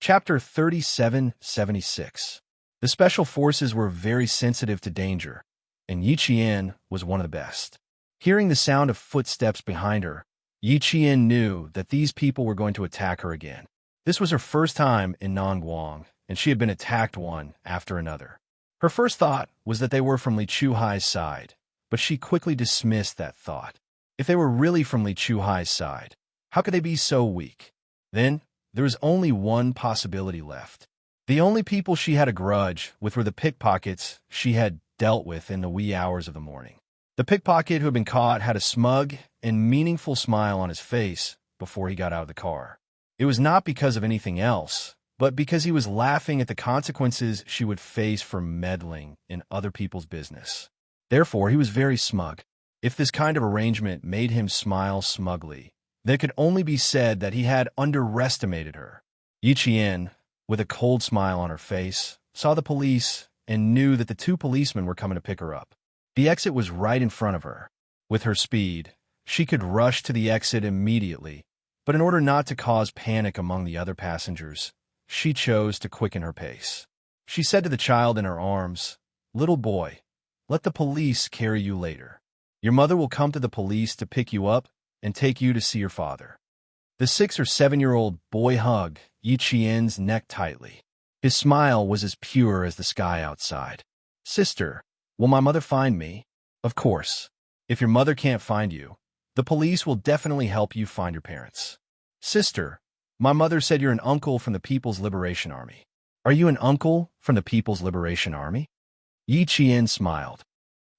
Chapter 3776. The Special Forces were very sensitive to danger, and Yi Qian was one of the best. Hearing the sound of footsteps behind her, Yi Qian knew that these people were going to attack her again. This was her first time in Nongguang, and she had been attacked one after another. Her first thought was that they were from Li Chuhai's side, but she quickly dismissed that thought. If they were really from Li Chuhai's side, how could they be so weak? Then, there was only one possibility left. The only people she had a grudge with were the pickpockets she had dealt with in the wee hours of the morning. The pickpocket who had been caught had a smug and meaningful smile on his face before he got out of the car. It was not because of anything else, but because he was laughing at the consequences she would face for meddling in other people's business. Therefore, he was very smug. If this kind of arrangement made him smile smugly, then it could only be said that he had underestimated her. Yi Qian, with a cold smile on her face, saw the police and knew that the two policemen were coming to pick her up. The exit was right in front of her. With her speed, she could rush to the exit immediately, but in order not to cause panic among the other passengers, she chose to quicken her pace. She said to the child in her arms, "Little boy, let the police carry you later. Your mother will come to the police to pick you up and take you to see your father." The 6 or 7-year-old boy hugged Yi Qian's neck tightly. His smile was as pure as the sky outside. "Sister, will my mother find me?" "Of course. If your mother can't find you, the police will definitely help you find your parents." "Sister, my mother said you're an uncle from the People's Liberation Army." "Are you an uncle from the People's Liberation Army?" Yi Qian smiled.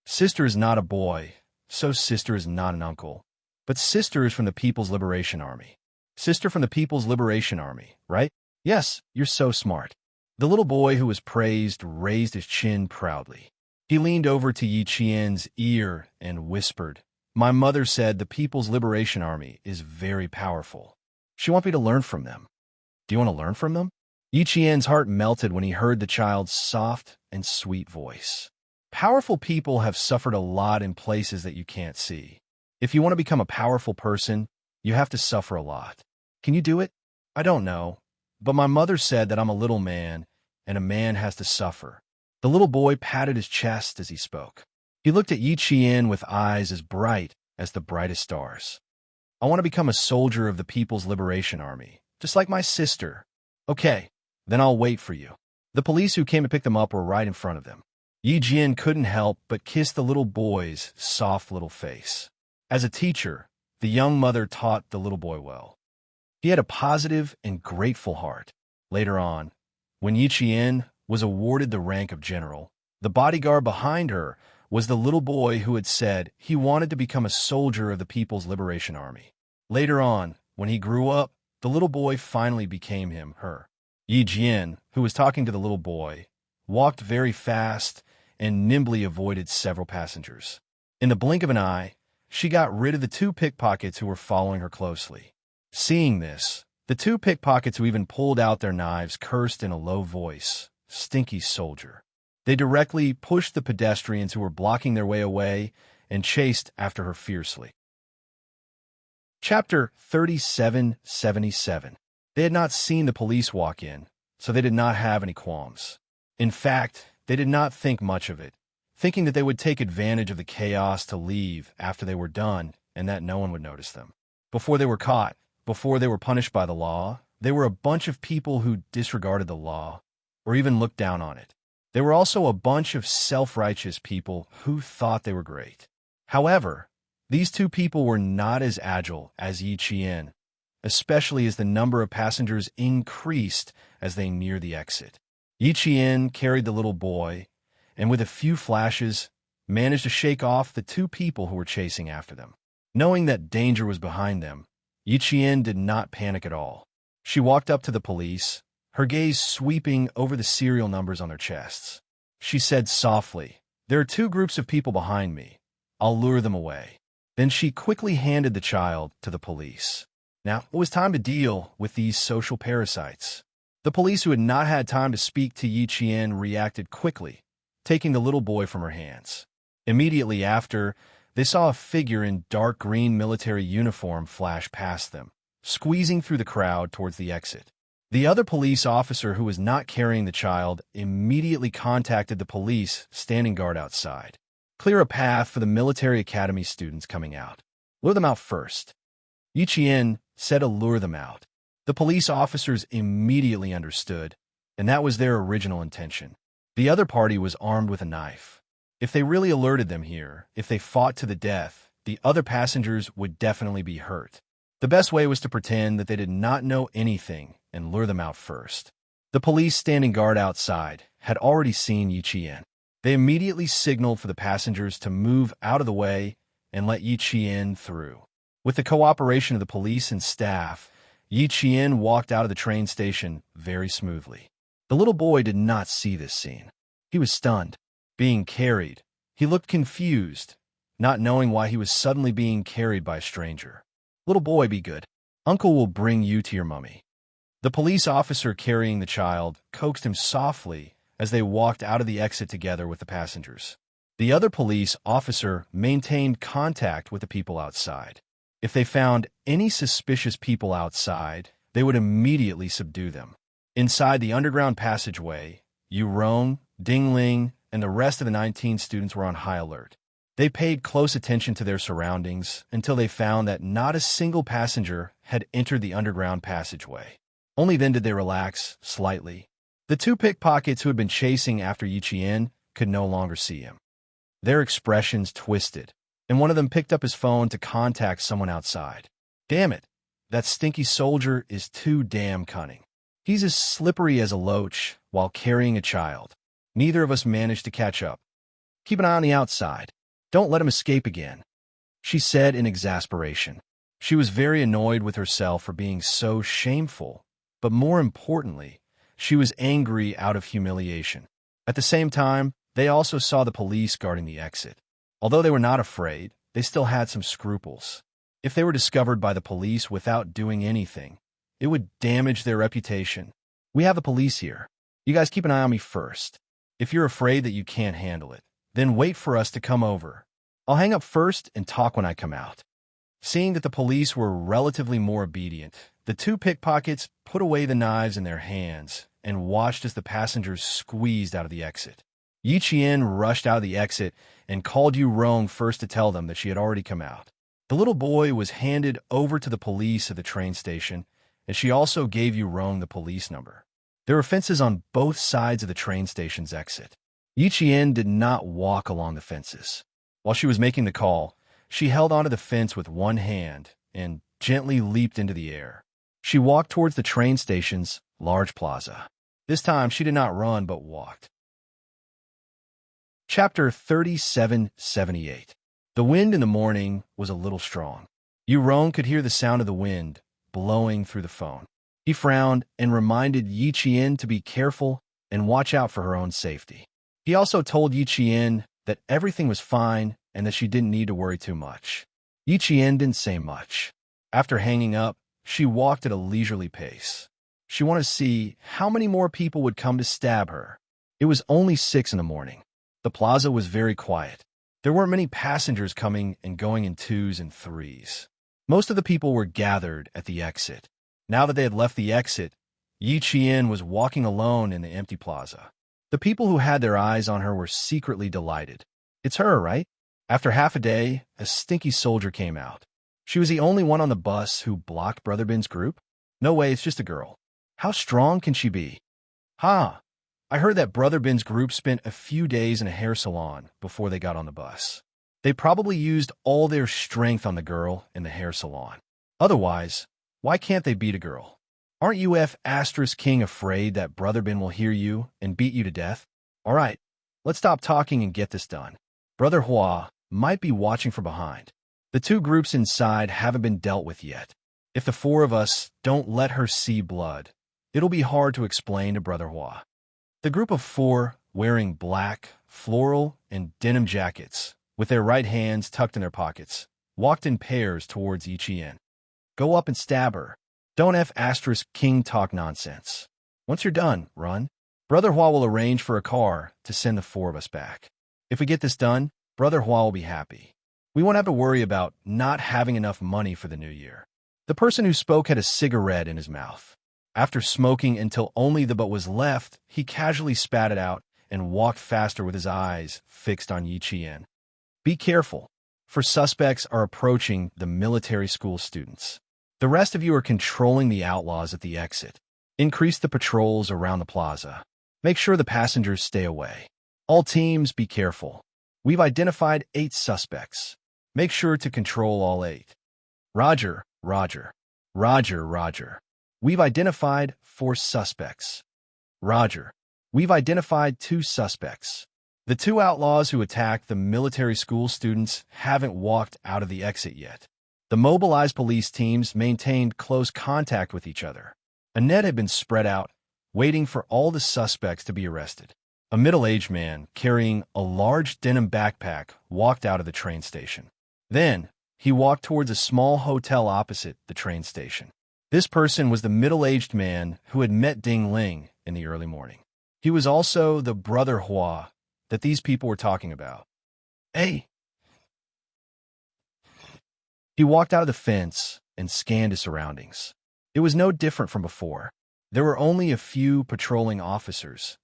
Sister is not a boy, so sister is not an uncle. But sister is from the People's Liberation Army. Sister from the People's Liberation Army, right? Yes, you're so smart. The little boy who was praised raised his chin proudly. He leaned over to Yi Qian's ear and whispered, "My mother said the People's Liberation Army is very powerful. She wants me to learn from them." "Do you want to learn from them?" Yi Qian's heart melted when he heard the child's soft and sweet voice. Powerful people have suffered a lot in places that you can't see. If you want to become a powerful person, you have to suffer a lot. Can you do it? I don't know, but my mother said that I'm a little man, and a man has to suffer. The little boy patted his chest as he spoke. He looked at Yi Qian with eyes as bright as the brightest stars. "I want to become a soldier of the People's Liberation Army, just like my sister." "Okay, then I'll wait for you." The police who came to pick them up were right in front of them. Yi Qian couldn't help but kiss the little boy's soft little face. As a teacher, the young mother taught the little boy well. He had a positive and grateful heart. Later on, when Yi Qian was awarded the rank of general, the bodyguard behind her was the little boy who had said he wanted to become a soldier of the People's Liberation Army. Later on, when he grew up, the little boy finally became her. Yi Qian, who was talking to the little boy, walked very fast and nimbly avoided several passengers. In the blink of an eye, she got rid of the 2 pickpockets who were following her closely. Seeing this, the 2 pickpockets who even pulled out their knives cursed in a low voice, "Stinky soldier." They directly pushed the pedestrians who were blocking their way away and chased after her fiercely. Chapter 3777. They had not seen the police walk in, so they did not have any qualms. In fact, they did not think much of it, thinking that they would take advantage of the chaos to leave after they were done and that no one would notice them. Before they were caught, before they were punished by the law, they were a bunch of people who disregarded the law or even looked down on it. They were also a bunch of self-righteous people who thought they were great. However, these 2 people were not as agile as Yi Qian, especially as the number of passengers increased as they neared the exit. Yi Qian carried the little boy, and with a few flashes, managed to shake off the 2 people who were chasing after them. Knowing that danger was behind them, Yi Qian did not panic at all. She walked up to the police, her gaze sweeping over the serial numbers on their chests. She said softly, "There are 2 groups of people behind me. I'll lure them away." Then she quickly handed the child to the police. Now, it was time to deal with these social parasites. The police who had not had time to speak to Yi Qian reacted quickly, taking the little boy from her hands. Immediately after, they saw a figure in dark green military uniform flash past them, squeezing through the crowd towards the exit. The other police officer who was not carrying the child immediately contacted the police standing guard outside. Clear a path for the military academy students coming out. Lure them out first. Yichien said to lure them out. The police officers immediately understood, and that was their original intention. The other party was armed with a knife. If they really alerted them here, if they fought to the death, the other passengers would definitely be hurt. The best way was to pretend that they did not know anything and lure them out first. The police standing guard outside had already seen Yichien. They immediately signaled for the passengers to move out of the way and let Yichien through. With the cooperation of the police and staff, Yichien walked out of the train station very smoothly. The little boy did not see this scene. He was stunned. Being carried, he looked confused, not knowing why he was suddenly being carried by a stranger. Little boy, be good. Uncle will bring you to your mummy. The police officer carrying the child coaxed him softly as they walked out of the exit together with the passengers. The other police officer maintained contact with the people outside. If they found any suspicious people outside, they would immediately subdue them. Inside the underground passageway, Yu Rong, Ding Ling, and the rest of the 19 students were on high alert. They paid close attention to their surroundings until they found that not a single passenger had entered the underground passageway. Only then did they relax slightly. The two pickpockets who had been chasing after Yichien could no longer see him. Their expressions twisted, and one of them picked up his phone to contact someone outside. Damn it, that stinky soldier is too damn cunning. He's as slippery as a loach while carrying a child. Neither of us managed to catch up. Keep an eye on the outside. Don't let him escape again, she said in exasperation. She was very annoyed with herself for being so shameful, but more importantly, she was angry out of humiliation. At the same time, they also saw the police guarding the exit. Although they were not afraid, they still had some scruples. If they were discovered by the police without doing anything, it would damage their reputation. We have the police here. You guys keep an eye on me first. If you're afraid that you can't handle it, then wait for us to come over. I'll hang up first and talk when I come out. Seeing that the police were relatively more obedient, the two pickpockets put away the knives in their hands and watched as the passengers squeezed out of the exit. Yichien rushed out of the exit and called Yu Rong first to tell them that she had already come out. The little boy was handed over to the police at the train station, and she also gave Yu Rong the police number. There were fences on both sides of the train station's exit. Yichien did not walk along the fences. While she was making the call, she held onto the fence with one hand and gently leaped into the air. She walked towards the train station's large plaza. This time, she did not run but walked. Chapter 3778. The wind in the morning was a little strong. Yu Rong could hear the sound of the wind blowing through the phone. He frowned and reminded Yichien to be careful and watch out for her own safety. He also told Yichien that everything was fine and that she didn't need to worry too much. Yichien didn't say much. After hanging up, she walked at a leisurely pace. She wanted to see how many more people would come to stab her. It was only 6 in the morning. The plaza was very quiet. There weren't many passengers coming and going in 2s and 3s. Most of the people were gathered at the exit. Now that they had left the exit, Yichien was walking alone in the empty plaza. The people who had their eyes on her were secretly delighted. It's her, right? After half a day, a stinky soldier came out. She was the only one on the bus who blocked Brother Ben's group. No way, it's just a girl. How strong can she be? Ha! I heard that Brother Ben's group spent a few days in a hair salon before they got on the bus. They probably used all their strength on the girl in the hair salon. Otherwise, why can't they beat a girl? Aren't you King afraid that Brother Ben will hear you and beat you to death? All right, let's stop talking and get this done. Brother Hua might be watching from behind. The two groups inside haven't been dealt with yet. If the 4 of us don't let her see blood, it'll be hard to explain to Brother Hua. The group of 4, wearing black, floral, and denim jackets, with their right hands tucked in their pockets, walked in pairs towards Yichien. Go up and stab her. Don't King talk nonsense. Once you're done, run. Brother Hua will arrange for a car to send the 4 of us back. If we get this done, Brother Hua will be happy. We won't have to worry about not having enough money for the new year. The person who spoke had a cigarette in his mouth. After smoking until only the butt was left, he casually spat it out and walked faster with his eyes fixed on Yi Qian. Be careful, for suspects are approaching the military school students. The rest of you are controlling the outlaws at the exit. Increase the patrols around the plaza. Make sure the passengers stay away. All teams, be careful. We've identified 8 suspects. Make sure to control all 8. Roger, Roger. Roger, Roger. We've identified 4 suspects. Roger. We've identified 2 suspects. The 2 outlaws who attacked the military school students haven't walked out of the exit yet. The mobilized police teams maintained close contact with each other. A net had been spread out, waiting for all the suspects to be arrested. A middle-aged man carrying a large denim backpack walked out of the train station. Then, he walked towards a small hotel opposite the train station. This person was the middle-aged man who had met Ding Ling in the early morning. He was also the brother Hua that these people were talking about. Hey! He walked out of the fence and scanned his surroundings. It was no different from before. There were only a few patrolling officers.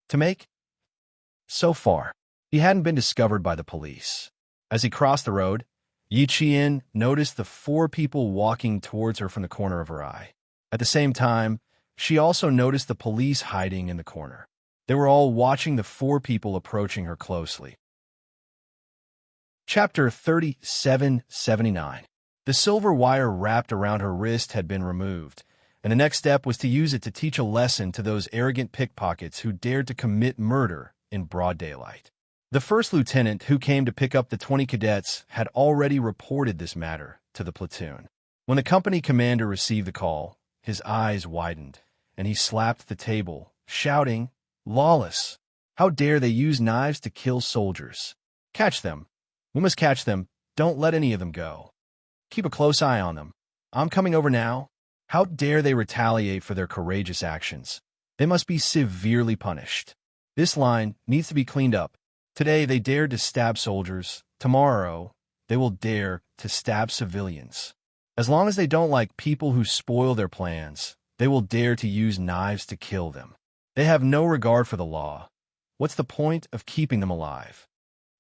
To make? So far, he hadn't been discovered by the police. As he crossed the road, Yi Qian noticed the 4 people walking towards her from the corner of her eye. At the same time, she also noticed the police hiding in the corner. They were all watching the 4 people approaching her closely. Chapter 3779. The silver wire wrapped around her wrist had been removed, and the next step was to use it to teach a lesson to those arrogant pickpockets who dared to commit murder in broad daylight. The first lieutenant who came to pick up the 20 cadets had already reported this matter to the platoon. When the company commander received the call, his eyes widened, and he slapped the table, shouting, "Lawless! How dare they use knives to kill soldiers? Catch them! We must catch them. Don't let any of them go. Keep a close eye on them. I'm coming over now. How dare they retaliate for their courageous actions? They must be severely punished. This line needs to be cleaned up. Today they dared to stab soldiers. Tomorrow they will dare to stab civilians. As long as they don't like people who spoil their plans, they will dare to use knives to kill them. They have no regard for the law. What's the point of keeping them alive?"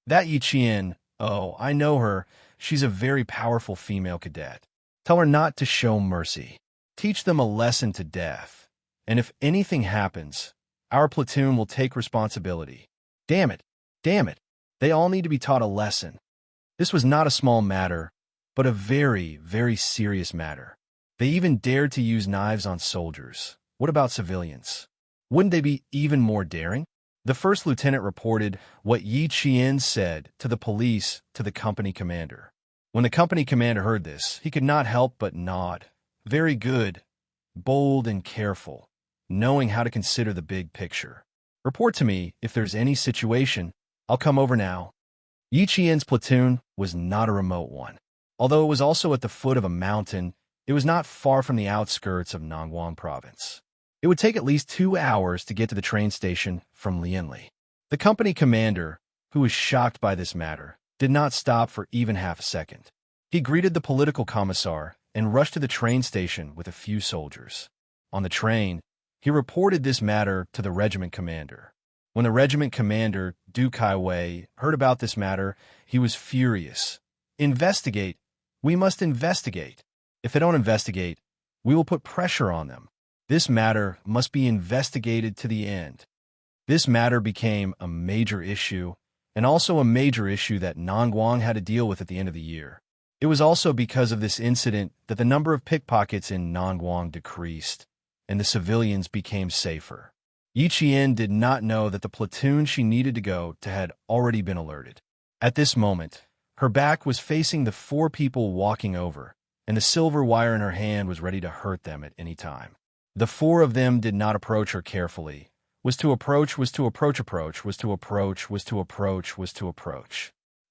That Yi Qian, oh, I know her. She's a very powerful female cadet. Tell her not to show mercy. Teach them a lesson to death. And if anything happens, our platoon will take responsibility. Damn it. Damn it. They all need to be taught a lesson. This was not a small matter, but a very, very serious matter. They even dared to use knives on soldiers. What about civilians? Wouldn't they be even more daring? The first lieutenant reported what Yi Qian said to the police to the company commander. When the company commander heard this, he could not help but nod. Very good, bold and careful, knowing how to consider the big picture. Report to me if there's any situation. I'll come over now. Yi Qian's platoon was not a remote one. Although it was also at the foot of a mountain, it was not far from the outskirts of Nangguang province. It would take at least 2 hours to get to the train station from Lianli. The company commander, who was shocked by this matter, did not stop for even half a second. He greeted the political commissar and rushed to the train station with a few soldiers. On the train, he reported this matter to the regiment commander. When the regiment commander, Du Kaiwei, heard about this matter, he was furious. Investigate. We must investigate. If they don't investigate, we will put pressure on them. This matter must be investigated to the end. This matter became a major issue, and also a major issue that Nangguang had to deal with at the end of the year. It was also because of this incident that the number of pickpockets in Nangguang decreased, and the civilians became safer. Yi Qian did not know that the platoon she needed to go to had already been alerted. At this moment, her back was facing the 4 people walking over, and the silver wire in her hand was ready to hurt them at any time. The 4 of them did not approach her carefully. Was to approach.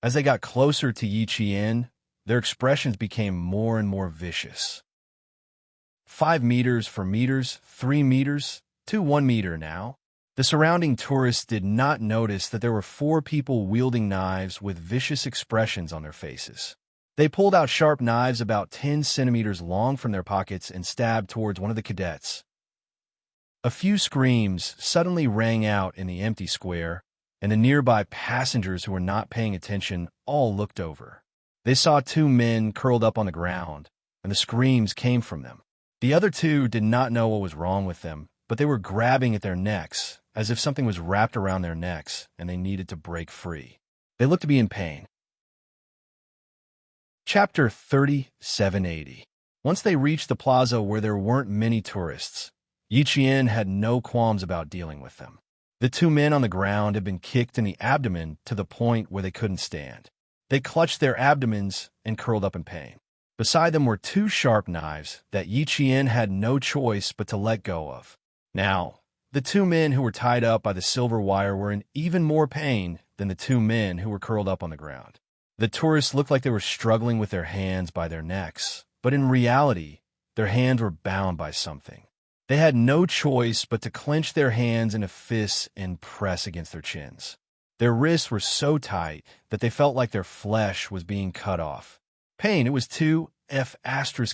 As they got closer to Yi Qian, their expressions became more and more vicious. 5 meters, 4 meters, 3 meters, to 1 meter now. The surrounding tourists did not notice that there were 4 people wielding knives with vicious expressions on their faces. They pulled out sharp knives about 10 centimeters long from their pockets and stabbed towards one of the cadets. A few screams suddenly rang out in the empty square, and the nearby passengers who were not paying attention all looked over. They saw two men curled up on the ground, and the screams came from them. The other two did not know what was wrong with them, but they were grabbing at their necks, as if something was wrapped around their necks and they needed to break free. They looked to be in pain. Chapter 3780. Once they reached the plaza where there weren't many tourists, Yiqian had no qualms about dealing with them. The two men on the ground had been kicked in the abdomen to the point where they couldn't stand. They clutched their abdomens and curled up in pain. Beside them were two sharp knives that Yiqian had no choice but to let go of. Now, the two men who were tied up by the silver wire were in even more pain than the two men who were curled up on the ground. The tourists looked like they were struggling with their hands by their necks, but in reality, their hands were bound by something. They had no choice but to clench their hands into fists and press against their chins. Their wrists were so tight that they felt like their flesh was being cut off. Pain, it was too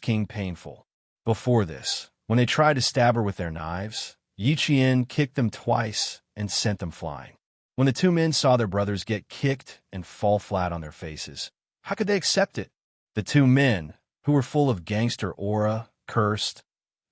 king painful. Before this, when they tried to stab her with their knives, Yiqian kicked them twice and sent them flying. When the two men saw their brothers get kicked and fall flat on their faces, how could they accept it? The two men, who were full of gangster aura, cursed.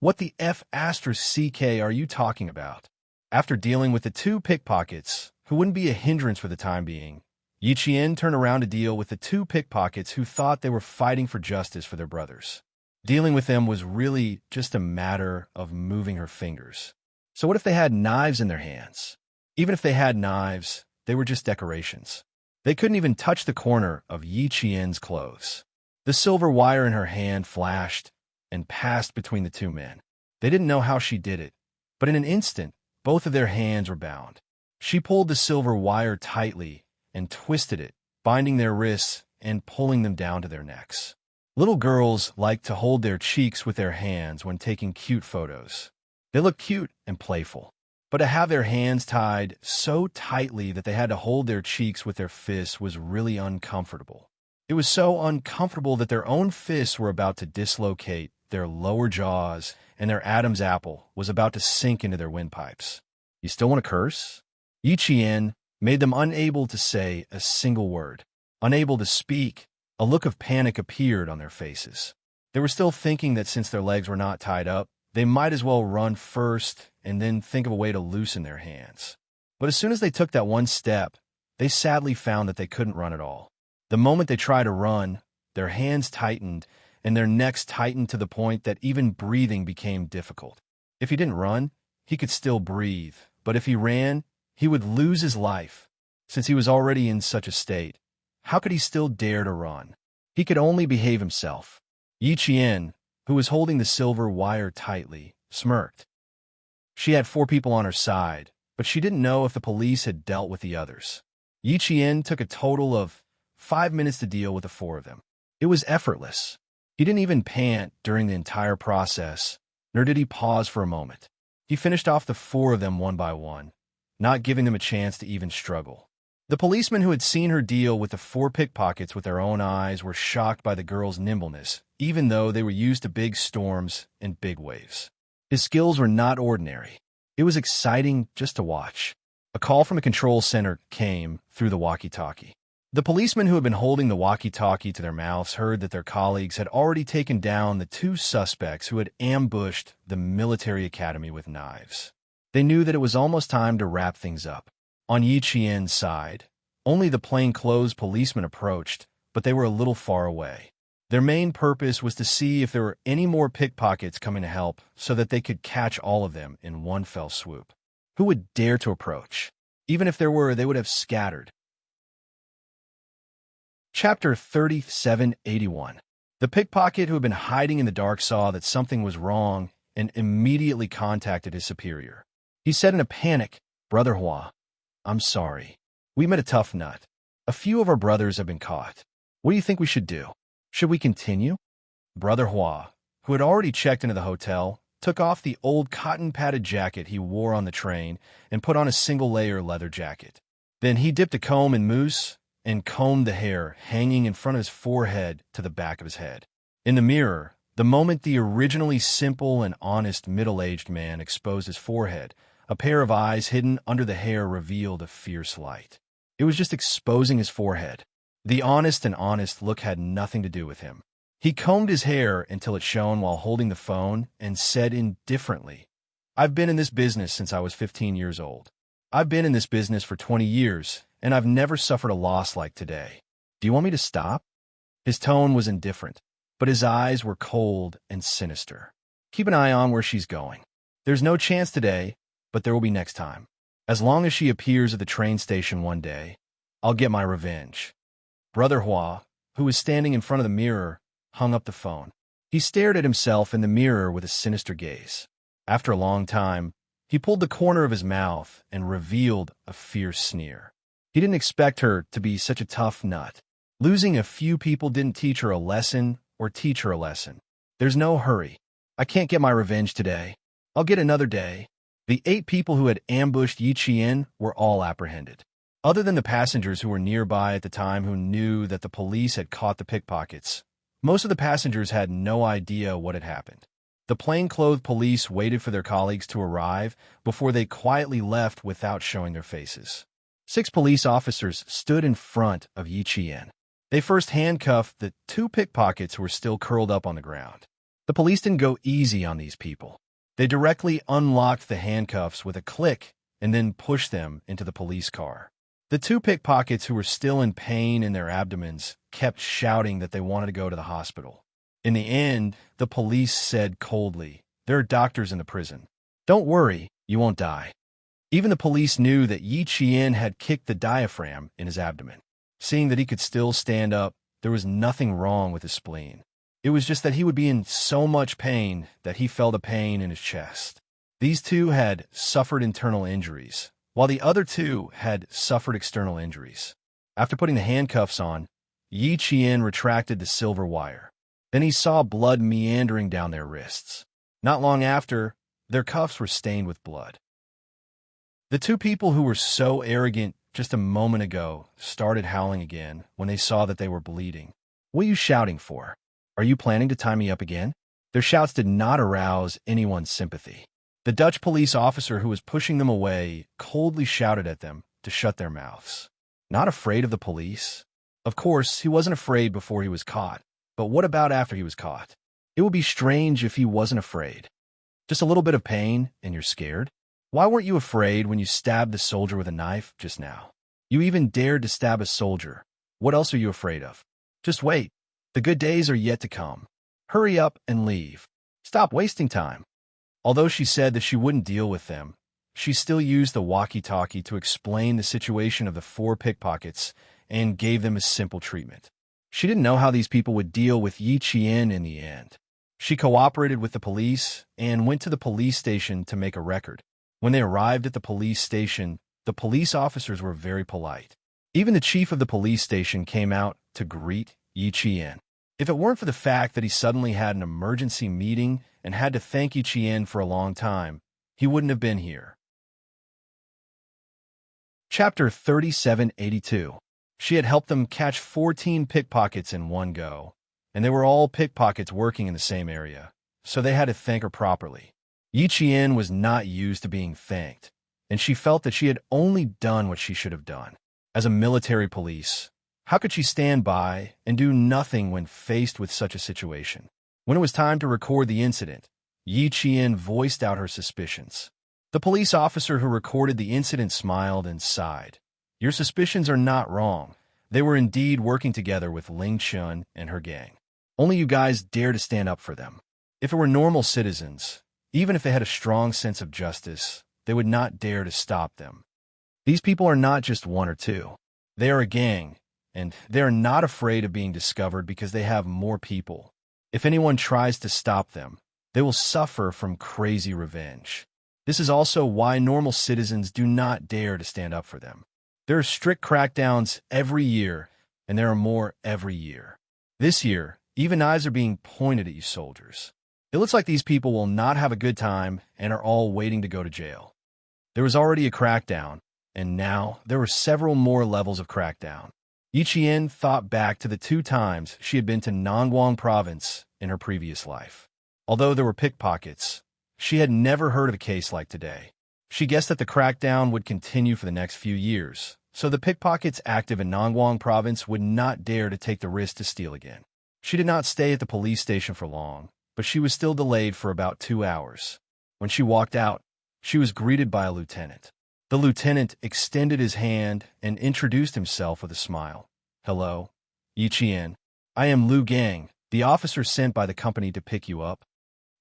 What the *CK are you talking about? After dealing with the two pickpockets, who wouldn't be a hindrance for the time being, Yiqian turned around to deal with the two pickpockets who thought they were fighting for justice for their brothers. Dealing with them was really just a matter of moving her fingers. So what if they had knives in their hands? Even if they had knives, they were just decorations. They couldn't even touch the corner of Yiqian's clothes. The silver wire in her hand flashed and passed between the two men. They didn't know how she did it, but in an instant, both of their hands were bound. She pulled the silver wire tightly and twisted it, binding their wrists and pulling them down to their necks. Little girls like to hold their cheeks with their hands when taking cute photos. They look cute and playful. But to have their hands tied so tightly that they had to hold their cheeks with their fists was really uncomfortable. It was so uncomfortable that their own fists were about to dislocate their lower jaws, and their Adam's apple was about to sink into their windpipes. You still want to curse? Yiqian made them unable to say a single word. Unable to speak, a look of panic appeared on their faces. They were still thinking that since their legs were not tied up, they might as well run first and then think of a way to loosen their hands. But as soon as they took that one step, they sadly found that they couldn't run at all. The moment they tried to run, their hands tightened and their necks tightened to the point that even breathing became difficult. If he didn't run, he could still breathe, but if he ran, he would lose his life. Since he was already in such a state, how could he still dare to run? He could only behave himself. Yiqian, who was holding the silver wire tightly, smirked. She had 4 people on her side, but she didn't know if the police had dealt with the others. Yiqian took a total of 5 minutes to deal with the 4 of them. It was effortless. He didn't even pant during the entire process, nor did he pause for a moment. He finished off the 4 of them one by one, not giving them a chance to even struggle. The policemen who had seen her deal with the 4 pickpockets with their own eyes were shocked by the girl's nimbleness, even though they were used to big storms and big waves. His skills were not ordinary. It was exciting just to watch. A call from a control center came through the walkie-talkie. The policemen who had been holding the walkie-talkie to their mouths heard that their colleagues had already taken down the 2 suspects who had ambushed the military academy with knives. They knew that it was almost time to wrap things up. On Yiqian's side, only the plainclothes policemen approached, but they were a little far away. Their main purpose was to see if there were any more pickpockets coming to help so that they could catch all of them in one fell swoop. Who would dare to approach? Even if there were, they would have scattered. Chapter 3781. The pickpocket who had been hiding in the dark saw that something was wrong and immediately contacted his superior. He said in a panic, "Brother Hua, I'm sorry. We met a tough nut. A few of our brothers have been caught. What do you think we should do? Should we continue?" Brother Hua, who had already checked into the hotel, took off the old cotton-padded jacket he wore on the train and put on a single-layer leather jacket. Then he dipped a comb in mousse and combed the hair hanging in front of his forehead to the back of his head. In the mirror, the moment the originally simple and honest middle-aged man exposed his forehead, a pair of eyes hidden under the hair revealed a fierce light. It was just exposing his forehead. The honest look had nothing to do with him. He combed his hair until it shone while holding the phone and said indifferently, "I've been in this business since I was 15 years old. I've been in this business for 20 years, and I've never suffered a loss like today. Do you want me to stop?" His tone was indifferent, but his eyes were cold and sinister. "Keep an eye on where she's going. There's no chance today, but there will be next time. As long as she appears at the train station one day, I'll get my revenge." Brother Hua, who was standing in front of the mirror, hung up the phone. He stared at himself in the mirror with a sinister gaze. After a long time, he pulled the corner of his mouth and revealed a fierce sneer. He didn't expect her to be such a tough nut. Losing a few people didn't teach her a lesson or teach her a lesson. "There's no hurry. I can't get my revenge today. I'll get another day." The 8 people who had ambushed Yi Qian were all apprehended. Other than the passengers who were nearby at the time who knew that the police had caught the pickpockets, most of the passengers had no idea what had happened. The plainclothes police waited for their colleagues to arrive before they quietly left without showing their faces. 6 police officers stood in front of Yi Qian. They first handcuffed the 2 pickpockets who were still curled up on the ground. The police didn't go easy on these people. They directly unlocked the handcuffs with a click and then pushed them into the police car. The 2 pickpockets who were still in pain in their abdomens kept shouting that they wanted to go to the hospital. In the end, the police said coldly, "There are doctors in the prison. Don't worry, you won't die." Even the police knew that Yi Qian had kicked the diaphragm in his abdomen. Seeing that he could still stand up, there was nothing wrong with his spleen. It was just that he would be in so much pain that he felt a pain in his chest. These 2 had suffered internal injuries, while the other 2 had suffered external injuries. After putting the handcuffs on, Yi Qian retracted the silver wire. Then he saw blood meandering down their wrists. Not long after, their cuffs were stained with blood. The 2 people who were so arrogant just a moment ago started howling again when they saw that they were bleeding. "What are you shouting for? Are you planning to tie me up again?" Their shouts did not arouse anyone's sympathy. The Dutch police officer who was pushing them away coldly shouted at them to shut their mouths. Not afraid of the police? Of course, he wasn't afraid before he was caught. But what about after he was caught? It would be strange if he wasn't afraid. Just a little bit of pain and you're scared? Why weren't you afraid when you stabbed the soldier with a knife just now? You even dared to stab a soldier. What else are you afraid of? Just wait. The good days are yet to come. Hurry up and leave. Stop wasting time. Although she said that she wouldn't deal with them, she still used the walkie-talkie to explain the situation of the 4 pickpockets and gave them a simple treatment. She didn't know how these people would deal with Yi Qian in the end. She cooperated with the police and went to the police station to make a record. When they arrived at the police station, the police officers were very polite. Even the chief of the police station came out to greet Yi Qian. If it weren't for the fact that he suddenly had an emergency meeting and had to thank Yi Qian for a long time, he wouldn't have been here. Chapter 3782. She had helped them catch 14 pickpockets in one go, and they were all pickpockets working in the same area, so they had to thank her properly. Yi Qian was not used to being thanked, and she felt that she had only done what she should have done. As a military police, how could she stand by and do nothing when faced with such a situation? When it was time to record the incident, Yi Qian voiced out her suspicions. The police officer who recorded the incident smiled and sighed. "Your suspicions are not wrong. They were indeed working together with Ling Chun and her gang. Only you guys dare to stand up for them. If it were normal citizens, even if they had a strong sense of justice, they would not dare to stop them. These people are not just 1 or 2. They are a gang, and they are not afraid of being discovered because they have more people. If anyone tries to stop them, they will suffer from crazy revenge. This is also why normal citizens do not dare to stand up for them. There are strict crackdowns every year, and there are more every year. This year, even knives are being pointed at you soldiers. It looks like these people will not have a good time and are all waiting to go to jail." There was already a crackdown, and now there were several more levels of crackdown. Yiqian thought back to the 2 times she had been to Nangguang province in her previous life. Although there were pickpockets, she had never heard of a case like today. She guessed that the crackdown would continue for the next few years, so the pickpockets active in Nangguang province would not dare to take the risk to steal again. She did not stay at the police station for long, but she was still delayed for about 2 hours. When she walked out, she was greeted by a lieutenant. The lieutenant extended his hand and introduced himself with a smile. "Hello, Yiqian. I am Liu Gang, the officer sent by the company to pick you up."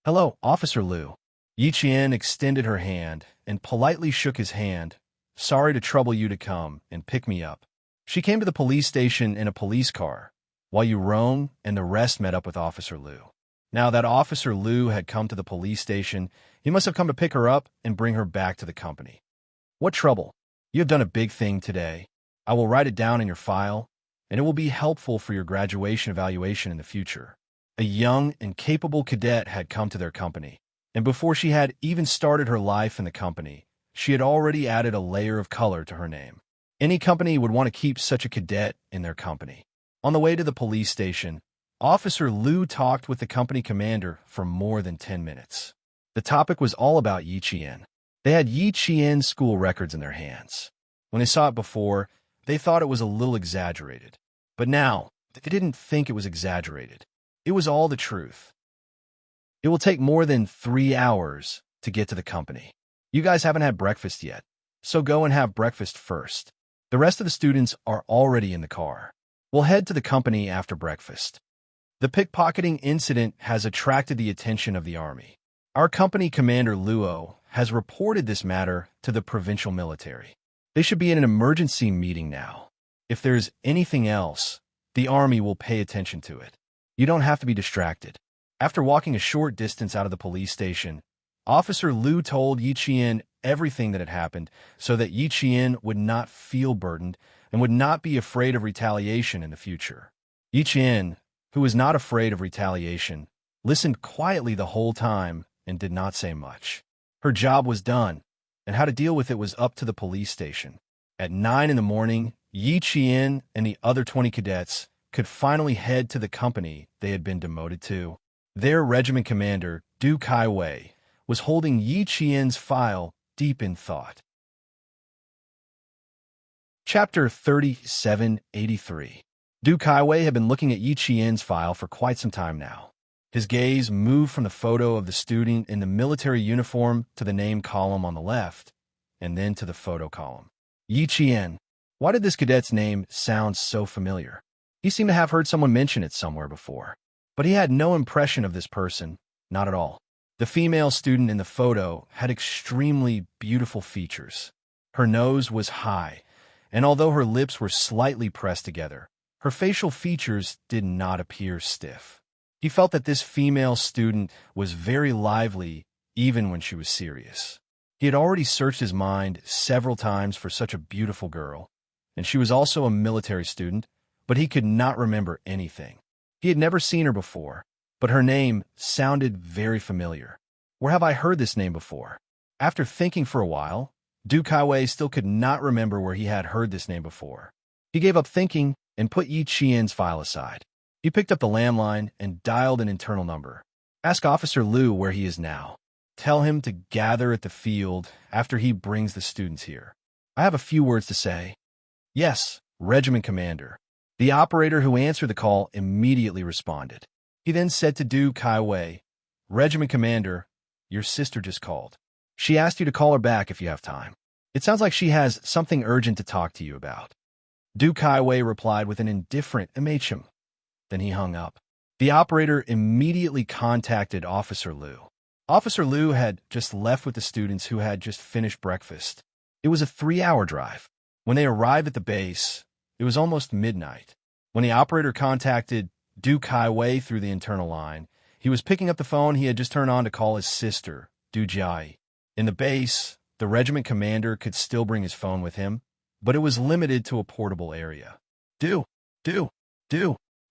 "Hello, Officer Liu." Yiqian extended her hand and politely shook his hand. "Sorry to trouble you to come and pick me up." She came to the police station in a police car, while Yuron and the rest met up with Officer Liu. Now that Officer Liu had come to the police station, he must have come to pick her up and bring her back to the company. "What trouble? You have done a big thing today. I will write it down in your file, and it will be helpful for your graduation evaluation in the future." A young and capable cadet had come to their company, and before she had even started her life in the company, she had already added a layer of color to her name. Any company would want to keep such a cadet in their company. On the way to the police station, Officer Liu talked with the company commander for more than 10 minutes. The topic was all about Yiqian. They had Yiqian's school records in their hands. When they saw it before, they thought it was a little exaggerated. But now, they didn't think it was exaggerated. It was all the truth. "It will take more than 3 hours to get to the company. You guys haven't had breakfast yet, so go and have breakfast first. The rest of the students are already in the car. We'll head to the company after breakfast." The pickpocketing incident has attracted the attention of the army. Our company commander Luo has reported this matter to the provincial military. They should be in an emergency meeting now. If there's anything else, the army will pay attention to it. You don't have to be distracted. After walking a short distance out of the police station, Officer Liu told Yiqian everything that had happened so that Yiqian would not feel burdened and would not be afraid of retaliation in the future. Yiqian, who was not afraid of retaliation, listened quietly the whole time and did not say much. Her job was done, and how to deal with it was up to the police station. At 9 in the morning, Yiqian and the other 20 cadets could finally head to the company they had been demoted to. Their regiment commander, Du Kaiwei, was holding Yiqian's file deep in thought. Chapter 3783. Du Kaiwei had been looking at Yiqian's file for quite some time now. His gaze moved from the photo of the student in the military uniform to the name column on the left, and then to the photo column. Yiqian. Why did this cadet's name sound so familiar? He seemed to have heard someone mention it somewhere before. But he had no impression of this person, not at all. The female student in the photo had extremely beautiful features. Her nose was high, and although her lips were slightly pressed together, her facial features did not appear stiff. He felt that this female student was very lively even when she was serious. He had already searched his mind several times for such a beautiful girl, and she was also a military student, but he could not remember anything. He had never seen her before, but her name sounded very familiar. Where have I heard this name before? After thinking for a while, Du Kaiwei still could not remember where he had heard this name before. He gave up thinking and put Yiqian's file aside. He picked up the landline and dialed an internal number. "Ask Officer Liu where he is now. Tell him to gather at the field after he brings the students here. I have a few words to say." "Yes, Regiment Commander." The operator who answered the call immediately responded. He then said to Du Kaiwei, "Regiment Commander, your sister just called. She asked you to call her back if you have time. It sounds like she has something urgent to talk to you about." Du Kaiwei replied with an indifferent "Mhm." Then he hung up. The operator immediately contacted Officer Liu. Officer Liu had just left with the students who had just finished breakfast. It was a 3-hour drive. When they arrived at the base, it was almost midnight. When the operator contacted Du Kaiwei through the internal line, he was picking up the phone he had just turned on to call his sister, Du Jiai. In the base, the regiment commander could still bring his phone with him, but it was limited to a portable area. Du.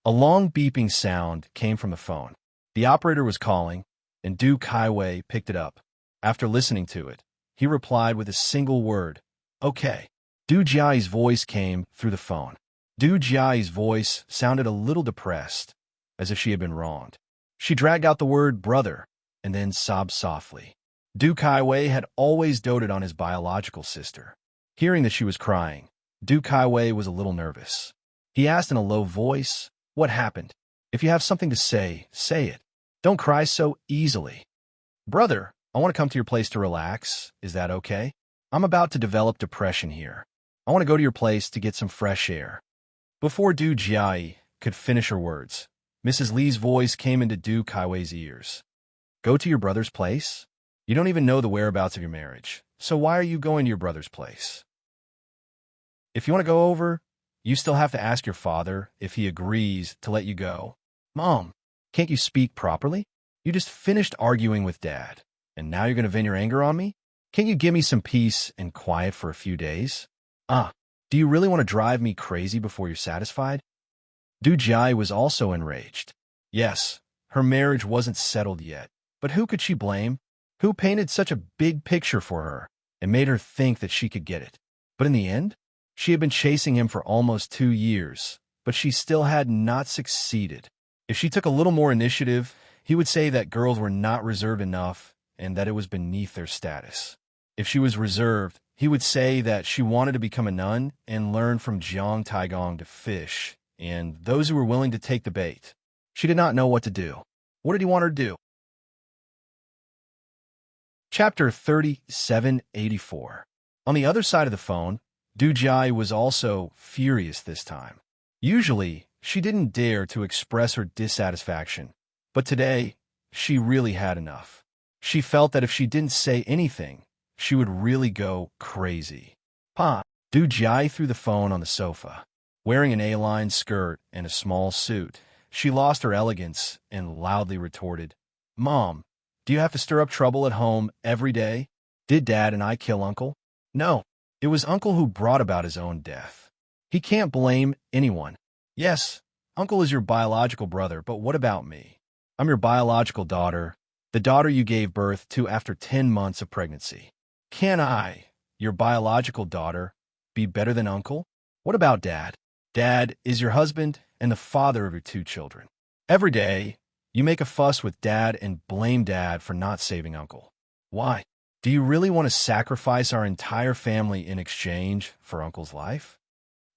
A long beeping sound came from the phone. The operator was calling, and Du Kaiwei picked it up. After listening to it, he replied with a single word, "Okay." Du Jiai's voice came through the phone. Du Jiai's voice sounded a little depressed, as if she had been wronged. She dragged out the word brother and then sobbed softly. Du Kaiwei had always doted on his biological sister. Hearing that she was crying, Du Kaiwei was a little nervous. He asked in a low voice, "What happened? If you have something to say, say it. Don't cry so easily." "Brother, I want to come to your place to relax. Is that okay? I'm about to develop depression here. I want to go to your place to get some fresh air." Before Du Jiai could finish her words, Mrs. Li's voice came into Du Kaiwei's ears. "Go to your brother's place? You don't even know the whereabouts of your marriage, so why are you going to your brother's place? If you want to go over, you still have to ask your father if he agrees to let you go." "Mom, can't you speak properly? You just finished arguing with Dad, and now you're going to vent your anger on me? Can't you give me some peace and quiet for a few days? Do you really want to drive me crazy before you're satisfied?" Du Jiai was also enraged. Yes, her marriage wasn't settled yet, but who could she blame? Who painted such a big picture for her and made her think that she could get it? But in the end, she had been chasing him for almost 2 years, but she still had not succeeded. If she took a little more initiative, he would say that girls were not reserved enough and that it was beneath their status. If she was reserved, he would say that she wanted to become a nun and learn from Jiang Taigong to fish, and those who were willing to take the bait. She did not know what to do. What did he want her to do? Chapter 3784. On the other side of the phone, Du Jiai was also furious this time. Usually, she didn't dare to express her dissatisfaction, but today, she really had enough. She felt that if she didn't say anything, she would really go crazy. Du Jiai threw the phone on the sofa. Wearing an A-line skirt and a small suit, she lost her elegance and loudly retorted, "Mom, do you have to stir up trouble at home every day? Did Dad and I kill Uncle? No, it was Uncle who brought about his own death. He can't blame anyone. Yes, Uncle is your biological brother, but what about me? I'm your biological daughter, the daughter you gave birth to after 10 months of pregnancy. Can I, your biological daughter, be better than Uncle? What about Dad? Dad is your husband and the father of your 2 children. Every day, you make a fuss with Dad and blame Dad for not saving Uncle. Why? Do you really want to sacrifice our entire family in exchange for Uncle's life?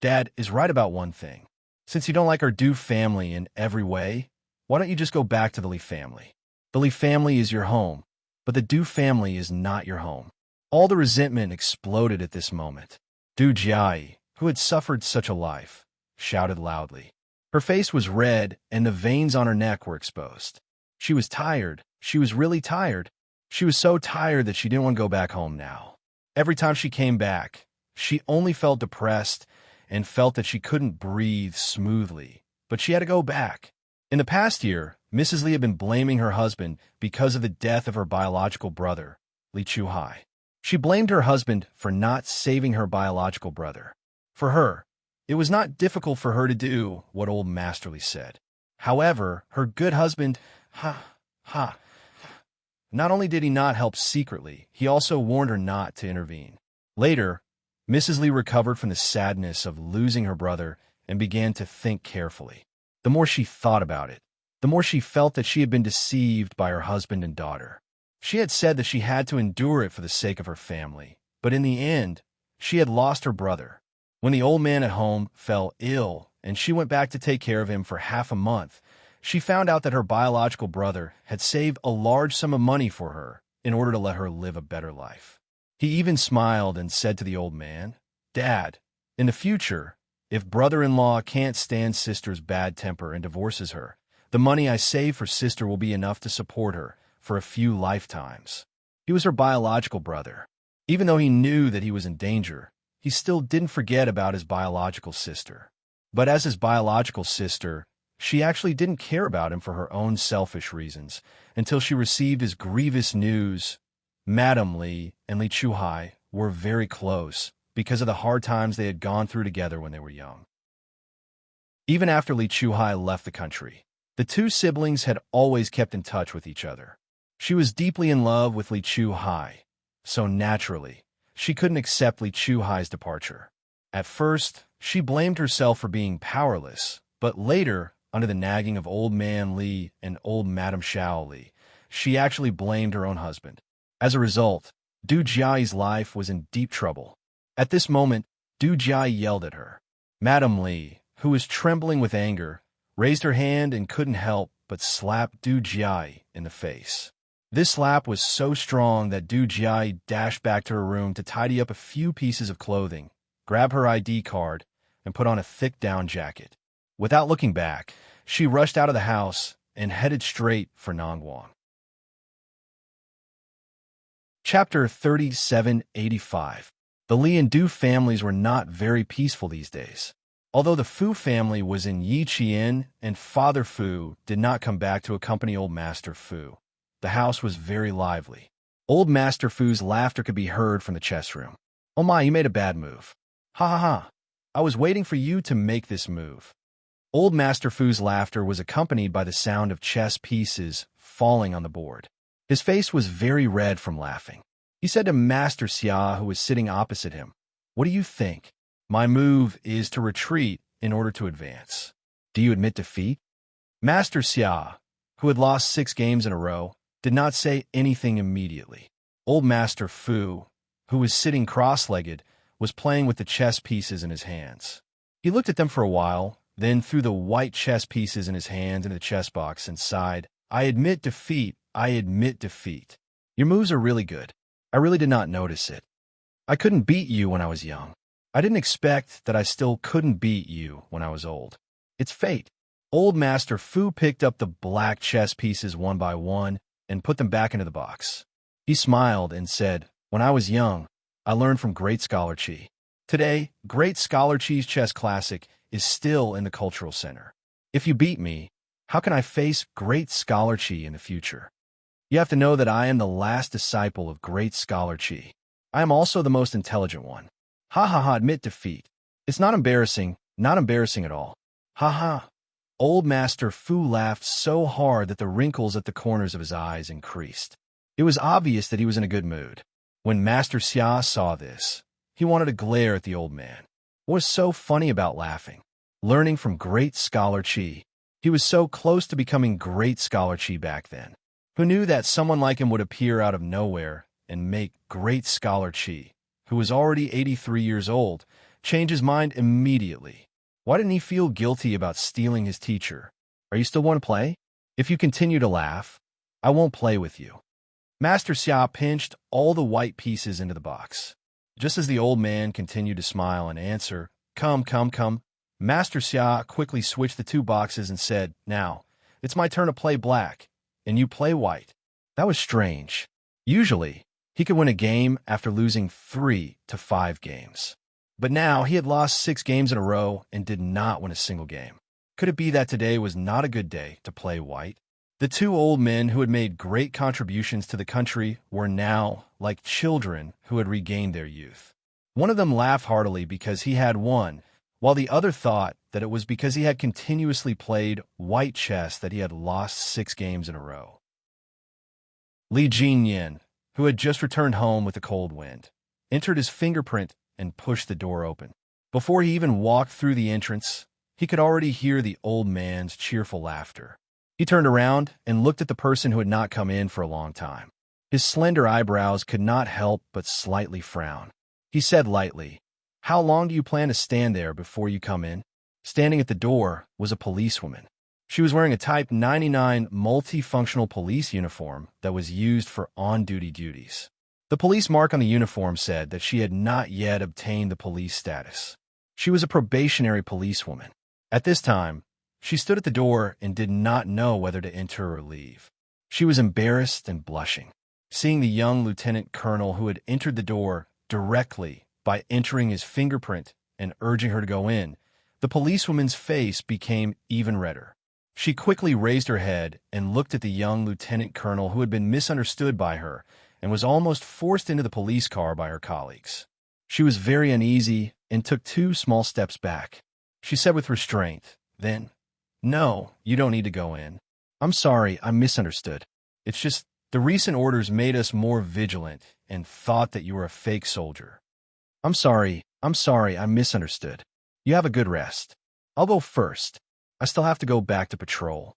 Dad is right about one thing. Since you don't like our Du family in every way, why don't you just go back to the Li family? The Li family is your home, but the Du family is not your home." All the resentment exploded at this moment. Du Jiai, who had suffered such a life, shouted loudly. Her face was red and the veins on her neck were exposed. She was tired. She was really tired. She was so tired that she didn't want to go back home now. Every time she came back, she only felt depressed and felt that she couldn't breathe smoothly, but she had to go back. In the past year, Mrs. Li had been blaming her husband because of the death of her biological brother, Li Chuhai. She blamed her husband for not saving her biological brother. For her, it was not difficult for her to do what old Master Li said. However, her good husband, not only did he not help secretly, he also warned her not to intervene. Later, Mrs. Li recovered from the sadness of losing her brother and began to think carefully. The more she thought about it, the more she felt that she had been deceived by her husband and daughter. She had said that she had to endure it for the sake of her family, but in the end, she had lost her brother. When the old man at home fell ill and she went back to take care of him for half a month, she found out that her biological brother had saved a large sum of money for her in order to let her live a better life. He even smiled and said to the old man, "Dad, in the future, if brother-in-law can't stand sister's bad temper and divorces her, the money I save for sister will be enough to support her for a few lifetimes." He was her biological brother. Even though he knew that he was in danger, he still didn't forget about his biological sister. But as his biological sister, she actually didn't care about him for her own selfish reasons until she received his grievous news. Madame Li and Li Chuhai were very close because of the hard times they had gone through together when they were young. Even after Li Chuhai left the country, the 2 siblings had always kept in touch with each other. She was deeply in love with Li Chuhai, so naturally, she couldn't accept Li Chuhai's departure. At first, She blamed herself for being powerless, but later, under the nagging of old man Li and old Madame Xiao Li, she actually blamed her own husband. As a result, Du Jiai's life was in deep trouble. At this moment, Du Jiai yelled at her. Madame Li, who was trembling with anger, raised her hand and couldn't help but slap Du Jiai in the face. This slap was so strong that Du Jiai dashed back to her room to tidy up a few pieces of clothing, grab her ID card, and put on a thick down jacket. Without looking back, she rushed out of the house and headed straight for Nangguang. Chapter 3785. The Li and Du families were not very peaceful these days. Although the Fu family was in Yiqian and Father Fu did not come back to accompany Old Master Fu, the house was very lively. Old Master Fu's laughter could be heard from the chess room. "Oh my, you made a bad move. Ha ha ha. I was waiting for you to make this move." Old Master Fu's laughter was accompanied by the sound of chess pieces falling on the board. His face was very red from laughing. He said to Master Xia, who was sitting opposite him, "What do you think? My move is to retreat in order to advance. Do you admit defeat?" Master Xia, who had lost 6 games in a row, did not say anything immediately. Old Master Fu, who was sitting cross-legged, was playing with the chess pieces in his hands. He looked at them for a while, then threw the white chess pieces in his hands into the chess box and sighed, "I admit defeat. I admit defeat. Your moves are really good. I really did not notice it. I couldn't beat you when I was young. I didn't expect that I still couldn't beat you when I was old. It's fate." Old Master Fu picked up the black chess pieces one by one and put them back into the box. He smiled and said, "When I was young, I learned from Great Scholar Qi. Today, Great Scholar Qi's chess classic is still in the cultural center. If you beat me, how can I face Great Scholar Qi in the future? You have to know that I am the last disciple of Great Scholar Qi. I am also the most intelligent one. Ha ha ha, admit defeat. It's not embarrassing at all. Ha ha." Old Master Fu laughed so hard that the wrinkles at the corners of his eyes increased. It was obvious that he was in a good mood. When Master Xia saw this, he wanted to glare at the old man. What was so funny about laughing? Learning from Great Scholar Qi. He was so close to becoming Great Scholar Qi back then. Who knew that someone like him would appear out of nowhere and make Great Scholar Qi, who was already 83 years old, change his mind immediately? Why didn't he feel guilty about stealing his teacher? Are you still want to play? If you continue to laugh, I won't play with you. Master Xia pinched all the white pieces into the box. Just as the old man continued to smile and answer, "Come, come, come," Master Xia quickly switched the 2 boxes and said, "Now, it's my turn to play black, and you play white." That was strange. Usually, he could win a game after losing 3 to 5 games. But now he had lost 6 games in a row and did not win a single game. Could it be that today was not a good day to play white? The 2 old men who had made great contributions to the country were now like children who had regained their youth. One of them laughed heartily because he had won, while the other thought that it was because he had continuously played white chess that he had lost 6 games in a row. Li Jinyan, who had just returned home with a cold wind, entered his fingerprint and pushed the door open. Before he even walked through the entrance, he could already hear the old man's cheerful laughter. He turned around and looked at the person who had not come in for a long time. His slender eyebrows could not help but slightly frown. He said lightly, "How long do you plan to stand there before you come in?" Standing at the door was a policewoman. She was wearing a Type 99 multifunctional police uniform that was used for on-duty duties. The police mark on the uniform said that she had not yet obtained the police status. She was a probationary policewoman. At this time, she stood at the door and did not know whether to enter or leave. She was embarrassed and blushing. Seeing the young lieutenant colonel who had entered the door directly by entering his fingerprint and urging her to go in, the policewoman's face became even redder. She quickly raised her head and looked at the young lieutenant colonel who had been misunderstood by her and was almost forced into the police car by her colleagues. She was very uneasy and took 2 small steps back. She said with restraint, then, "No, you don't need to go in. I'm sorry, I misunderstood. It's just the recent orders made us more vigilant and thought that you were a fake soldier. I'm sorry, I misunderstood." You have a good rest. I'll go first. I still have to go back to patrol.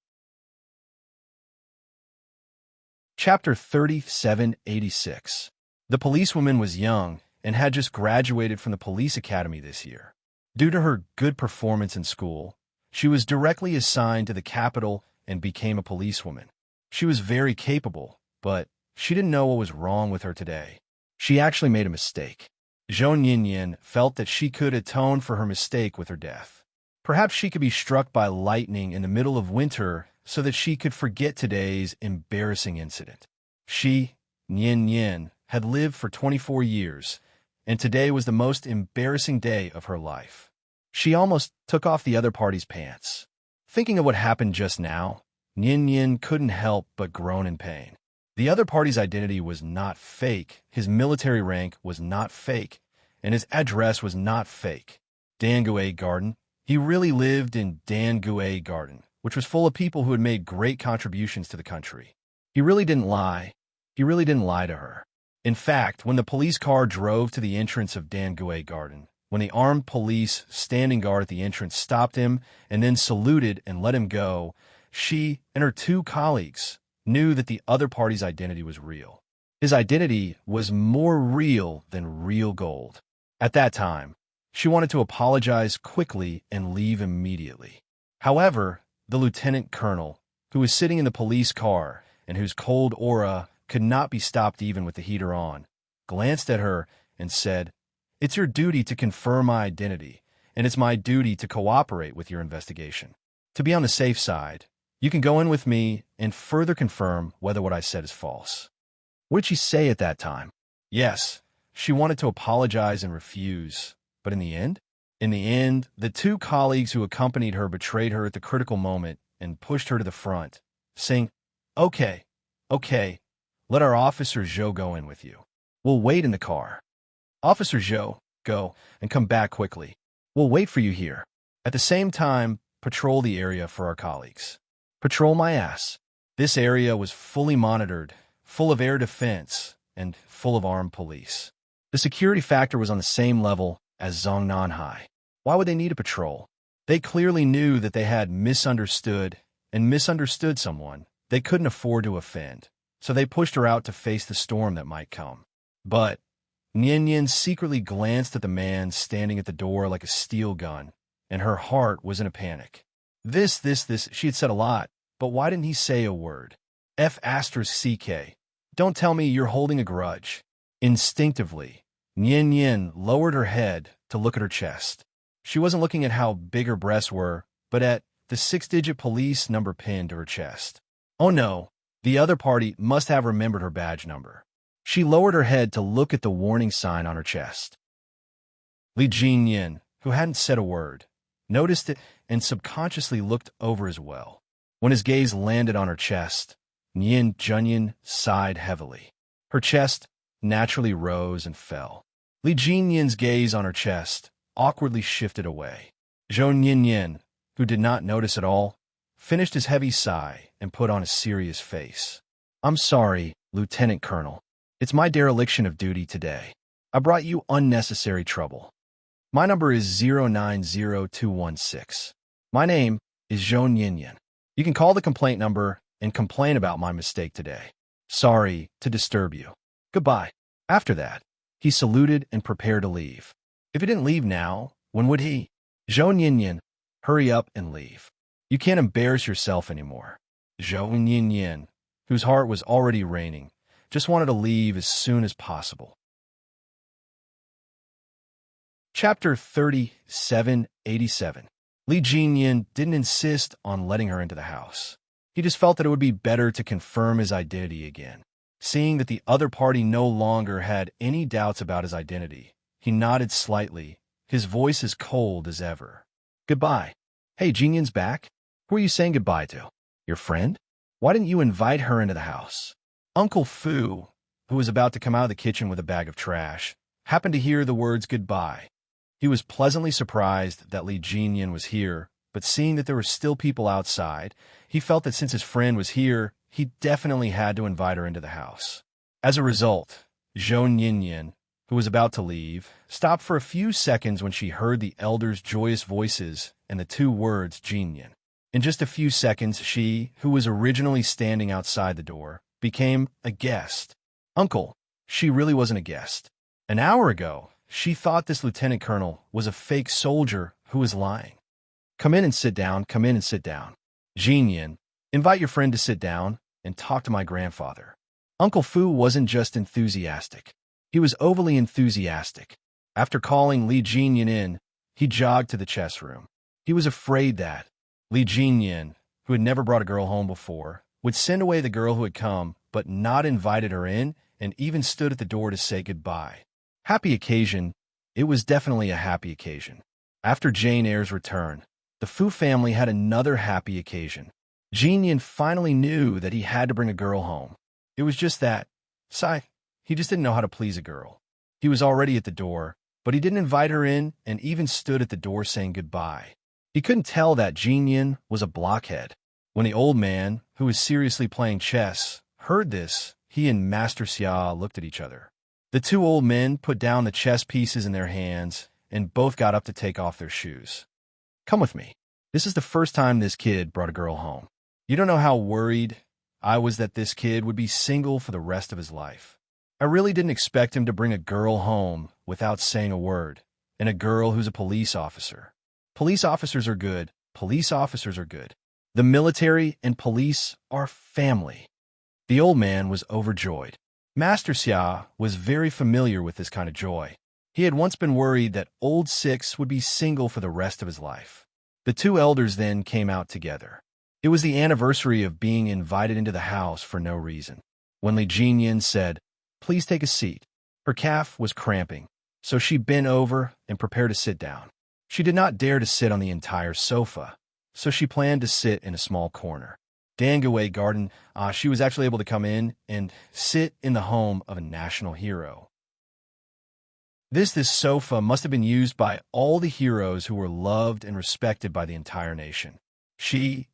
Chapter 3786. The policewoman was young and had just graduated from the police academy this year. Due to her good performance in school, she was directly assigned to the capital and became a policewoman. She was very capable, but she didn't know what was wrong with her today. She actually made a mistake. Zhou Yinyin felt that she could atone for her mistake with her death. Perhaps she could be struck by lightning in the middle of winter so that she could forget today's embarrassing incident. She, Yin, had lived for 24 years, and today was the most embarrassing day of her life. She almost took off the other party's pants. Thinking of what happened just now, Yin couldn't help but groan in pain. The other party's identity was not fake, his military rank was not fake, and his address was not fake. Dangue Garden. He really lived in Dangue Garden, which was full of people who had made great contributions to the country. He really didn't lie. He really didn't lie to her. In fact, when the police car drove to the entrance of Dangue Garden, when the armed police standing guard at the entrance stopped him and then saluted and let him go, she and her two colleagues knew that the other party's identity was real. His identity was more real than real gold. At that time, she wanted to apologize quickly and leave immediately. However, the lieutenant colonel, who was sitting in the police car and whose cold aura could not be stopped even with the heater on, glanced at her and said, "It's your duty to confirm my identity, and it's my duty to cooperate with your investigation. To be on the safe side, you can go in with me and further confirm whether what I said is false." What did she say at that time? Yes, she wanted to apologize and refuse, but in the end, the two colleagues who accompanied her betrayed her at the critical moment and pushed her to the front, saying, Okay, let our Officer Zhou go in with you. We'll wait in the car. Officer Zhou, go and come back quickly. We'll wait for you here. At the same time, patrol the area for our colleagues. Patrol my ass. This area was fully monitored, full of air defense, and full of armed police. The security factor was on the same level as Zongnanhai. Why would they need a patrol? They clearly knew that they had misunderstood someone they couldn't afford to offend, so they pushed her out to face the storm that might come. But Yin secretly glanced at the man standing at the door like a steel gun, and her heart was in a panic. This, she had said a lot, but why didn't he say a word? F***CK. Don't tell me you're holding a grudge. Instinctively, Yin lowered her head to look at her chest. She wasn't looking at how big her breasts were, but at the 6-digit police number pinned to her chest. Oh no, the other party must have remembered her badge number. She lowered her head to look at the warning sign on her chest. Li Jinyin, who hadn't said a word, noticed it and subconsciously looked over as well. When his gaze landed on her chest, Yin Junyin sighed heavily. Her chest naturally rose and fell. Li Jinyin's gaze on her chest awkwardly shifted away. Zhou Yinyin, who did not notice at all, finished his heavy sigh and put on a serious face. "I'm sorry, Lieutenant Colonel. It's my dereliction of duty today. I brought you unnecessary trouble. My number is 090216. My name is Zhou Yinyin. You can call the complaint number and complain about my mistake today. Sorry to disturb you. Goodbye." After that, he saluted and prepared to leave. If he didn't leave now, when would he? Zhou Yinyin, hurry up and leave. You can't embarrass yourself anymore. Zhou Yinyin, whose heart was already raining, just wanted to leave as soon as possible. Chapter 3787. Li Jinyin didn't insist on letting her into the house. He just felt that it would be better to confirm his identity again. Seeing that the other party no longer had any doubts about his identity, he nodded slightly, his voice as cold as ever. "Goodbye. Hey, Jinyin's back? Who are you saying goodbye to? Your friend? Why didn't you invite her into the house?" Uncle Fu, who was about to come out of the kitchen with a bag of trash, happened to hear the words goodbye. He was pleasantly surprised that Li Jinyin was here, but seeing that there were still people outside, he felt that since his friend was here, he definitely had to invite her into the house. As a result, Zhou Yinyin, who was about to leave, stopped for a few seconds when she heard the elders' joyous voices and the two words "Jinyan." In just a few seconds, she, who was originally standing outside the door, became a guest. Uncle, she really wasn't a guest. An hour ago, she thought this lieutenant colonel was a fake soldier who was lying. Come in and sit down, come in and sit down. Jinyan, invite your friend to sit down and talk to my grandfather. Uncle Fu wasn't just enthusiastic. He was overly enthusiastic. After calling Li Jinyan in, he jogged to the chess room. He was afraid that Li Jinyan, who had never brought a girl home before, would send away the girl who had come but not invited her in and even stood at the door to say goodbye. Happy occasion. It was definitely a happy occasion. After Jane Eyre's return, the Fu family had another happy occasion. Jinyan finally knew that he had to bring a girl home. It was just that, he just didn't know how to please a girl. He was already at the door, but he didn't invite her in and even stood at the door saying goodbye. He couldn't tell that Jinyan was a blockhead. When the old man, who was seriously playing chess, heard this, he and Master Xia looked at each other. The two old men put down the chess pieces in their hands and both got up to take off their shoes. Come with me. This is the first time this kid brought a girl home. You don't know how worried I was that this kid would be single for the rest of his life. I really didn't expect him to bring a girl home without saying a word, and a girl who's a police officer. Police officers are good. Police officers are good. The military and police are family. The old man was overjoyed. Master Xia was very familiar with this kind of joy. He had once been worried that old Six would be single for the rest of his life. The two elders then came out together. It was the anniversary of being invited into the house for no reason. When Li Jinyan said, "Please take a seat," her calf was cramping, so she bent over and prepared to sit down. She did not dare to sit on the entire sofa, so she planned to sit in a small corner. Dangaway Garden, she was actually able to come in and sit in the home of a national hero. This sofa must have been used by all the heroes who were loved and respected by the entire nation. She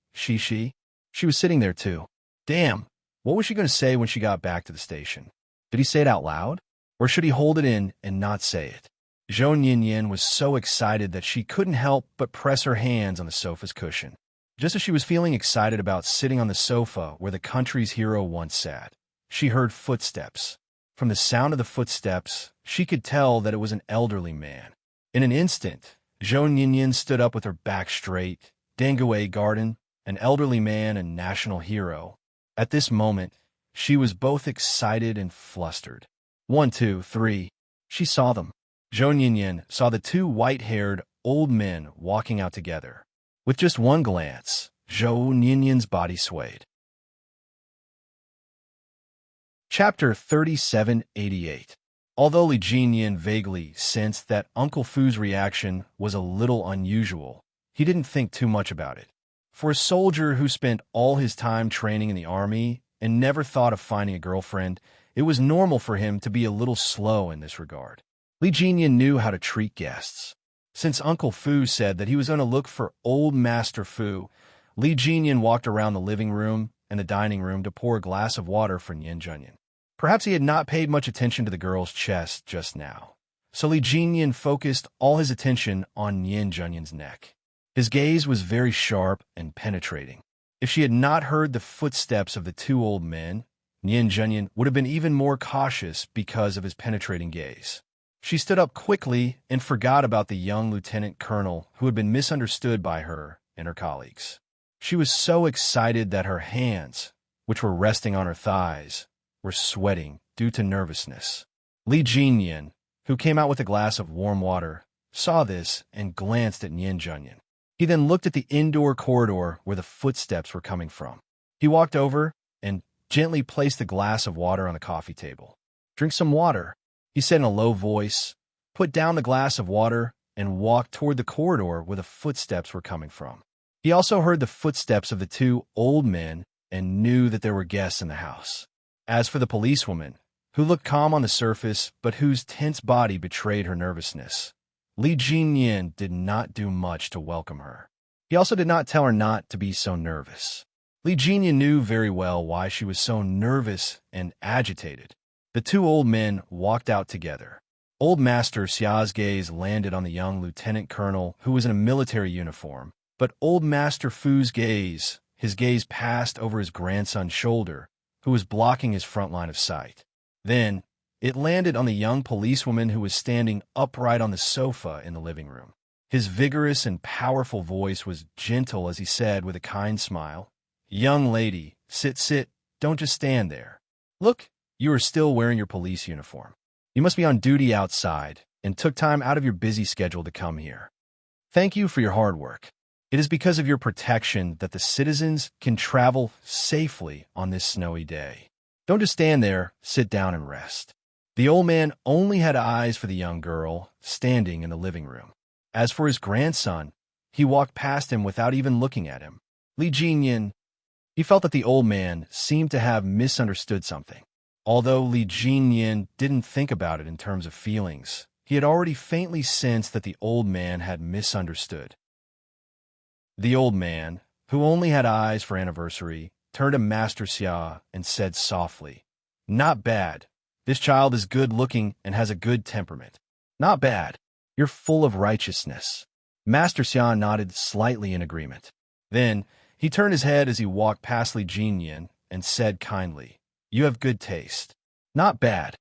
was sitting there too. Damn, what was she going to say when she got back to the station? Did he say it out loud? Or should he hold it in and not say it? Zhou Ninian was so excited that she couldn't help but press her hands on the sofa's cushion. Just as she was feeling excited about sitting on the sofa where the country's hero once sat, she heard footsteps. From the sound of the footsteps, she could tell that it was an elderly man. In an instant, Zhou Ninian stood up with her back straight. Dangaway Garden, an elderly man and national hero. At this moment, she was both excited and flustered. 1, 2, 3. She saw them. Zhou Ninian saw the two white-haired old men walking out together. With just one glance, Zhou Ninian's body swayed. Chapter 3788. Although Li Jinyan vaguely sensed that Uncle Fu's reaction was a little unusual, he didn't think too much about it. For a soldier who spent all his time training in the army and never thought of finding a girlfriend, it was normal for him to be a little slow in this regard. Li Jinyan knew how to treat guests. Since Uncle Fu said that he was going to look for old Master Fu, Li Jinyan walked around the living room and the dining room to pour a glass of water for Nien Junyan. Perhaps he had not paid much attention to the girl's chest just now, so Li Jinyan focused all his attention on Nien Junyan's neck. His gaze was very sharp and penetrating. If she had not heard the footsteps of the two old men, Nien Junyan would have been even more cautious because of his penetrating gaze. She stood up quickly and forgot about the young lieutenant colonel who had been misunderstood by her and her colleagues. She was so excited that her hands, which were resting on her thighs, were sweating due to nervousness. Li Jinyan, who came out with a glass of warm water, saw this and glanced at Nien Junyan. He then looked at the indoor corridor where the footsteps were coming from. He walked over and gently placed the glass of water on the coffee table. "Drink some water," he said in a low voice, put down the glass of water, and walked toward the corridor where the footsteps were coming from. He also heard the footsteps of the two old men and knew that there were guests in the house. As for the policewoman, who looked calm on the surface but whose tense body betrayed her nervousness, Li Jinyan did not do much to welcome her. He also did not tell her not to be so nervous. Li Jinyan knew very well why she was so nervous and agitated. The two old men walked out together. Old Master Xia's gaze landed on the young lieutenant colonel who was in a military uniform, but Old Master Fu's gaze, his gaze passed over his grandson's shoulder, who was blocking his front line of sight. Then, it landed on the young policewoman who was standing upright on the sofa in the living room. His vigorous and powerful voice was gentle as he said with a kind smile, "Young lady, sit, don't just stand there. Look, you are still wearing your police uniform. You must be on duty outside and took time out of your busy schedule to come here. Thank you for your hard work. It is because of your protection that the citizens can travel safely on this snowy day. Don't just stand there, sit down and rest." The old man only had eyes for the young girl standing in the living room. As for his grandson, he walked past him without even looking at him. Li Jinyan, he felt that the old man seemed to have misunderstood something. Although Li Jinyan didn't think about it in terms of feelings, he had already faintly sensed that the old man had misunderstood. The old man, who only had eyes for anniversary, turned to Master Xia and said softly, "Not bad. This child is good-looking and has a good temperament. Not bad. You're full of righteousness." Master Xia nodded slightly in agreement. Then, he turned his head as he walked past Li Jinyan and said kindly, "You have good taste. Not bad."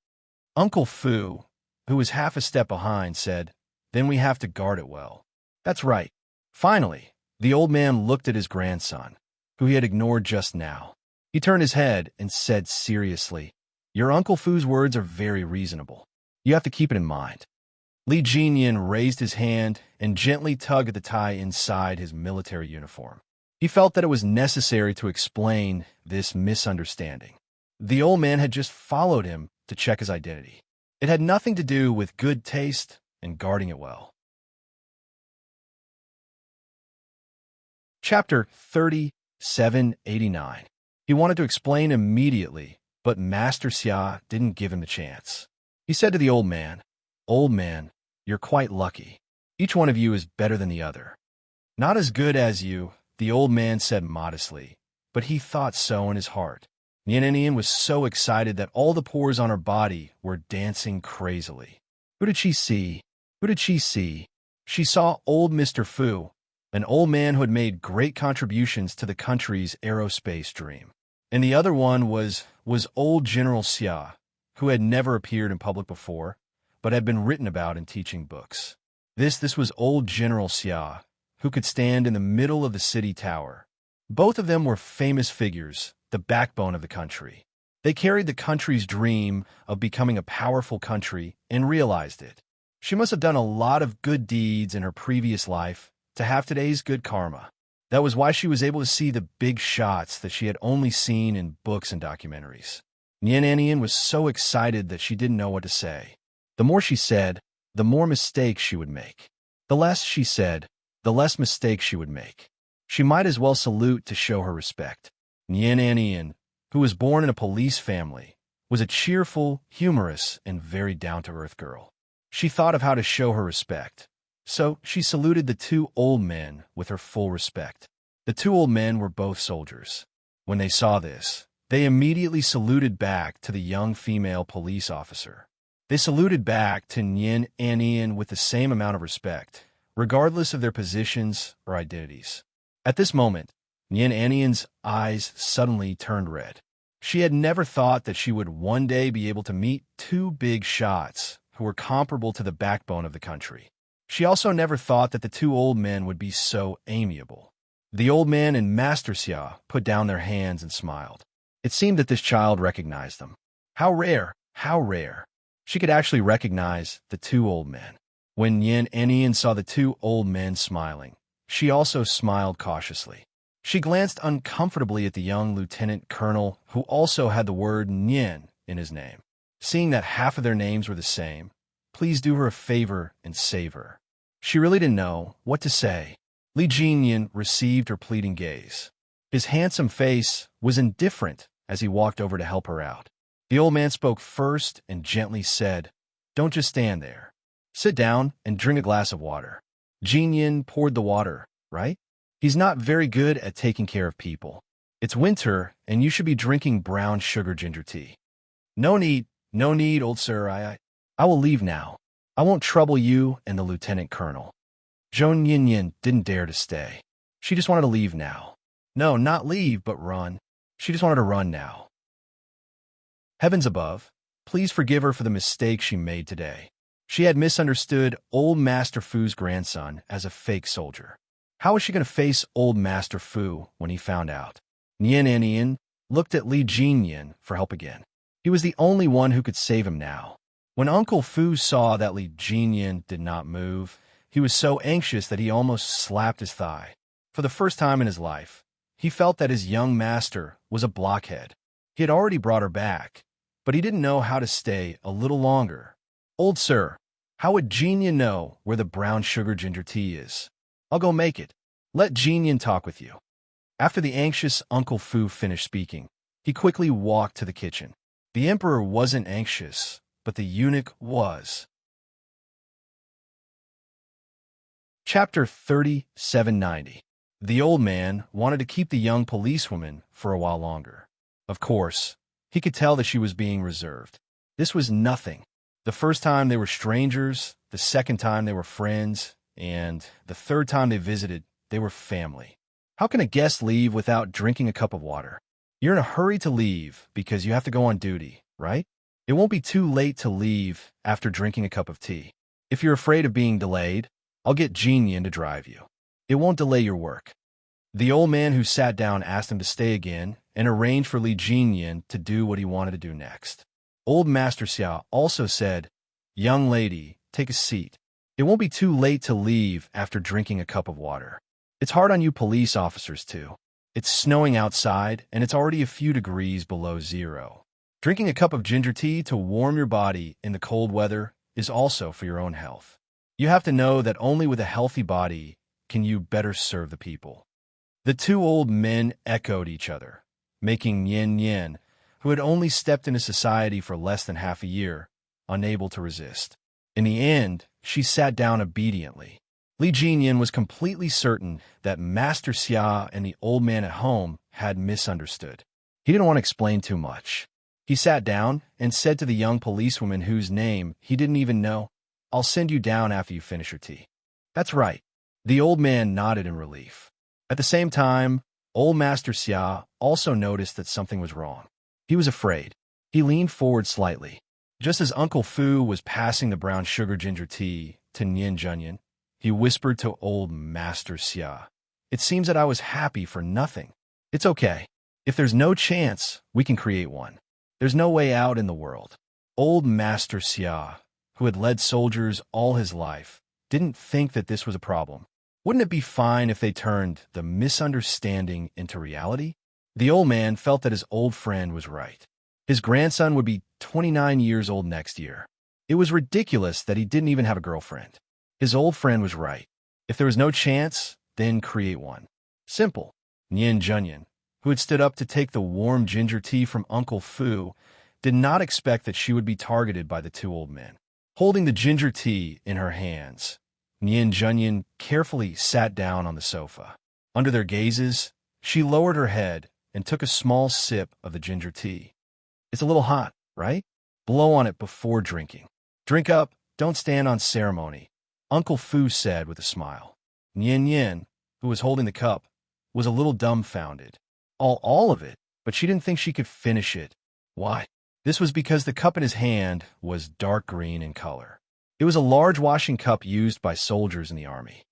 Uncle Fu, who was half a step behind, said, "Then we have to guard it well." "That's right." Finally, the old man looked at his grandson, who he had ignored just now. He turned his head and said seriously, "Your Uncle Fu's words are very reasonable. You have to keep it in mind." Li Jinyan raised his hand and gently tugged at the tie inside his military uniform. He felt that it was necessary to explain this misunderstanding. The old man had just followed him to check his identity. It had nothing to do with good taste and guarding it well. Chapter 3789. He wanted to explain immediately, but Master Xia didn't give him the chance. He said to the old man, "Old man, you're quite lucky. Each one of you is better than the other." "Not as good as you," the old man said modestly, but he thought so in his heart. Nian was so excited that all the pores on her body were dancing crazily. Who did she see? Who did she see? She saw old Mr. Fu, an old man who had made great contributions to the country's aerospace dream. And the other one was old General Xia, who had never appeared in public before, but had been written about in teaching books. This was old General Xia, who could stand in the middle of the city tower. Both of them were famous figures, the backbone of the country. They carried the country's dream of becoming a powerful country and realized it. She must have done a lot of good deeds in her previous life to have today's good karma. That was why she was able to see the big shots that she had only seen in books and documentaries. Nian was so excited that she didn't know what to say. The more she said, the more mistakes she would make. The less she said, the less mistakes she would make. She might as well salute to show her respect. Nian, who was born in a police family, was a cheerful, humorous, and very down-to-earth girl. She thought of how to show her respect. So she saluted the two old men with her full respect. The two old men were both soldiers. When they saw this, they immediately saluted back to the young female police officer. They saluted back to Nian with the same amount of respect, regardless of their positions or identities. At this moment, Nian's eyes suddenly turned red. She had never thought that she would one day be able to meet two big shots who were comparable to the backbone of the country. She also never thought that the two old men would be so amiable. The old man and Master Xia put down their hands and smiled. It seemed that this child recognized them. How rare, how rare. She could actually recognize the two old men. When Nian saw the two old men smiling, she also smiled cautiously. She glanced uncomfortably at the young lieutenant colonel who also had the word Nian in his name. Seeing that half of their names were the same, please do her a favor and save her. She really didn't know what to say. Li Jinyan received her pleading gaze. His handsome face was indifferent as he walked over to help her out. The old man spoke first and gently said, "Don't just stand there. Sit down and drink a glass of water." Jinyan poured the water, right? He's not very good at taking care of people. It's winter, and you should be drinking brown sugar ginger tea. No need, old sir, I will leave now. I won't trouble you and the lieutenant colonel. Joan Yin didn't dare to stay. She just wanted to leave now. No, not leave, but run. She just wanted to run now. Heavens above, please forgive her for the mistake she made today. She had misunderstood old Master Fu's grandson as a fake soldier. How was she going to face old Master Fu when he found out? Nian looked at Li Jinyan for help again. He was the only one who could save him now. When Uncle Fu saw that Li Jinyan did not move, he was so anxious that he almost slapped his thigh. For the first time in his life, he felt that his young master was a blockhead. He had already brought her back, but he didn't know how to stay a little longer. Old sir, how would Jinyan know where the brown sugar ginger tea is? I'll go make it. Let Jinyan talk with you. After the anxious Uncle Fu finished speaking, he quickly walked to the kitchen. The emperor wasn't anxious, but the eunuch was. Chapter 3790. The old man wanted to keep the young policewoman for a while longer. Of course, he could tell that she was being reserved. This was nothing. The first time they were strangers, the second time they were friends, and the third time they visited, they were family. How can a guest leave without drinking a cup of water? You're in a hurry to leave because you have to go on duty, right? It won't be too late to leave after drinking a cup of tea. If you're afraid of being delayed, I'll get Jinyan to drive you. It won't delay your work. The old man who sat down asked him to stay again and arranged for Li Jinyan to do what he wanted to do next. Old Master Xia also said, "Young lady, take a seat. It won't be too late to leave after drinking a cup of water. It's hard on you police officers too. It's snowing outside and it's already a few degrees below zero. Drinking a cup of ginger tea to warm your body in the cold weather is also for your own health. You have to know that only with a healthy body can you better serve the people." The two old men echoed each other, making Yin, who had only stepped into society for less than half a year, unable to resist. In the end, she sat down obediently. Li Jinyan was completely certain that Master Xia and the old man at home had misunderstood. He didn't want to explain too much. He sat down and said to the young policewoman whose name he didn't even know, "I'll send you down after you finish your tea." "That's right." The old man nodded in relief. At the same time, old Master Xia also noticed that something was wrong. He was afraid. He leaned forward slightly. Just as Uncle Fu was passing the brown sugar ginger tea to Nian Junyan, he whispered to old Master Xia, "It seems that I was happy for nothing. It's okay. If there's no chance, we can create one. There's no way out in the world." Old Master Xia, who had led soldiers all his life, didn't think that this was a problem. Wouldn't it be fine if they turned the misunderstanding into reality? The old man felt that his old friend was right. His grandson would be 29 years old next year. It was ridiculous that he didn't even have a girlfriend. His old friend was right. If there was no chance, then create one. Simple. Nian Junyan, who had stood up to take the warm ginger tea from Uncle Fu, did not expect that she would be targeted by the two old men. Holding the ginger tea in her hands, Nian Junyan carefully sat down on the sofa. Under their gazes, she lowered her head and took a small sip of the ginger tea. "It's a little hot, right? Blow on it before drinking. Drink up, don't stand on ceremony," Uncle Fu said with a smile. Nian, who was holding the cup, was a little dumbfounded. All of it, but she didn't think she could finish it. Why? This was because the cup in his hand was dark green in color. It was a large washing cup used by soldiers in the army.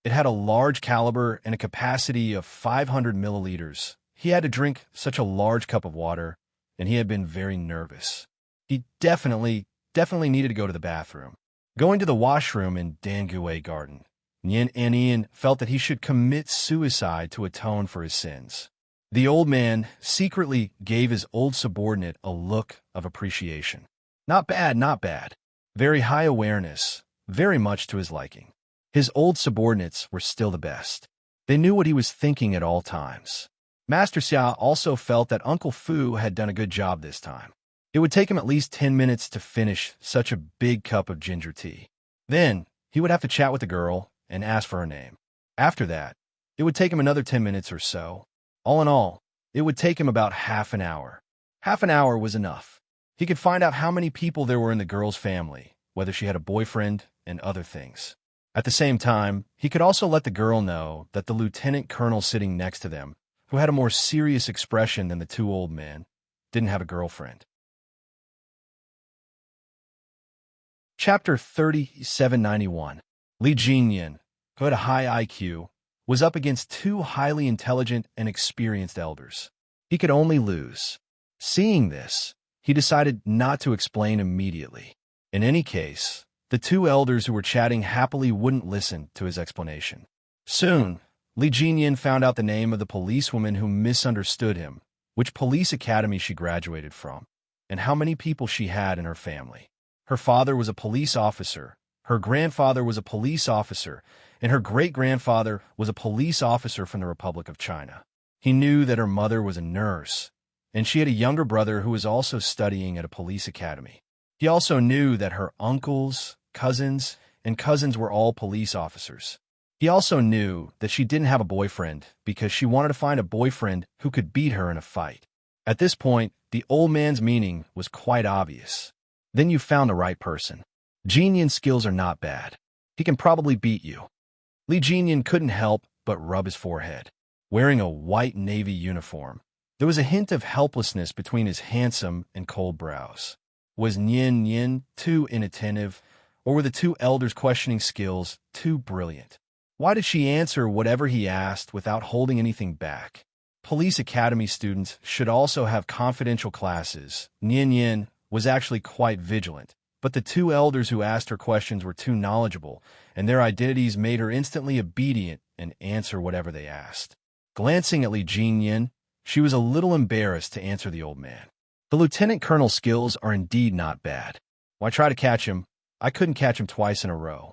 It had a large caliber and a capacity of 500 milliliters. He had to drink such a large cup of water, and he had been very nervous. He definitely needed to go to the bathroom. Going to the washroom in Dangue Garden, Nian felt that he should commit suicide to atone for his sins. The old man secretly gave his old subordinate a look of appreciation. Not bad, not bad. Very high awareness, very much to his liking. His old subordinates were still the best. They knew what he was thinking at all times. Master Xia also felt that Uncle Fu had done a good job this time. It would take him at least 10 minutes to finish such a big cup of ginger tea. Then, he would have to chat with the girl and ask for her name. After that, it would take him another 10 minutes or so. All in all, it would take him about half an hour. Half an hour was enough. He could find out how many people there were in the girl's family, whether she had a boyfriend, and other things. At the same time, he could also let the girl know that the lieutenant colonel sitting next to them, who had a more serious expression than the two old men, didn't have a girlfriend. Chapter 3791. Li Jinyan, who had a high IQ, was up against two highly intelligent and experienced elders. He could only lose. Seeing this, he decided not to explain immediately. In any case, the two elders who were chatting happily wouldn't listen to his explanation. Soon, Li Jinyan found out the name of the policewoman who misunderstood him, which police academy she graduated from, and how many people she had in her family. Her father was a police officer, her grandfather was a police officer, and her great-grandfather was a police officer from the Republic of China. He knew that her mother was a nurse, and she had a younger brother who was also studying at a police academy. He also knew that her uncles, cousins, and cousins were all police officers. He also knew that she didn't have a boyfriend because she wanted to find a boyfriend who could beat her in a fight. At this point, the old man's meaning was quite obvious. Then you found the right person. Jinyan's skills are not bad. He can probably beat you. Li Jinyan couldn't help but rub his forehead. Wearing a white navy uniform, there was a hint of helplessness between his handsome and cold brows. Was Nyen too inattentive, or were the two elders' questioning skills too brilliant? Why did she answer whatever he asked without holding anything back? Police academy students should also have confidential classes. Nyen was actually quite vigilant, but the two elders who asked her questions were too knowledgeable, and their identities made her instantly obedient and answer whatever they asked. Glancing at Li Jinyan, she was a little embarrassed to answer the old man. The lieutenant colonel's skills are indeed not bad. Why try to catch him? I couldn't catch him twice in a row.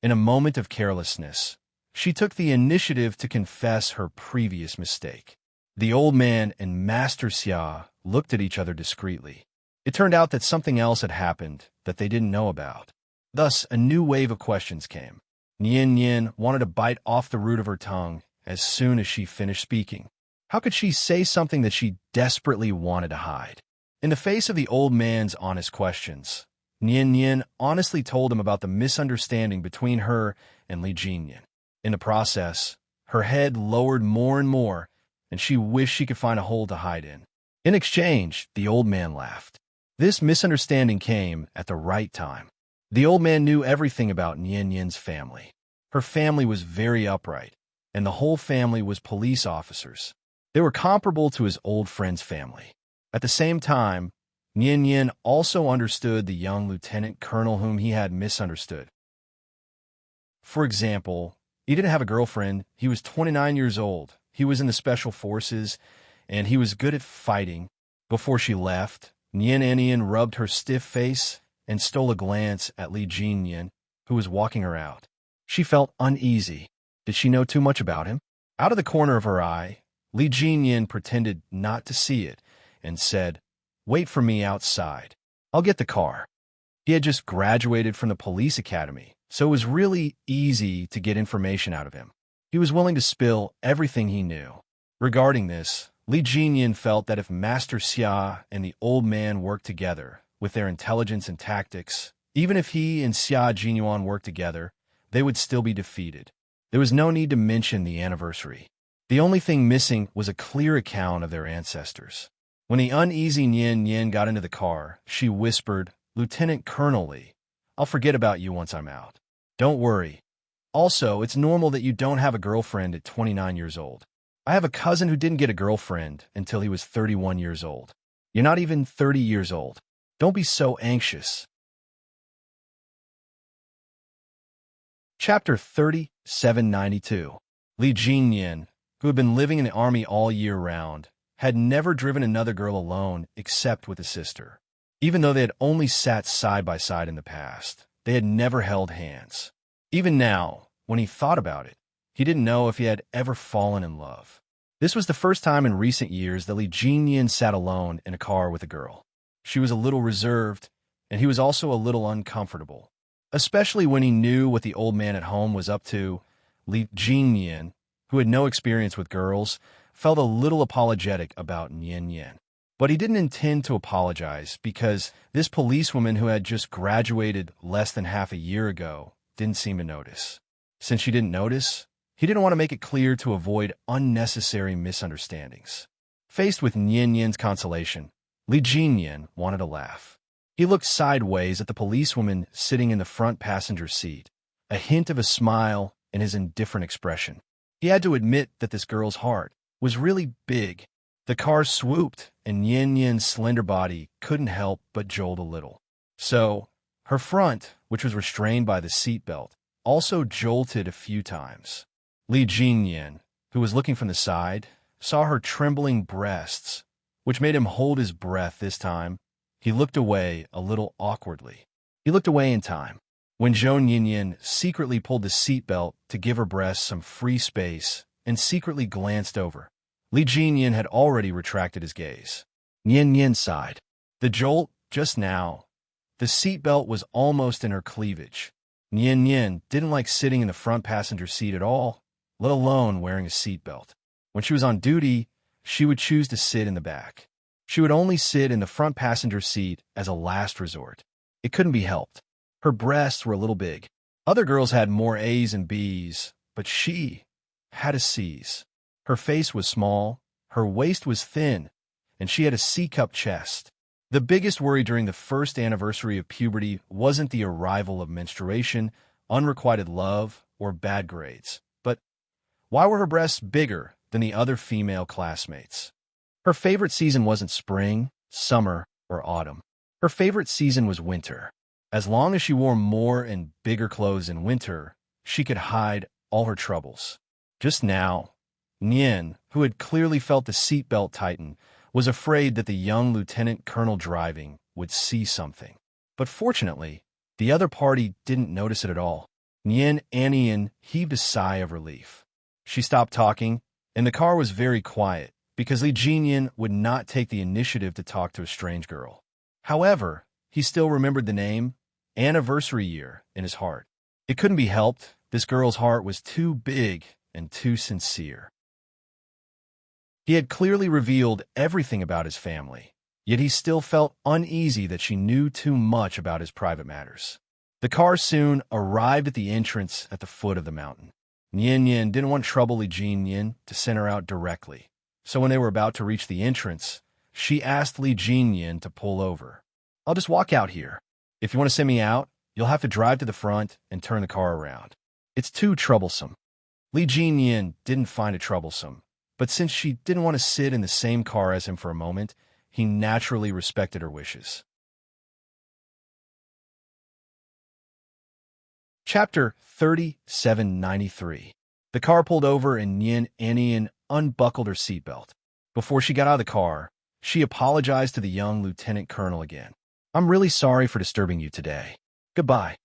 In a moment of carelessness, she took the initiative to confess her previous mistake. The old man and Master Xia looked at each other discreetly. It turned out that something else had happened that they didn't know about. Thus, a new wave of questions came. Nyen wanted to bite off the root of her tongue as soon as she finished speaking. How could she say something that she desperately wanted to hide? In the face of the old man's honest questions, Nyen honestly told him about the misunderstanding between her and Li Jinyan. In the process, her head lowered more and more, and she wished she could find a hole to hide in. In exchange, the old man laughed. This misunderstanding came at the right time. The old man knew everything about Nyen's family. Her family was very upright, and the whole family was police officers. They were comparable to his old friend's family. At the same time, Nyen also understood the young lieutenant colonel whom he had misunderstood. For example, he didn't have a girlfriend, he was 29 years old, he was in the special forces, and he was good at fighting. Before she left, Nyen rubbed her stiff face and stole a glance at Li Jinyan, who was walking her out. She felt uneasy. Did she know too much about him? Out of the corner of her eye, Li Jinyan pretended not to see it and said, "Wait for me outside. I'll get the car." He had just graduated from the police academy, so it was really easy to get information out of him. He was willing to spill everything he knew. Regarding this, Li Jinyan felt that if Master Xia and the old man worked together, with their intelligence and tactics, even if he and Xia Jinyuan worked together, they would still be defeated. There was no need to mention the anniversary. The only thing missing was a clear account of their ancestors. When the uneasy Nyen got into the car, she whispered, "Lieutenant Colonel Li, I'll forget about you once I'm out. Don't worry. Also, it's normal that you don't have a girlfriend at 29 years old. I have a cousin who didn't get a girlfriend until he was 31 years old. You're not even 30 years old. Don't be so anxious." Chapter 3792. Li Jinyan, who had been living in the army all year round, had never driven another girl alone except with a sister. Even though they had only sat side by side in the past, they had never held hands. Even now, when he thought about it, he didn't know if he had ever fallen in love. This was the first time in recent years that Li Jinyan sat alone in a car with a girl. She was a little reserved, and he was also a little uncomfortable. Especially when he knew what the old man at home was up to, Li Jinyan, who had no experience with girls, felt a little apologetic about Nyen. But he didn't intend to apologize because this policewoman who had just graduated less than half a year ago didn't seem to notice. Since she didn't notice, he didn't want to make it clear to avoid unnecessary misunderstandings. Faced with Nian consolation, Li Jinyan wanted to laugh. He looked sideways at the policewoman sitting in the front passenger seat, a hint of a smile in his indifferent expression. He had to admit that this girl's heart was really big. The car swooped, and Nian's slender body couldn't help but jolt a little. So, her front, which was restrained by the seatbelt, also jolted a few times. Li Jinyan, who was looking from the side, saw her trembling breasts, which made him hold his breath this time. He looked away a little awkwardly. He looked away in time. When Zhou Nian secretly pulled the seatbelt to give her breasts some free space and secretly glanced over, Li Jinyan had already retracted his gaze. Nian sighed. The jolt, just now. The seatbelt was almost in her cleavage. Nian didn't like sitting in the front passenger seat at all, let alone wearing a seatbelt. When she was on duty, she would choose to sit in the back. She would only sit in the front passenger seat as a last resort. It couldn't be helped. Her breasts were a little big. Other girls had more A's and B's, but she had a C's. Her face was small, her waist was thin, and she had a C-cup chest. The biggest worry during the first anniversary of puberty wasn't the arrival of menstruation, unrequited love, or bad grades. But why were her breasts bigger than the other female classmates? Her favorite season wasn't spring, summer, or autumn. Her favorite season was winter. As long as she wore more and bigger clothes in winter, she could hide all her troubles. Just now, Nian, who had clearly felt the seatbelt tighten, was afraid that the young lieutenant colonel driving would see something. But fortunately, the other party didn't notice it at all. Nian heaved a sigh of relief. She stopped talking, and the car was very quiet, because Li Jinyan would not take the initiative to talk to a strange girl. However, he still remembered the name, anniversary year, in his heart. It couldn't be helped. This girl's heart was too big and too sincere. He had clearly revealed everything about his family, yet he still felt uneasy that she knew too much about his private matters. The car soon arrived at the entrance at the foot of the mountain. Nian didn't want trouble Li Jinyan to send her out directly, so when they were about to reach the entrance, she asked Li Jinyan to pull over. "I'll just walk out here. If you want to send me out, you'll have to drive to the front and turn the car around. It's too troublesome." Li Jinyan didn't find it troublesome, but since she didn't want to sit in the same car as him for a moment, he naturally respected her wishes. Chapter 3793. The car pulled over and Nian unbuckled her seatbelt. Before she got out of the car, she apologized to the young lieutenant colonel again. "I'm really sorry for disturbing you today. Goodbye."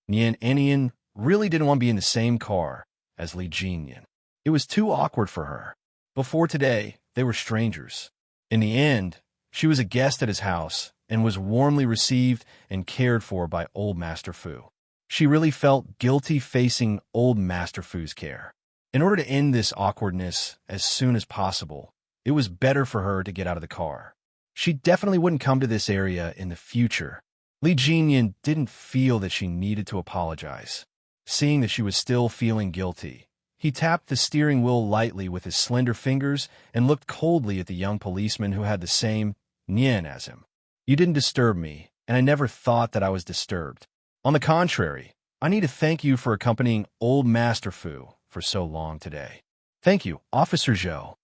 Nian really didn't want to be in the same car as Li Jinyan. It was too awkward for her. Before today, they were strangers. In the end, she was a guest at his house and was warmly received and cared for by old Master Fu. She really felt guilty facing old Master Fu's care. In order to end this awkwardness as soon as possible, it was better for her to get out of the car. She definitely wouldn't come to this area in the future. Li Jinyan didn't feel that she needed to apologize. Seeing that she was still feeling guilty, he tapped the steering wheel lightly with his slender fingers and looked coldly at the young policeman who had the same Nian as him. "You didn't disturb me, and I never thought that I was disturbed. On the contrary, I need to thank you for accompanying old Master Fu for so long today." "Thank you, Officer Zhou."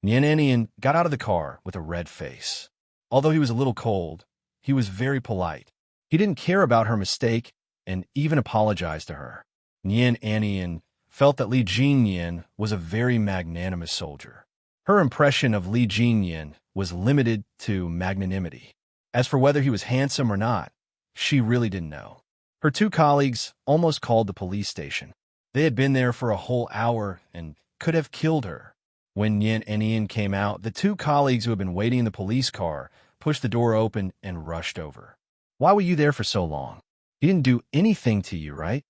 Nian got out of the car with a red face. Although he was a little cold, he was very polite. He didn't care about her mistake and even apologized to her. Nian felt that Li Jinyan was a very magnanimous soldier. Her impression of Li Jinyan was limited to magnanimity. As for whether he was handsome or not, she really didn't know. Her two colleagues almost called the police station. They had been there for a whole hour and could have killed her. When Nian came out, the two colleagues who had been waiting in the police car pushed the door open and rushed over. "Why were you there for so long? He didn't do anything to you, right?"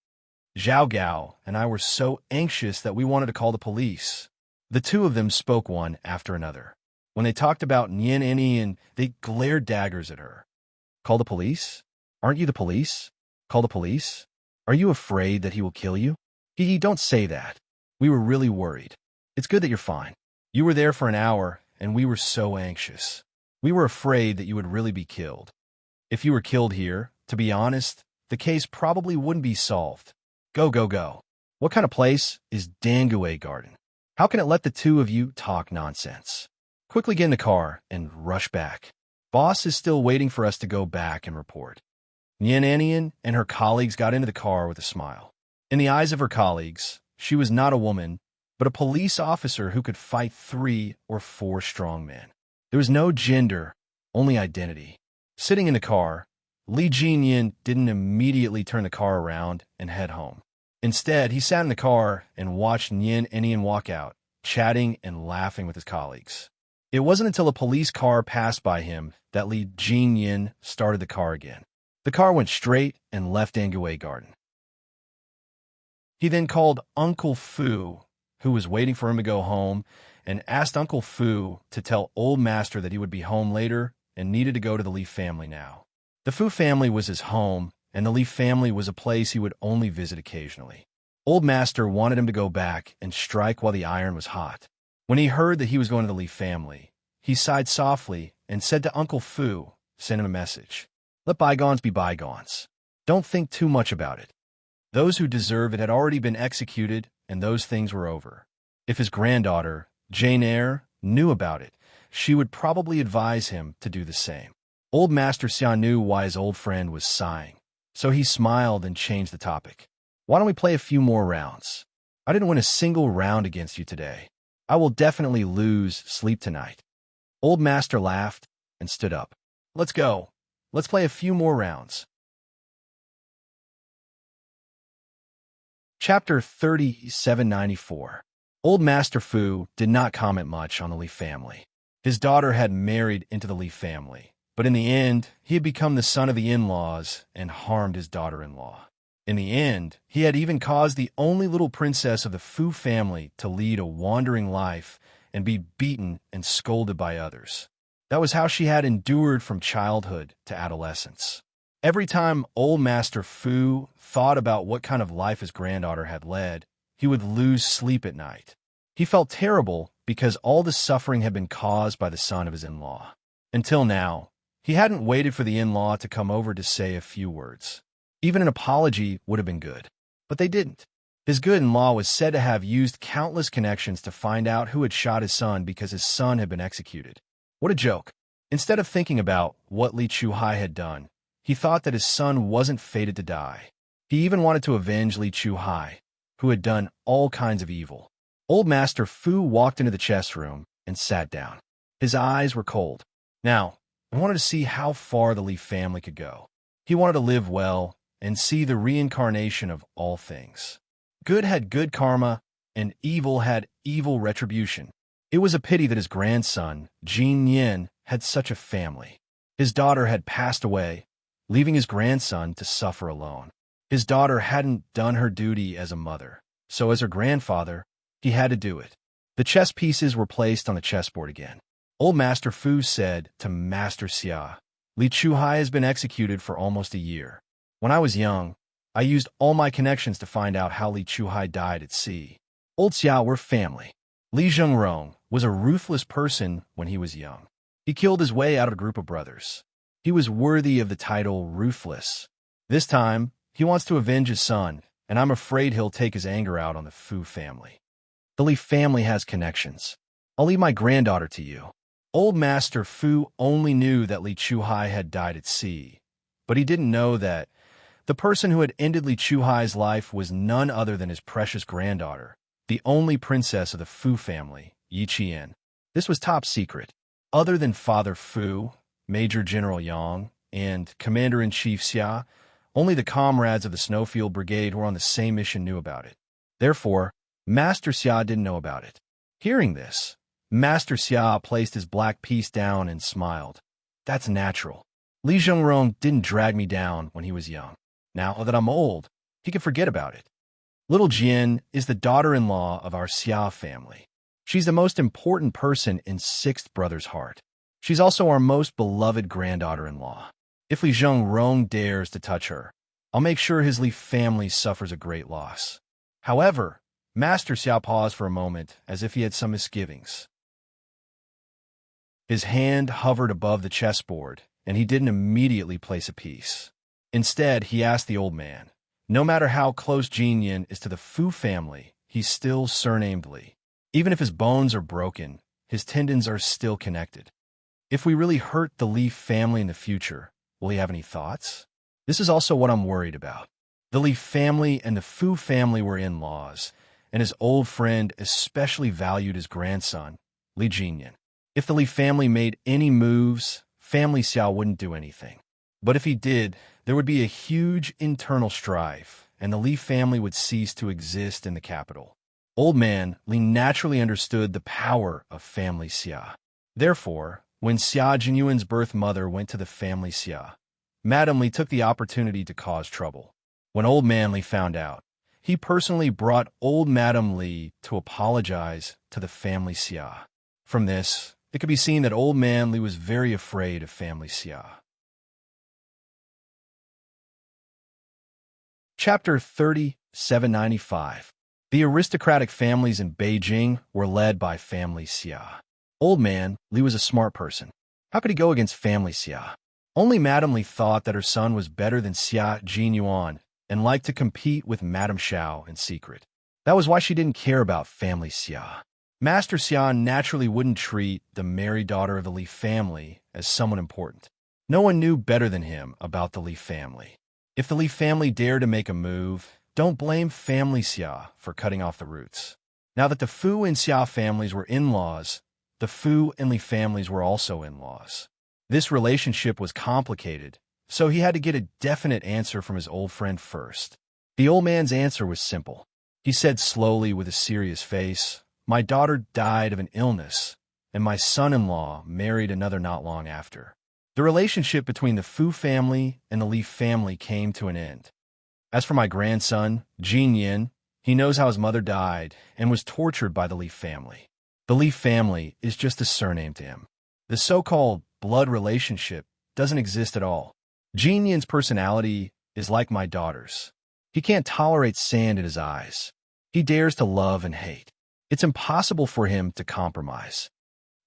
"Zhao Gao and I were so anxious that we wanted to call the police." The two of them spoke one after another. When they talked about Unyielding, they glared daggers at her. Call the police? Aren't you the police? Call the police? Are you afraid that he will kill you? Don't say that. We were really worried. It's good that you're fine. You were there for an hour, and we were so anxious. We were afraid that you would really be killed. If you were killed here, to be honest, the case probably wouldn't be solved. Go, go, go. What kind of place is Dangue Garden? How can it let the two of you talk nonsense? Quickly get in the car and rush back. Boss is still waiting for us to go back and report. Unyielding and her colleagues got into the car with a smile. In the eyes of her colleagues, she was not a woman, but a police officer who could fight 3 or 4 strong men. There was no gender, only identity. Sitting in the car, Li Jinyin didn't immediately turn the car around and head home. Instead, he sat in the car and watched Unyielding walk out, chatting and laughing with his colleagues. It wasn't until a police car passed by him that Li Jinyin started the car again. The car went straight and left Dangue Garden. He then called Uncle Fu, who was waiting for him to go home, and asked Uncle Fu to tell Old Master that he would be home later and needed to go to the Li family now. The Fu family was his home, and the Li family was a place he would only visit occasionally. Old Master wanted him to go back and strike while the iron was hot. When he heard that he was going to the Li family, he sighed softly and said to Uncle Fu, send him a message. Let bygones be bygones. Don't think too much about it. Those who deserve it had already been executed, and those things were over. If his granddaughter, Jane Eyre, knew about it, she would probably advise him to do the same. Old Master Xia knew why his old friend was sighing, so he smiled and changed the topic. Why don't we play a few more rounds? I didn't win a single round against you today. I will definitely lose sleep tonight. Old Master laughed and stood up. Let's go. Let's play a few more rounds. Chapter 3794. Old Master Fu did not comment much on the Li family. His daughter had married into the Li family, but in the end, he had become the son of the in-laws and harmed his daughter-in-law. In the end, he had even caused the only little princess of the Fu family to lead a wandering life and be beaten and scolded by others. That was how she had endured from childhood to adolescence. Every time Old Master Fu thought about what kind of life his granddaughter had led, he would lose sleep at night. He felt terrible because all the suffering had been caused by the son of his in-law. Until now, he hadn't waited for the in-law to come over to say a few words. Even an apology would have been good. But they didn't. His good in-law was said to have used countless connections to find out who had shot his son because his son had been executed. What a joke. Instead of thinking about what Li Chuhai had done, he thought that his son wasn't fated to die. He even wanted to avenge Li Chuhai, who had done all kinds of evil. Old Master Fu walked into the chess room and sat down. His eyes were cold. Now, he wanted to see how far the Li family could go. He wanted to live well and see the reincarnation of all things. Good had good karma, and evil had evil retribution. It was a pity that his grandson, Jin Yin, had such a family. His daughter had passed away, leaving his grandson to suffer alone. His daughter hadn't done her duty as a mother, so as her grandfather, he had to do it. The chess pieces were placed on the chessboard again. Old Master Fu said to Master Xia, Li Chuhai has been executed for almost a year. When I was young, I used all my connections to find out how Li Chuhai died at sea. Old Xia were family. Li Zhengrong was a ruthless person when he was young. He killed his way out of a group of brothers. He was worthy of the title Ruthless. This time, he wants to avenge his son, and I'm afraid he'll take his anger out on the Fu family. The Li family has connections. I'll leave my granddaughter to you. Old Master Fu only knew that Li Chuhai had died at sea, but he didn't know that the person who had ended Li Chuhai's life was none other than his precious granddaughter, the only princess of the Fu family, Yi Qian. This was top secret. Other than Father Fu, Major General Yang, and Commander-in-Chief Xia, only the comrades of the Snowfield Brigade who were on the same mission knew about it. Therefore, Master Xia didn't know about it. Hearing this, Master Xia placed his black piece down and smiled. That's natural. Li Zhengrong didn't drag me down when he was young. Now that I'm old, he can forget about it. Little Jian is the daughter-in-law of our Xia family. She's the most important person in sixth brother's heart. She's also our most beloved granddaughter-in-law. If Li Zhengrong dares to touch her, I'll make sure his Li family suffers a great loss. However, Master Xia paused for a moment as if he had some misgivings. His hand hovered above the chessboard, and he didn't immediately place a piece. Instead, he asked the old man, no matter how close Jinyan is to the Fu family, he's still surnamed Li. Even if his bones are broken, his tendons are still connected. If we really hurt the Li family in the future, will he have any thoughts? This is also what I'm worried about. The Li family and the Fu family were in-laws, and his old friend especially valued his grandson, Li Jinyan. If the Li family made any moves, Family Xiao wouldn't do anything. But if he did, there would be a huge internal strife, and the Li family would cease to exist in the capital. Old man Li naturally understood the power of Family Xia. Therefore, when Xia Jinyuan's birth mother went to the Family Xia, Madame Li took the opportunity to cause trouble. When Old Man Li found out, he personally brought old Madame Li to apologize to the Family Xia. From this, it could be seen that Old Man Li was very afraid of Family Xia. Chapter 3795. The aristocratic families in Beijing were led by Family Xia. Old Man Li was a smart person. How could he go against Family Xia? Only Madame Li thought that her son was better than Xia Jinyuan and liked to compete with Madame Xiao in secret. That was why she didn't care about Family Xia. Master Xia naturally wouldn't treat the married daughter of the Li family as someone important. No one knew better than him about the Li family. If the Li family dared to make a move, don't blame Family Xia for cutting off the roots. Now that the Fu and Xia families were in-laws, the Fu and Li families were also in-laws. This relationship was complicated, so he had to get a definite answer from his old friend first. The old man's answer was simple. He said slowly with a serious face, "My daughter died of an illness, and my son-in-law married another not long after." The relationship between the Fu family and the Li family came to an end. As for my grandson, Jinyan, he knows how his mother died and was tortured by the Li family. The Li family is just a surname to him. The so-called blood relationship doesn't exist at all. Jinyan's personality is like my daughter's. He can't tolerate sand in his eyes. He dares to love and hate. It's impossible for him to compromise.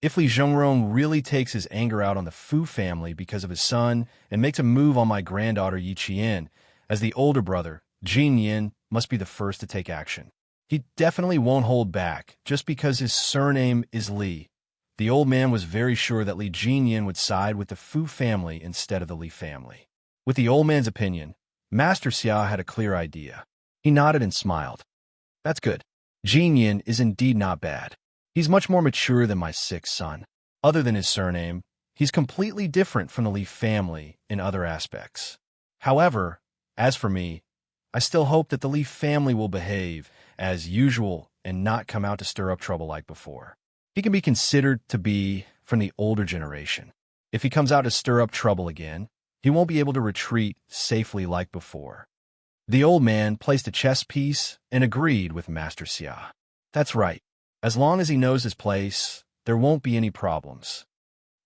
If Li Zhengrong really takes his anger out on the Fu family because of his son and makes a move on my granddaughter Yi Qian, as the older brother, Jinyan must be the first to take action. He definitely won't hold back just because his surname is Li. The old man was very sure that Li Jinyan would side with the Fu family instead of the Li family. With the old man's opinion, Master Xia had a clear idea. He nodded and smiled. That's good. Jinyan is indeed not bad. He's much more mature than my sixth son. Other than his surname, he's completely different from the Li family in other aspects. However, as for me, I still hope that the Li family will behave as usual and not come out to stir up trouble like before. He can be considered to be from the older generation. If he comes out to stir up trouble again, he won't be able to retreat safely like before. The old man placed a chess piece and agreed with Master Xia. That's right. As long as he knows his place, there won't be any problems.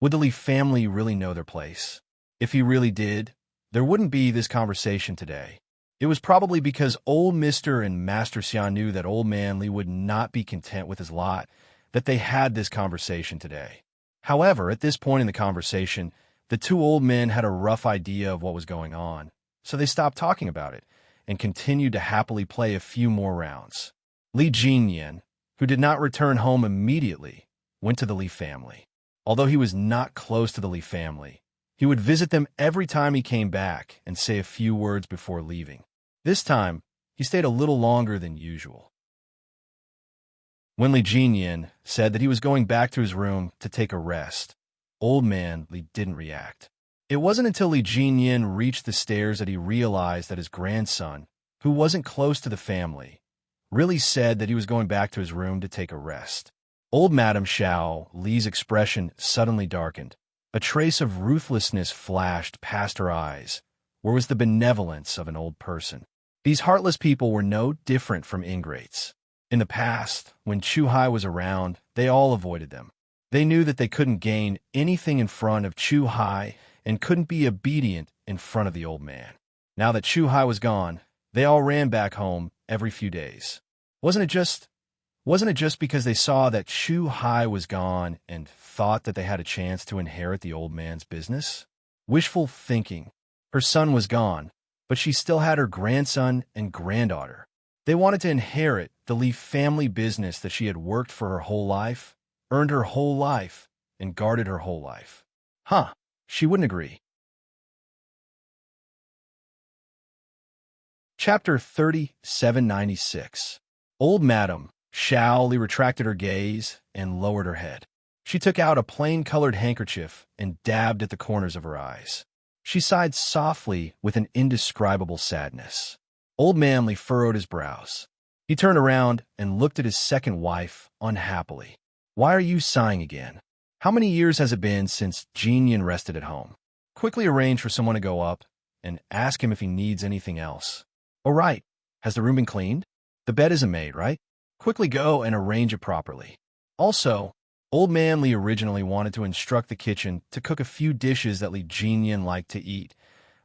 Would the Li family really know their place? If he really did, there wouldn't be this conversation today. It was probably because old Mr. and Master Xia knew that old man Li would not be content with his lot that they had this conversation today. However, at this point in the conversation, the two old men had a rough idea of what was going on, so they stopped talking about it and continued to happily play a few more rounds. Li Jinyan, who did not return home immediately, went to the Li family. Although he was not close to the Li family, he would visit them every time he came back and say a few words before leaving. This time, he stayed a little longer than usual. When Li Jinyan said that he was going back to his room to take a rest, old man Li didn't react. It wasn't until Li Jinyan reached the stairs that he realized that his grandson, who wasn't close to the family, really said that he was going back to his room to take a rest. Old Madame Xiao Li's expression suddenly darkened. A trace of ruthlessness flashed past her eyes, where was the benevolence of an old person. These heartless people were no different from ingrates. In the past, when Chu Hai was around, they all avoided them. They knew that they couldn't gain anything in front of Chu Hai and couldn't be obedient in front of the old man. Now that Chu Hai was gone, they all ran back home every few days. Wasn't it just because they saw that Chu Hai was gone and thought that they had a chance to inherit the old man's business? Wishful thinking. Her son was gone, but she still had her grandson and granddaughter. They wanted to inherit the Li family business that she had worked for her whole life, earned her whole life, and guarded her whole life. She wouldn't agree. Chapter 3796. Old Madam Xiao Li retracted her gaze and lowered her head. She took out a plain-colored handkerchief and dabbed at the corners of her eyes. She sighed softly with an indescribable sadness. Old Man Li furrowed his brows. He turned around and looked at his second wife unhappily. "Why are you sighing again? How many years has it been since Jinyan rested at home? Quickly arrange for someone to go up and ask him if he needs anything else. Oh, right. Has the room been cleaned? The bed isn't made, right? Quickly go and arrange it properly. Also, Old Man Li originally wanted to instruct the kitchen to cook a few dishes that Li Jinyan liked to eat,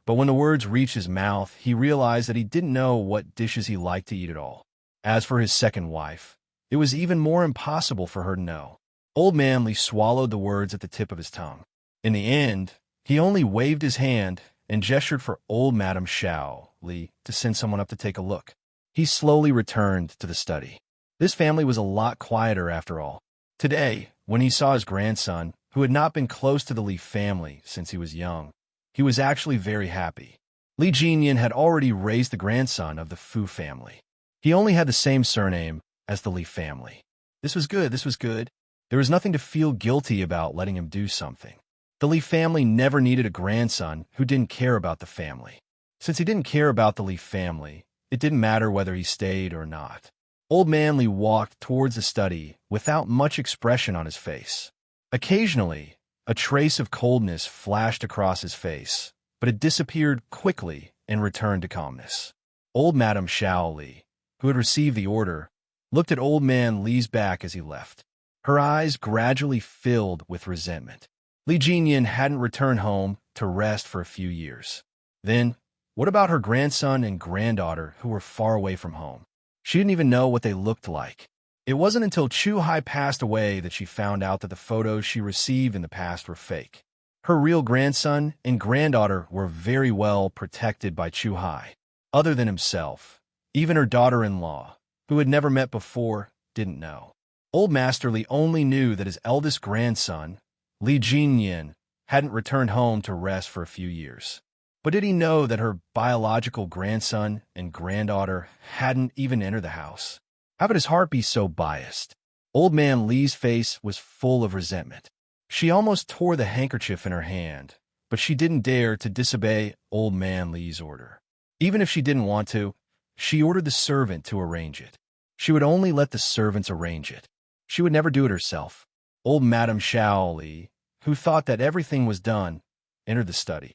but when the words reached his mouth, he realized that he didn't know what dishes he liked to eat at all. As for his second wife, it was even more impossible for her to know. Old Man Li swallowed the words at the tip of his tongue. In the end, he only waved his hand and gestured for old Madame Xiao Li to send someone up to take a look. He slowly returned to the study. This family was a lot quieter after all. Today, when he saw his grandson, who had not been close to the Li family since he was young, he was actually very happy. Li Jinyan had already raised the grandson of the Fu family. He only had the same surname as the Li family. This was good. There was nothing to feel guilty about letting him do something. The Li family never needed a grandson who didn't care about the family. Since he didn't care about the Li family, it didn't matter whether he stayed or not. Old Man Li walked towards the study without much expression on his face. Occasionally, a trace of coldness flashed across his face, but it disappeared quickly and returned to calmness. Old Madame Xiao Li, who had received the order, looked at Old Man Li's back as he left. Her eyes gradually filled with resentment. Li Jinyan hadn't returned home to rest for a few years. Then, what about her grandson and granddaughter who were far away from home? She didn't even know what they looked like. It wasn't until Chu Hai passed away that she found out that the photos she received in the past were fake. Her real grandson and granddaughter were very well protected by Chu Hai. Other than himself, even her daughter-in-law, who had never met before, didn't know. Old Master Li only knew that his eldest grandson, Li Jinyan, hadn't returned home to rest for a few years. But did he know that her biological grandson and granddaughter hadn't even entered the house? How could his heart be so biased? Old Man Li's face was full of resentment. She almost tore the handkerchief in her hand, but she didn't dare to disobey Old Man Li's order. Even if she didn't want to, she ordered the servant to arrange it. She would only let the servants arrange it. She would never do it herself. Old Madame Xiao Li, who thought that everything was done, entered the study.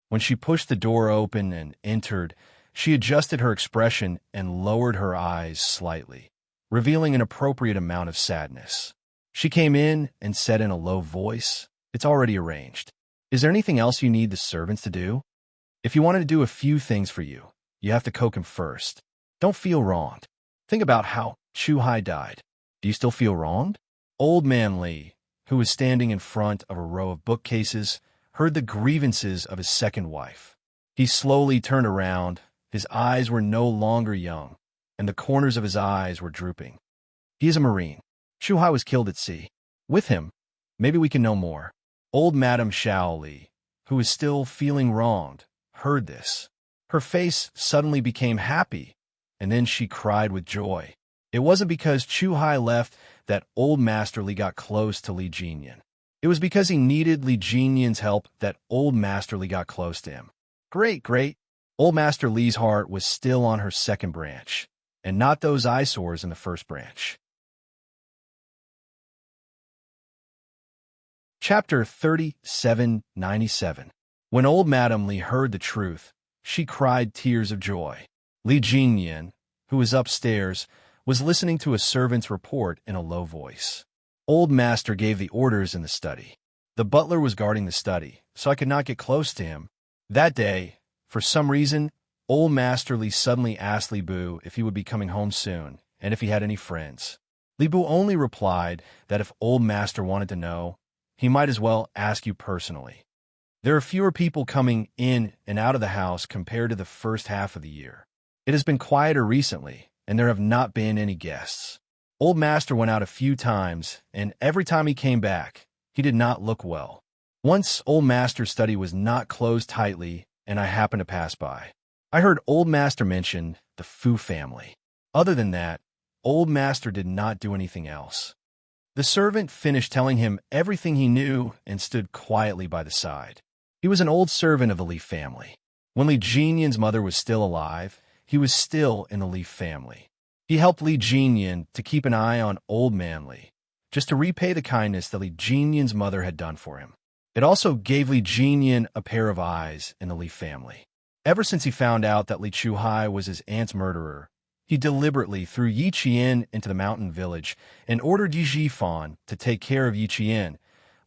When she pushed the door open and entered, she adjusted her expression and lowered her eyes slightly, revealing an appropriate amount of sadness. She came in and said in a low voice, "It's already arranged. Is there anything else you need the servants to do? If you wanted to do a few things for you, you have to cook him first. Don't feel wronged. Think about how Chu Hai died. Do you still feel wronged?" Old Man Li, who was standing in front of a row of bookcases, heard the grievances of his second wife. He slowly turned around. His eyes were no longer young, and the corners of his eyes were drooping. "He is a Marine. Chu Hai was killed at sea. With him, maybe we can know more." Old Madame Xiao Li, who was still feeling wronged, heard this. Her face suddenly became happy, and then she cried with joy. It wasn't because Chu Hai left that Old Master Li got close to Li Jinyan. It was because he needed Li Jinyan's help that Old Master Li got close to him. Great. Old Master Li's heart was still on her second branch, and not those eyesores in the first branch. Chapter 3797. When Old Madame Li heard the truth, she cried tears of joy. Li Jinyan, who was upstairs, was listening to a servant's report in a low voice. Old Master gave the orders in the study. The butler was guarding the study, so I could not get close to him. That day, for some reason, Old Master Li suddenly asked Li Bu if he would be coming home soon and if he had any friends. Li Bu only replied that if Old Master wanted to know, he might as well ask you personally. There are fewer people coming in and out of the house compared to the first half of the year. It has been quieter recently, and there have not been any guests. Old Master went out a few times, and every time he came back, he did not look well. Once Old Master's study was not closed tightly, and I happened to pass by. I heard Old Master mention the Fu family. Other than that, Old Master did not do anything else. The servant finished telling him everything he knew and stood quietly by the side. He was an old servant of the Li family. When Li Jinyan's mother was still alive, he was still in the Li family. He helped Li Jinyan to keep an eye on Old Man Li, just to repay the kindness that Li Jinyan's mother had done for him. It also gave Li Jinyan a pair of eyes in the Li family. Ever since he found out that Li Chuhai was his aunt's murderer, he deliberately threw Yi Qian into the mountain village and ordered Yi Jifan to take care of Yi Qian.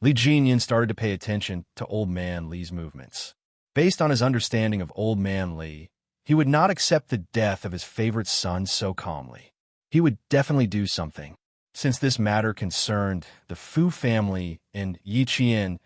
Li Jinyan started to pay attention to Old Man Li's movements. Based on his understanding of Old Man Li, he would not accept the death of his favorite son so calmly. He would definitely do something. Since this matter concerned the Fu family and Yi Qian,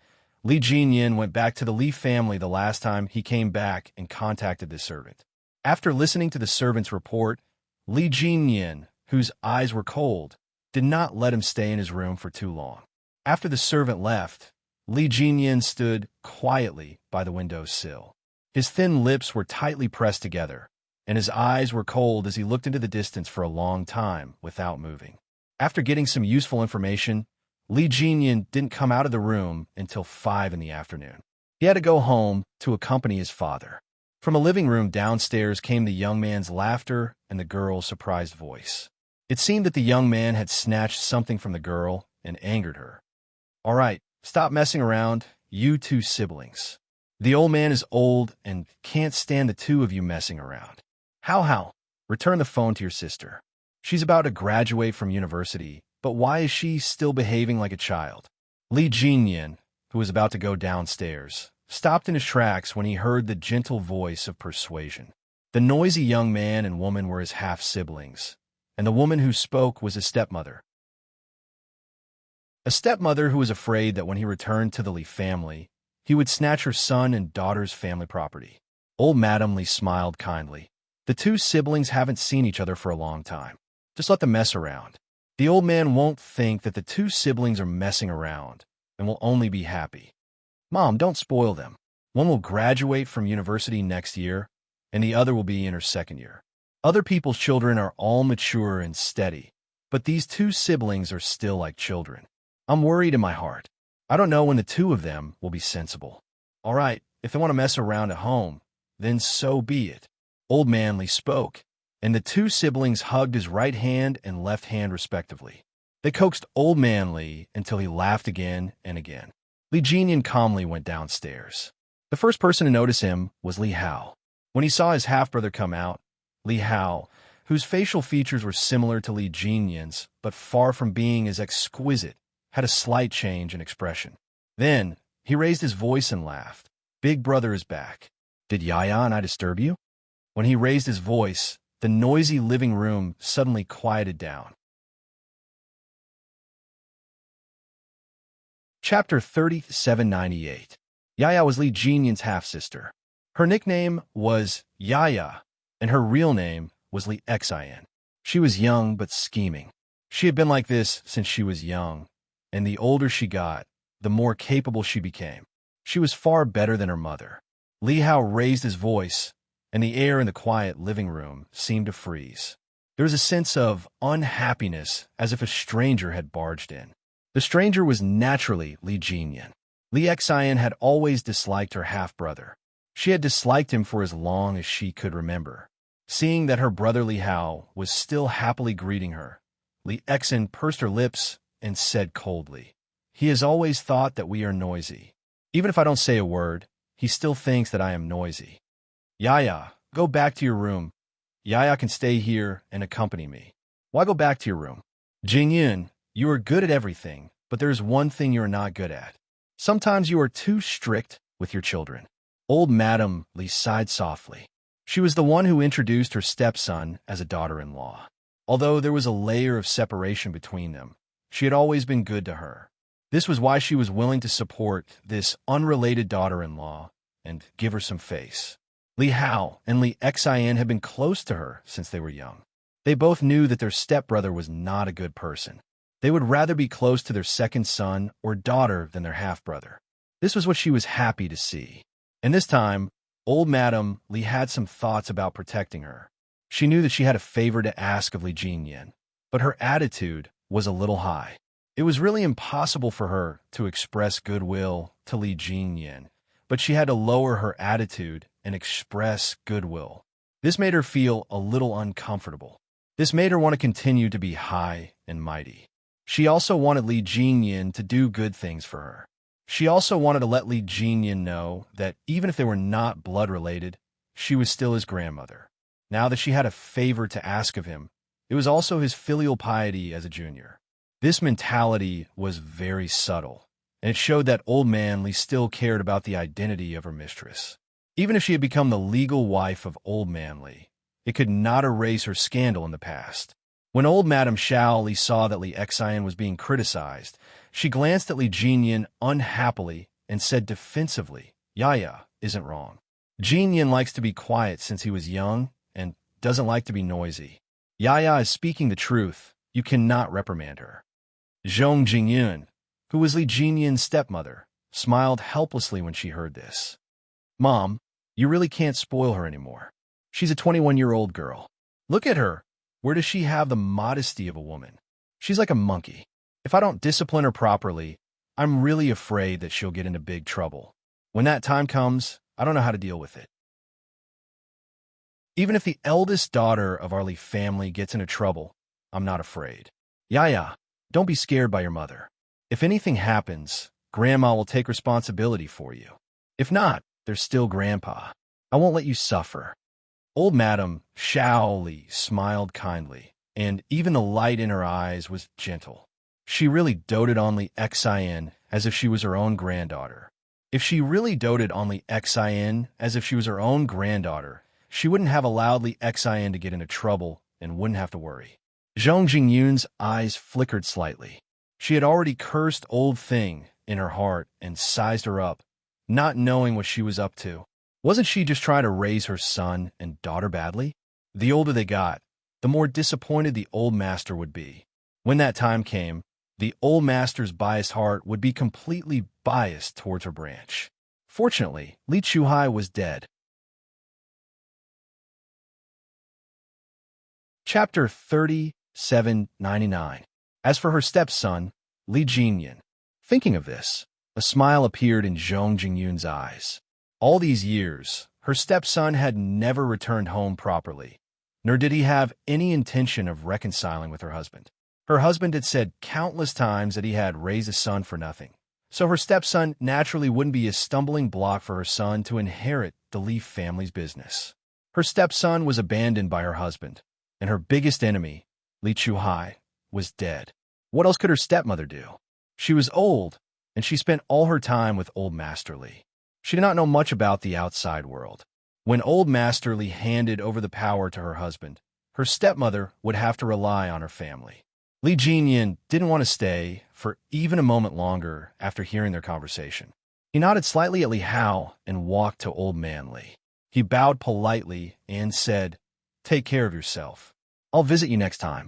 Li Jinyan went back to the Li family the last time he came back and contacted the servant. After listening to the servant's report, Li Jinyan, whose eyes were cold, did not let him stay in his room for too long. After the servant left, Li Jinyan stood quietly by the window sill. His thin lips were tightly pressed together, and his eyes were cold as he looked into the distance for a long time without moving. After getting some useful information, Li Jinyan didn't come out of the room until 5 in the afternoon. He had to go home to accompany his father. From a living room downstairs came the young man's laughter and the girl's surprised voice. It seemed that the young man had snatched something from the girl and angered her. "All right, stop messing around, you two siblings. The old man is old and can't stand the two of you messing around. How? Return the phone to your sister. She's about to graduate from university, but why is she still behaving like a child?" Li Jinyan, who was about to go downstairs, stopped in his tracks when he heard the gentle voice of persuasion. The noisy young man and woman were his half-siblings, and the woman who spoke was his stepmother. A stepmother who was afraid that when he returned to the Li family, he would snatch her son and daughter's family property. Old Madam Li smiled kindly. The two siblings haven't seen each other for a long time. Just let them mess around. The old man won't think that the two siblings are messing around and will only be happy. Mom, don't spoil them. One will graduate from university next year, and the other will be in her second year. Other people's children are all mature and steady, but these two siblings are still like children. I'm worried in my heart. I don't know when the two of them will be sensible. All right, if they want to mess around at home, then so be it. Old Man Li spoke, and the two siblings hugged his right hand and left hand respectively. They coaxed Old Man Li until he laughed again and again. Li Jinyan calmly went downstairs. The first person to notice him was Li Hao. When he saw his half-brother come out, Li Hao, whose facial features were similar to Li Jinyan's but far from being as exquisite, had a slight change in expression. Then, he raised his voice and laughed. "Big brother is back. Did Yaya and I disturb you?" When he raised his voice, the noisy living room suddenly quieted down. Chapter 3798. Yaya was Li Jinyan's half-sister. Her nickname was Yaya, and her real name was Li Xian. She was young but scheming. She had been like this since she was young, and the older she got, the more capable she became. She was far better than her mother. Li Hao raised his voice, and the air in the quiet living room seemed to freeze. There was a sense of unhappiness as if a stranger had barged in. The stranger was naturally Li Jinyan. Li Xian had always disliked her half-brother. She had disliked him for as long as she could remember. Seeing that her brother Li Hao was still happily greeting her, Li Xian pursed her lips and said coldly, "He has always thought that we are noisy. Even if I don't say a word, he still thinks that I am noisy. Yaya, go back to your room. Yaya can stay here and accompany me. Why go back to your room? Jingyun, you are good at everything, but there is one thing you are not good at. Sometimes you are too strict with your children. Old Madam Li sighed softly. She was the one who introduced her stepson as a daughter-in-law. Although there was a layer of separation between them, she had always been good to her. This was why she was willing to support this unrelated daughter-in-law and give her some face. Li Hao and Li Xian had been close to her since they were young. They both knew that their stepbrother was not a good person. They would rather be close to their second son or daughter than their half-brother. This was what she was happy to see. And this time, old Madam Li had some thoughts about protecting her. She knew that she had a favor to ask of Li Jinyan, but her attitude was a little high. It was really impossible for her to express goodwill to Li Jinyan, but she had to lower her attitude and express goodwill. This made her feel a little uncomfortable. This made her want to continue to be high and mighty. She also wanted Li Jinyan to do good things for her. She also wanted to let Li Jinyan know that even if they were not blood-related, she was still his grandmother. Now that she had a favor to ask of him, it was also his filial piety as a junior. This mentality was very subtle, and it showed that old man Li still cared about the identity of her mistress. Even if she had become the legal wife of old man Li, it could not erase her scandal in the past. When old Madame Xiao Li saw that Li Xian was being criticized, she glanced at Li Jinyan unhappily and said defensively, Yaya isn't wrong. Jinyan likes to be quiet since he was young and doesn't like to be noisy. Yaya is speaking the truth. You cannot reprimand her. Zhong Jingyun, who was Li Jinyan's stepmother, smiled helplessly when she heard this. Mom, you really can't spoil her anymore. She's a 21-year-old girl. Look at her. Where does she have the modesty of a woman? She's like a monkey. If I don't discipline her properly, I'm really afraid that she'll get into big trouble. When that time comes, I don't know how to deal with it. Even if the eldest daughter of our Li family gets into trouble, I'm not afraid. Yaya, don't be scared by your mother. If anything happens, Grandma will take responsibility for you. If not, there's still Grandpa. I won't let you suffer. Old Madam Xiao Li smiled kindly, and even the light in her eyes was gentle. She really doted on Li Xian as if she was her own granddaughter. If she really doted on Li Xian as if she was her own granddaughter, she wouldn't have allowed Li Xian to get into trouble and wouldn't have to worry. Zhong Jingyun's eyes flickered slightly. She had already cursed Old Thing in her heart and sized her up, not knowing what she was up to. Wasn't she just trying to raise her son and daughter badly? The older they got, the more disappointed the old master would be. When that time came, the old master's biased heart would be completely biased towards her branch. Fortunately, Li Chuhai was dead. Chapter 3799. As for her stepson, Li Jinyan. Thinking of this, a smile appeared in Zhong Jingyun's eyes. All these years, her stepson had never returned home properly, nor did he have any intention of reconciling with her husband. Her husband had said countless times that he had raised a son for nothing, so her stepson naturally wouldn't be a stumbling block for her son to inherit the Li family's business. Her stepson was abandoned by her husband, and her biggest enemy, Li Chuhai, was dead. What else could her stepmother do? She was old, and she spent all her time with old Master Li. She did not know much about the outside world. When old Master Li handed over the power to her husband, her stepmother would have to rely on her family. Li Jinyan didn't want to stay for even a moment longer after hearing their conversation. He nodded slightly at Li Hao and walked to old man Li. He bowed politely and said, "Take care of yourself. I'll visit you next time."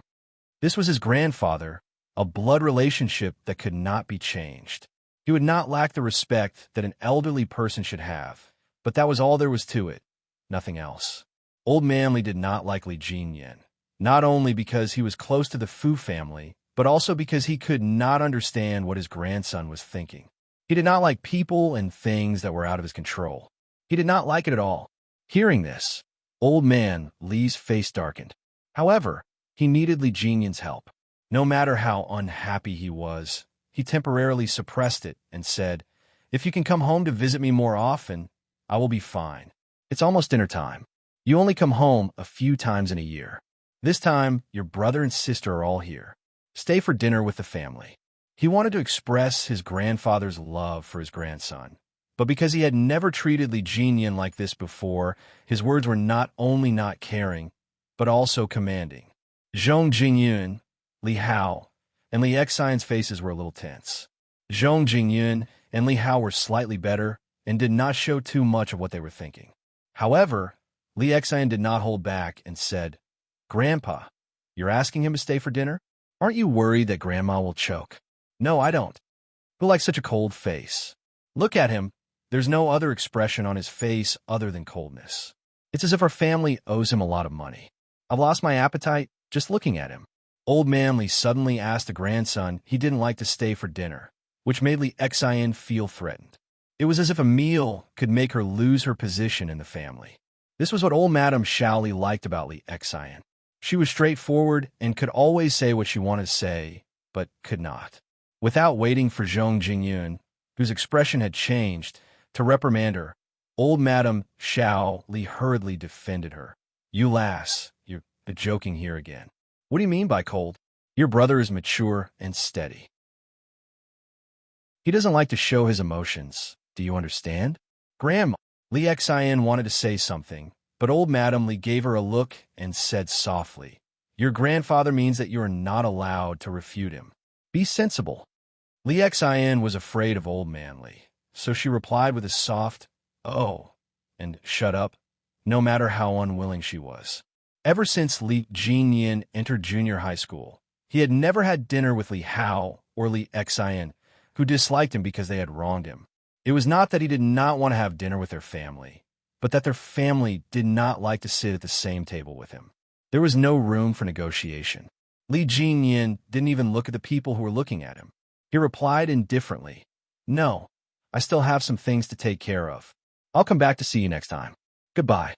This was his grandfather, a blood relationship that could not be changed. He would not lack the respect that an elderly person should have, but that was all there was to it, nothing else. Old man Li did not like Li Jinyan, not only because he was close to the Fu family, but also because he could not understand what his grandson was thinking. He did not like people and things that were out of his control. He did not like it at all. Hearing this, old man Li's face darkened. However, he needed Li Jinyan's help. No matter how unhappy he was, he temporarily suppressed it and said, "If you can come home to visit me more often, I will be fine. It's almost dinner time." You only come home a few times in a year. This time, your brother and sister are all here. Stay for dinner with the family." He wanted to express his grandfather's love for his grandson. But because he had never treated Li Jinyan like this before, his words were not only not caring, but also commanding. Zhong Jingyun, Li Hao, and Li Xian's faces were a little tense. Zhong Jingyun and Li Hao were slightly better and did not show too much of what they were thinking. However, Li Xian did not hold back and said, "Grandpa, you're asking him to stay for dinner? Aren't you worried that Grandma will choke?" "No, I don't. Who likes such a cold face? Look at him. There's no other expression on his face other than coldness. It's as if our family owes him a lot of money. I've lost my appetite just looking at him." Old Man Li suddenly asked the grandson he didn't like to stay for dinner, which made Li Xian feel threatened. It was as if a meal could make her lose her position in the family. This was what old Madame Shaoli liked about Li Xian. She was straightforward and could always say what she wanted to say, but could not. Without waiting for Zhong Jingyun, whose expression had changed, to reprimand her, old Madame Shaoli hurriedly defended her. "You lass, you're joking here again. What do you mean by cold? Your brother is mature and steady. He doesn't like to show his emotions. Do you understand?" "Grandma." Li Xian wanted to say something, but old Madame Li gave her a look and said softly, "Your grandfather means that you are not allowed to refute him. Be sensible." Li Xian was afraid of old man Li, so she replied with a soft, "Oh," and shut up, no matter how unwilling she was. Ever since Li Jinyan entered junior high school, he had never had dinner with Li Hao or Li Xian, who disliked him because they had wronged him. It was not that he did not want to have dinner with their family, but that their family did not like to sit at the same table with him. There was no room for negotiation. Li Jinyan didn't even look at the people who were looking at him. He replied indifferently, "No, I still have some things to take care of. I'll come back to see you next time. Goodbye."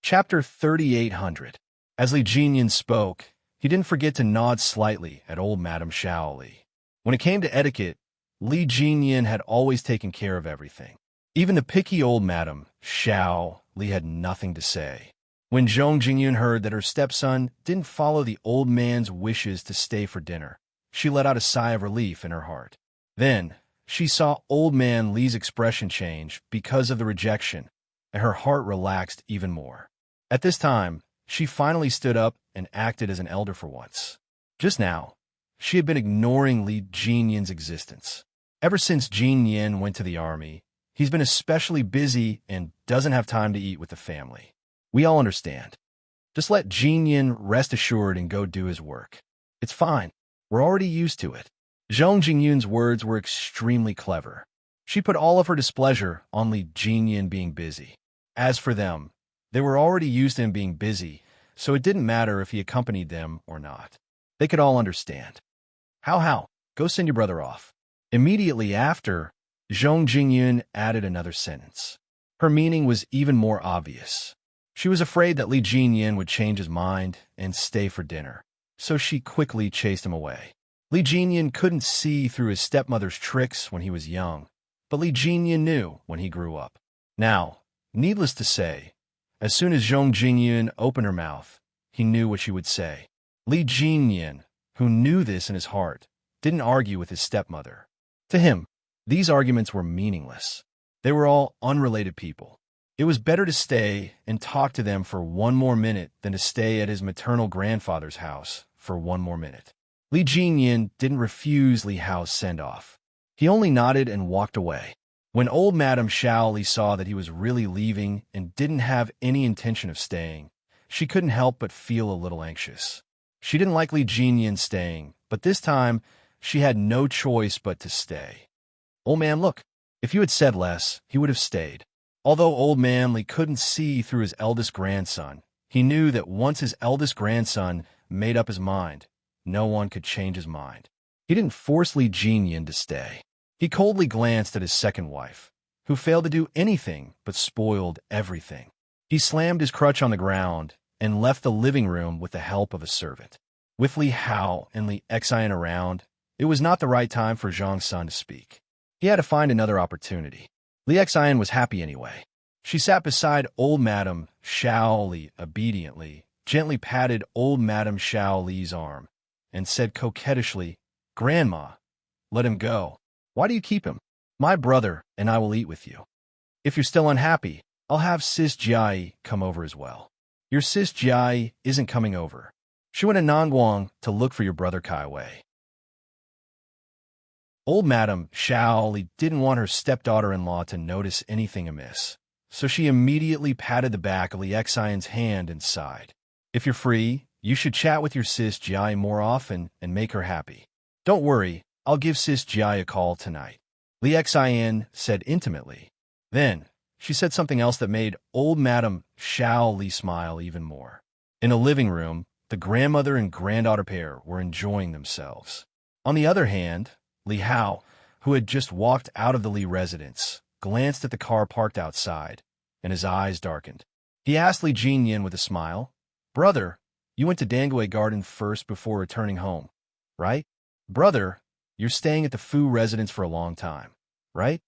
Chapter 3800. As Li Jinyan spoke, he didn't forget to nod slightly at old Madame Shaoli. When it came to etiquette, Li Jinyan had always taken care of everything. Even the picky old Madame Shaoli had nothing to say. When Zhong Jingyun heard that her stepson didn't follow the old man's wishes to stay for dinner, she let out a sigh of relief in her heart. Then, she saw old man Li's expression change because of the rejection, and her heart relaxed even more. At this time, she finally stood up and acted as an elder for once. Just now, she had been ignoring Li Jinyan's existence. Ever since Jinyan went to the army, he's been especially busy and doesn't have time to eat with the family. We all understand. Just let Jinyan rest assured and go do his work. It's fine. We're already used to it. Zhong Jingyun's words were extremely clever. She put all of her displeasure on Li Jinyan being busy. As for them, they were already used to him being busy, so it didn't matter if he accompanied them or not. They could all understand. How? Go send your brother off." Immediately after, Zhong Jingyun added another sentence. Her meaning was even more obvious. She was afraid that Li Jinyan would change his mind and stay for dinner, so she quickly chased him away. Li Jinyan couldn't see through his stepmother's tricks when he was young, but Li Jinyan knew when he grew up. Now, needless to say, as soon as Zhong Jingyun opened her mouth, he knew what she would say. Li Jinyan, who knew this in his heart, didn't argue with his stepmother. To him, these arguments were meaningless. They were all unrelated people. It was better to stay and talk to them for one more minute than to stay at his maternal grandfather's house for one more minute. Li Jinyan didn't refuse Li Hao's send-off. He only nodded and walked away. When old Madame Shaoli saw that he was really leaving and didn't have any intention of staying, she couldn't help but feel a little anxious. She didn't like Li Jinyan staying, but this time she had no choice but to stay. "Old man, look, if you had said less, he would have stayed." Although old man Li couldn't see through his eldest grandson, he knew that once his eldest grandson made up his mind, no one could change his mind. He didn't force Li Jinyan to stay. He coldly glanced at his second wife, who failed to do anything but spoiled everything. He slammed his crutch on the ground and left the living room with the help of a servant. With Li Hao and Li Xian around, it was not the right time for Zhang's son to speak. He had to find another opportunity. Li Xian was happy anyway. She sat beside old Madame Xiao Li obediently, gently patted old Madame Xiao Li's arm, and said coquettishly, "Grandma, let him go. Why do you keep him? My brother and I will eat with you. If you're still unhappy, I'll have Sis Jiai come over as well. Your Sis Jiai isn't coming over. She went to Nangguang to look for your brother Kaiwei." Old Madame Xiao Li didn't want her stepdaughter-in-law to notice anything amiss, so she immediately patted the back of Li Xian's hand and sighed. "If you're free, you should chat with your Sis Jiai more often and make her happy. Don't worry, I'll give Sis Jiai a call tonight," Li Xian said intimately. Then, she said something else that made old Madame Xiao Li smile even more. In a living room, the grandmother and granddaughter pair were enjoying themselves. On the other hand, Li Hao, who had just walked out of the Li residence, glanced at the car parked outside, and his eyes darkened. He asked Li Jinyan with a smile, "Brother, you went to Dangwei Garden first before returning home, right? Brother, you're staying at the Fu residence for a long time, right?"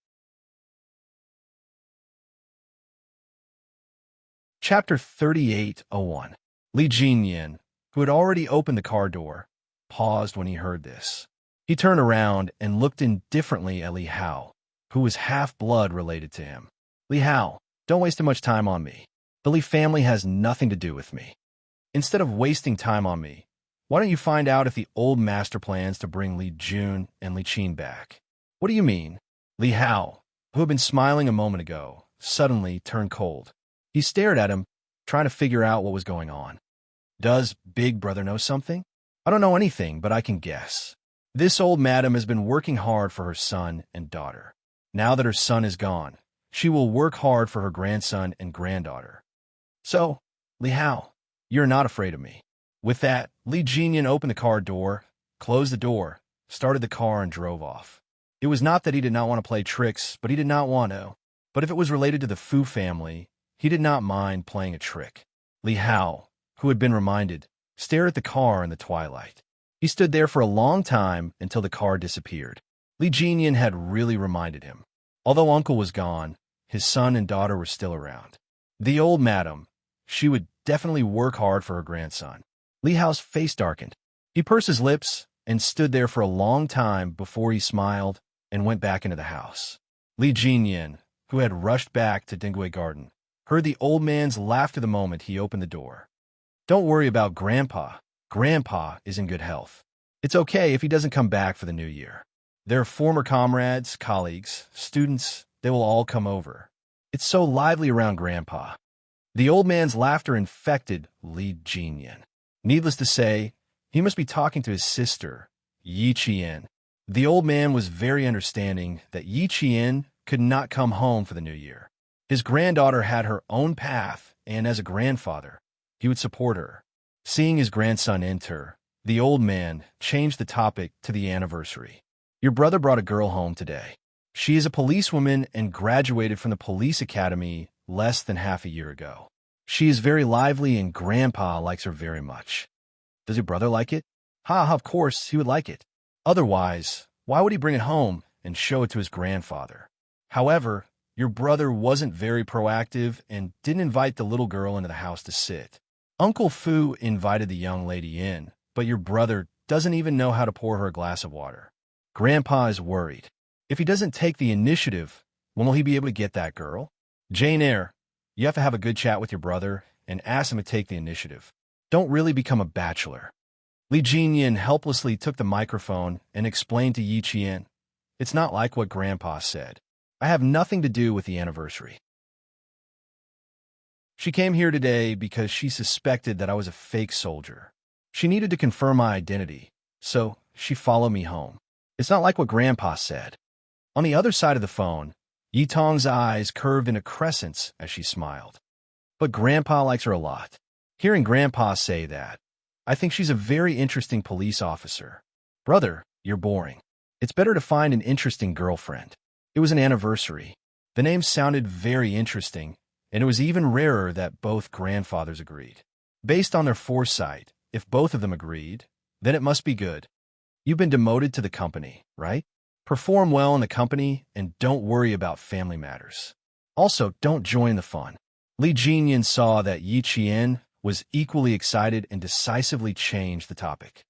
Chapter 38:01. Li Jinyan, who had already opened the car door, paused when he heard this. He turned around and looked indifferently at Li Hao, who was half-blood related to him. "Li Hao, don't waste too much time on me. The Li family has nothing to do with me. Instead of wasting time on me, why don't you find out if the old master plans to bring Li Jun and Li Qin back?" "What do you mean?" Li Hao, who had been smiling a moment ago, suddenly turned cold. He stared at him, trying to figure out what was going on. "Does Big Brother know something?" "I don't know anything, but I can guess. This old madam has been working hard for her son and daughter. Now that her son is gone, she will work hard for her grandson and granddaughter. So, Li Hao, you're not afraid of me." With that, Li Jinyan opened the car door, closed the door, started the car, and drove off. It was not that he did not want to play tricks, but he did not want to. But if it was related to the Fu family, he did not mind playing a trick. Li Hao, who had been reminded, stared at the car in the twilight. He stood there for a long time until the car disappeared. Li Jinyan had really reminded him. Although uncle was gone, his son and daughter were still around. The old madam, she would definitely work hard for her grandson. Li Hao's face darkened. He pursed his lips and stood there for a long time before he smiled and went back into the house. Li Jinyan, who had rushed back to Dingwei Garden, heard the old man's laughter the moment he opened the door. "Don't worry about Grandpa. Grandpa is in good health. It's okay if he doesn't come back for the new year. Their former comrades, colleagues, students, they will all come over. It's so lively around Grandpa." The old man's laughter infected Li Jinyan. Needless to say, he must be talking to his sister, Yi Qian. The old man was very understanding that Yi Qian could not come home for the new year. His granddaughter had her own path, and as a grandfather, he would support her. Seeing his grandson enter, the old man changed the topic to the anniversary. "Your brother brought a girl home today. She is a policewoman and graduated from the police academy less than half a year ago. She is very lively and Grandpa likes her very much." "Does your brother like it?" "Ha, of course he would like it. Otherwise, why would he bring it home and show it to his grandfather? However, your brother wasn't very proactive and didn't invite the little girl into the house to sit. Uncle Fu invited the young lady in, but your brother doesn't even know how to pour her a glass of water. Grandpa is worried. If he doesn't take the initiative, when will he be able to get that girl? Jane Eyre, you have to have a good chat with your brother and ask him to take the initiative. Don't really become a bachelor." Li Jinyan helplessly took the microphone and explained to Yi Qian, "It's not like what Grandpa said. I have nothing to do with the anniversary. She came here today because she suspected that I was a fake soldier. She needed to confirm my identity, so she followed me home. It's not like what Grandpa said." On the other side of the phone, Yi Tong's eyes curved into crescents as she smiled. "But Grandpa likes her a lot. Hearing Grandpa say that, I think she's a very interesting police officer. Brother, you're boring. It's better to find an interesting girlfriend." It was an anniversary. The name sounded very interesting, and it was even rarer that both grandfathers agreed. Based on their foresight, if both of them agreed, then it must be good. "You've been demoted to the company, right?" Perform well in the company and don't worry about family matters. Also, don't join the fun. Li Jinyan saw that Yi Qian was equally excited and decisively changed the topic.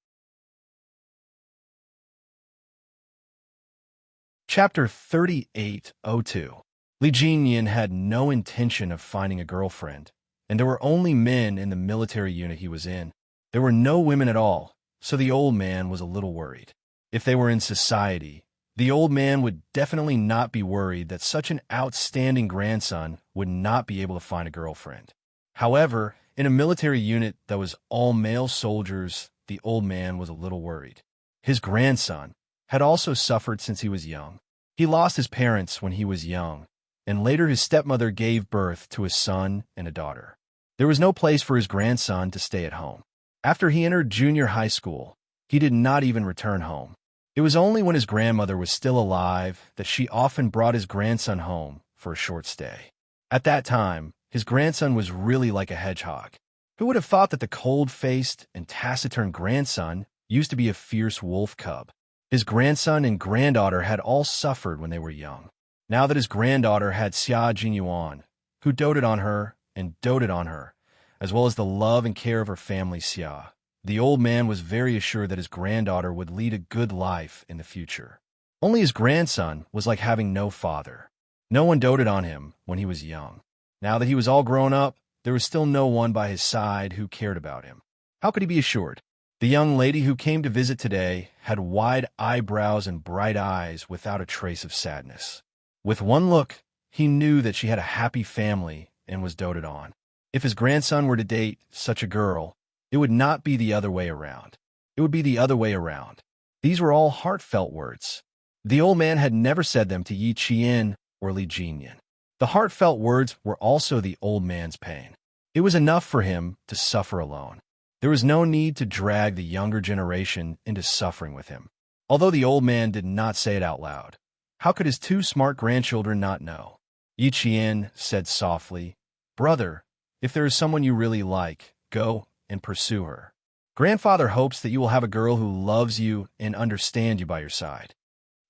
Chapter 3802. Li Jinyan had no intention of finding a girlfriend, and there were only men in the military unit he was in. There were no women at all, so the old man was a little worried. If they were in society, the old man would definitely not be worried that such an outstanding grandson would not be able to find a girlfriend. However, in a military unit that was all male soldiers, the old man was a little worried. His grandson had also suffered since he was young. He lost his parents when he was young, and later his stepmother gave birth to a son and a daughter. There was no place for his grandson to stay at home. After he entered junior high school, he did not even return home. It was only when his grandmother was still alive that she often brought his grandson home for a short stay. At that time, his grandson was really like a hedgehog. Who would have thought that the cold-faced and taciturn grandson used to be a fierce wolf cub? His grandson and granddaughter had all suffered when they were young. Now that his granddaughter had Xia Jinyuan, who doted on her and doted on her, as well as the love and care of her family Xia, the old man was very assured that his granddaughter would lead a good life in the future. Only his grandson was like having no father. No one doted on him when he was young. Now that he was all grown up, there was still no one by his side who cared about him. How could he be assured? The young lady who came to visit today had wide eyebrows and bright eyes without a trace of sadness. With one look, he knew that she had a happy family and was doted on. If his grandson were to date such a girl, it would not be the other way around. It would be the other way around. These were all heartfelt words. The old man had never said them to Yi Qian or Li Jinyan. The heartfelt words were also the old man's pain. It was enough for him to suffer alone. There was no need to drag the younger generation into suffering with him. Although the old man did not say it out loud, how could his two smart grandchildren not know? Yi Qian said softly, "Brother, if there is someone you really like, go and pursue her. Grandfather hopes that you will have a girl who loves you and understands you by your side.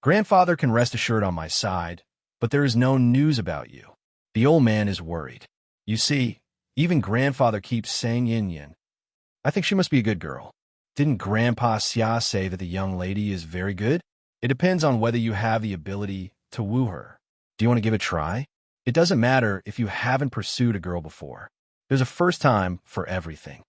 Grandfather can rest assured on my side, but there is no news about you." The old man is worried. You see, even grandfather keeps saying Yin Yin. I think she must be a good girl. Didn't Grandpa Xia say that the young lady is very good? It depends on whether you have the ability to woo her. Do you want to give it a try? It doesn't matter if you haven't pursued a girl before. There's a first time for everything.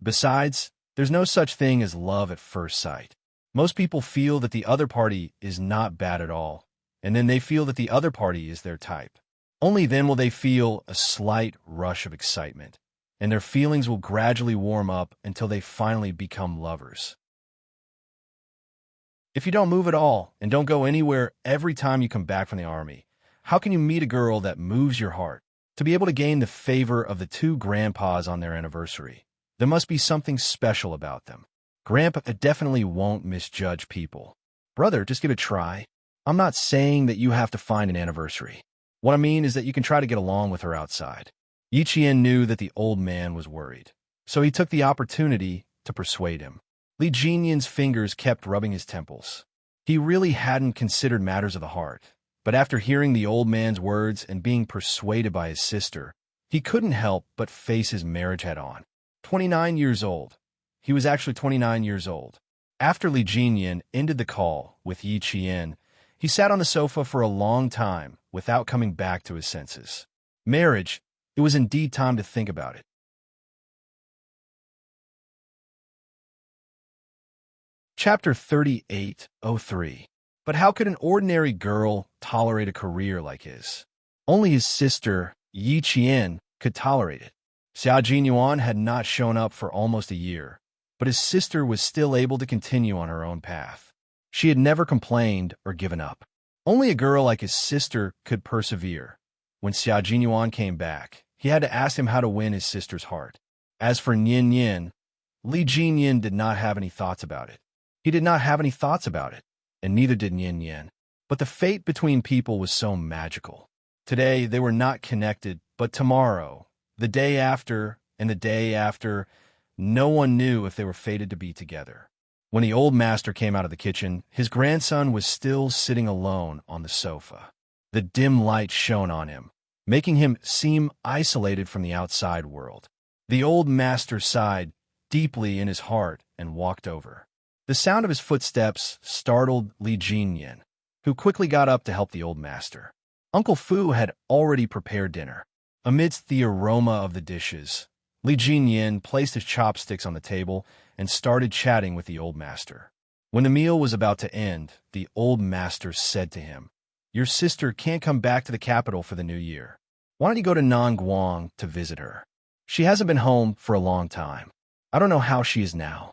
Besides, there's no such thing as love at first sight. Most people feel that the other party is not bad at all, and then they feel that the other party is their type. Only then will they feel a slight rush of excitement, and their feelings will gradually warm up until they finally become lovers. If you don't move at all and don't go anywhere every time you come back from the army, how can you meet a girl that moves your heart? To be able to gain the favor of the two grandpas on their anniversary, there must be something special about them. Grandpa definitely won't misjudge people. Brother, just give it a try. I'm not saying that you have to find an anniversary. What I mean is that you can try to get along with her outside. Yi Qian knew that the old man was worried, so he took the opportunity to persuade him. Li Jinyan's fingers kept rubbing his temples. He really hadn't considered matters of the heart, but after hearing the old man's words and being persuaded by his sister, he couldn't help but face his marriage head-on. 29 years old. He was actually 29 years old. After Li Jinyan ended the call with Yi Qian, he sat on the sofa for a long time without coming back to his senses. Marriage, it was indeed time to think about it. Chapter 3803. But how could an ordinary girl tolerate a career like his? Only his sister, Yi Qian, could tolerate it. Xia Jinyuan had not shown up for almost a year, but his sister was still able to continue on her own path. She had never complained or given up. Only a girl like his sister could persevere. When Xia Jinyuan came back, he had to ask him how to win his sister's heart. As for Yin Yin, Li Jinyan did not have any thoughts about it. He did not have any thoughts about it, and neither did Yin Yin. But the fate between people was so magical. Today they were not connected, but tomorrow, the day after, and the day after, no one knew if they were fated to be together. When the old master came out of the kitchen, his grandson was still sitting alone on the sofa. The dim light shone on him, making him seem isolated from the outside world. The old master sighed deeply in his heart and walked over. The sound of his footsteps startled Li Jinyan, who quickly got up to help the old master. Uncle Fu had already prepared dinner. Amidst the aroma of the dishes, Li Jinyan placed his chopsticks on the table and started chatting with the old master. When the meal was about to end, the old master said to him, "Your sister can't come back to the capital for the new year. Why don't you go to Nanguang to visit her? She hasn't been home for a long time. I don't know how she is now."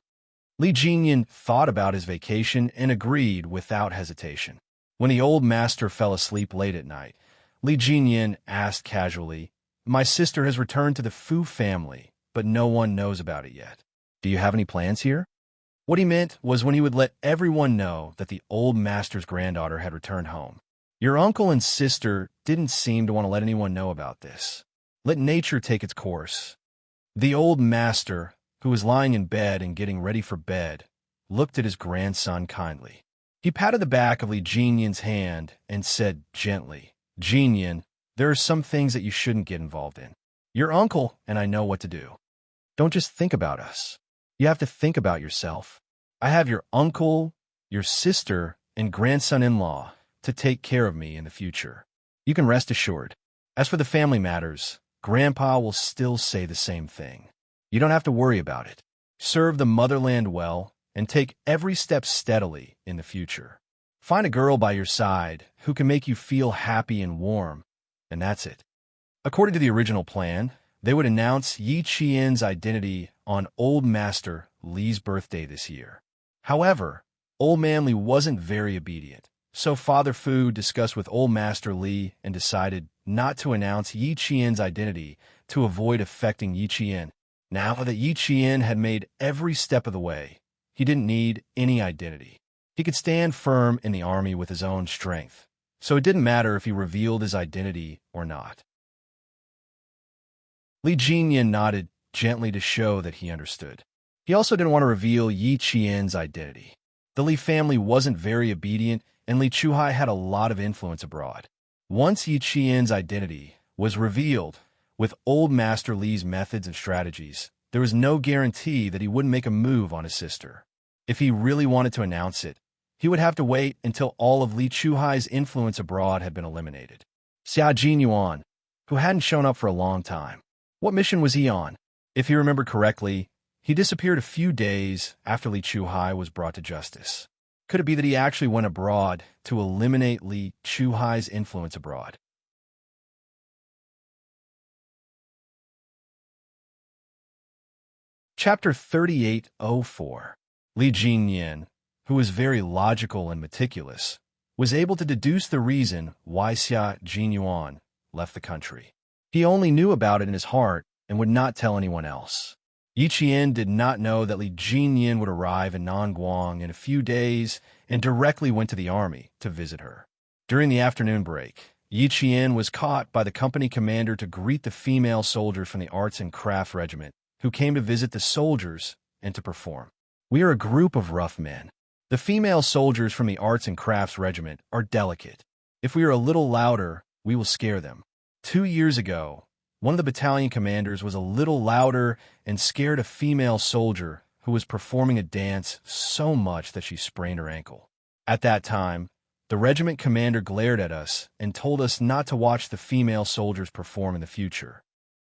Li Jinyan thought about his vacation and agreed without hesitation. When the old master fell asleep late at night, Li Jinyan asked casually, "My sister has returned to the Fu family, but no one knows about it yet. Do you have any plans here?" What he meant was when he would let everyone know that the old master's granddaughter had returned home. Your uncle and sister didn't seem to want to let anyone know about this. Let nature take its course. The old master, who was lying in bed and getting ready for bed, looked at his grandson kindly. He patted the back of Li Jinyan's hand and said gently, "Jinyan, there are some things that you shouldn't get involved in. Your uncle and I know what to do. Don't just think about us. You have to think about yourself. I have your uncle, your sister, and grandson-in-law to take care of me in the future. You can rest assured. As for the family matters, Grandpa will still say the same thing. You don't have to worry about it. Serve the motherland well and take every step steadily in the future. Find a girl by your side who can make you feel happy and warm, and that's it." According to the original plan, they would announce Yi Qian's identity on Old Master Li's birthday this year. However, Old Man Li wasn't very obedient, so Father Fu discussed with Old Master Li and decided not to announce Yi Qian's identity to avoid affecting Yi Qian. Now that Yi Qian had made every step of the way, he didn't need any identity. He could stand firm in the army with his own strength, so it didn't matter if he revealed his identity or not. Li Jinyan nodded gently to show that he understood. He also didn't want to reveal Yi Qian's identity. The Li family wasn't very obedient, and Li Chuhai had a lot of influence abroad. Once Yi Qian's identity was revealed, with Old Master Li's methods and strategies, there was no guarantee that he wouldn't make a move on his sister. If he really wanted to announce it, he would have to wait until all of Li Chuhai's influence abroad had been eliminated. Xia Jinyuan, who hadn't shown up for a long time. What mission was he on? If you remember correctly, he disappeared a few days after Li Chuhai was brought to justice. Could it be that he actually went abroad to eliminate Li Chuhai's influence abroad? Chapter 3804. Li Jinyan, who was very logical and meticulous, was able to deduce the reason why Xia Jinyuan left the country. He only knew about it in his heart and would not tell anyone else. Yi Qian did not know that Li Jinyan would arrive in Nanguang in a few days and directly went to the army to visit her. During the afternoon break, Yi Qian was caught by the company commander to greet the female soldiers from the Arts and Crafts Regiment who came to visit the soldiers and to perform. "We are a group of rough men. The female soldiers from the Arts and Crafts Regiment are delicate. If we are a little louder, we will scare them. 2 years ago, one of the battalion commanders was a little louder and scared a female soldier who was performing a dance so much that she sprained her ankle. At that time, the regiment commander glared at us and told us not to watch the female soldiers perform in the future.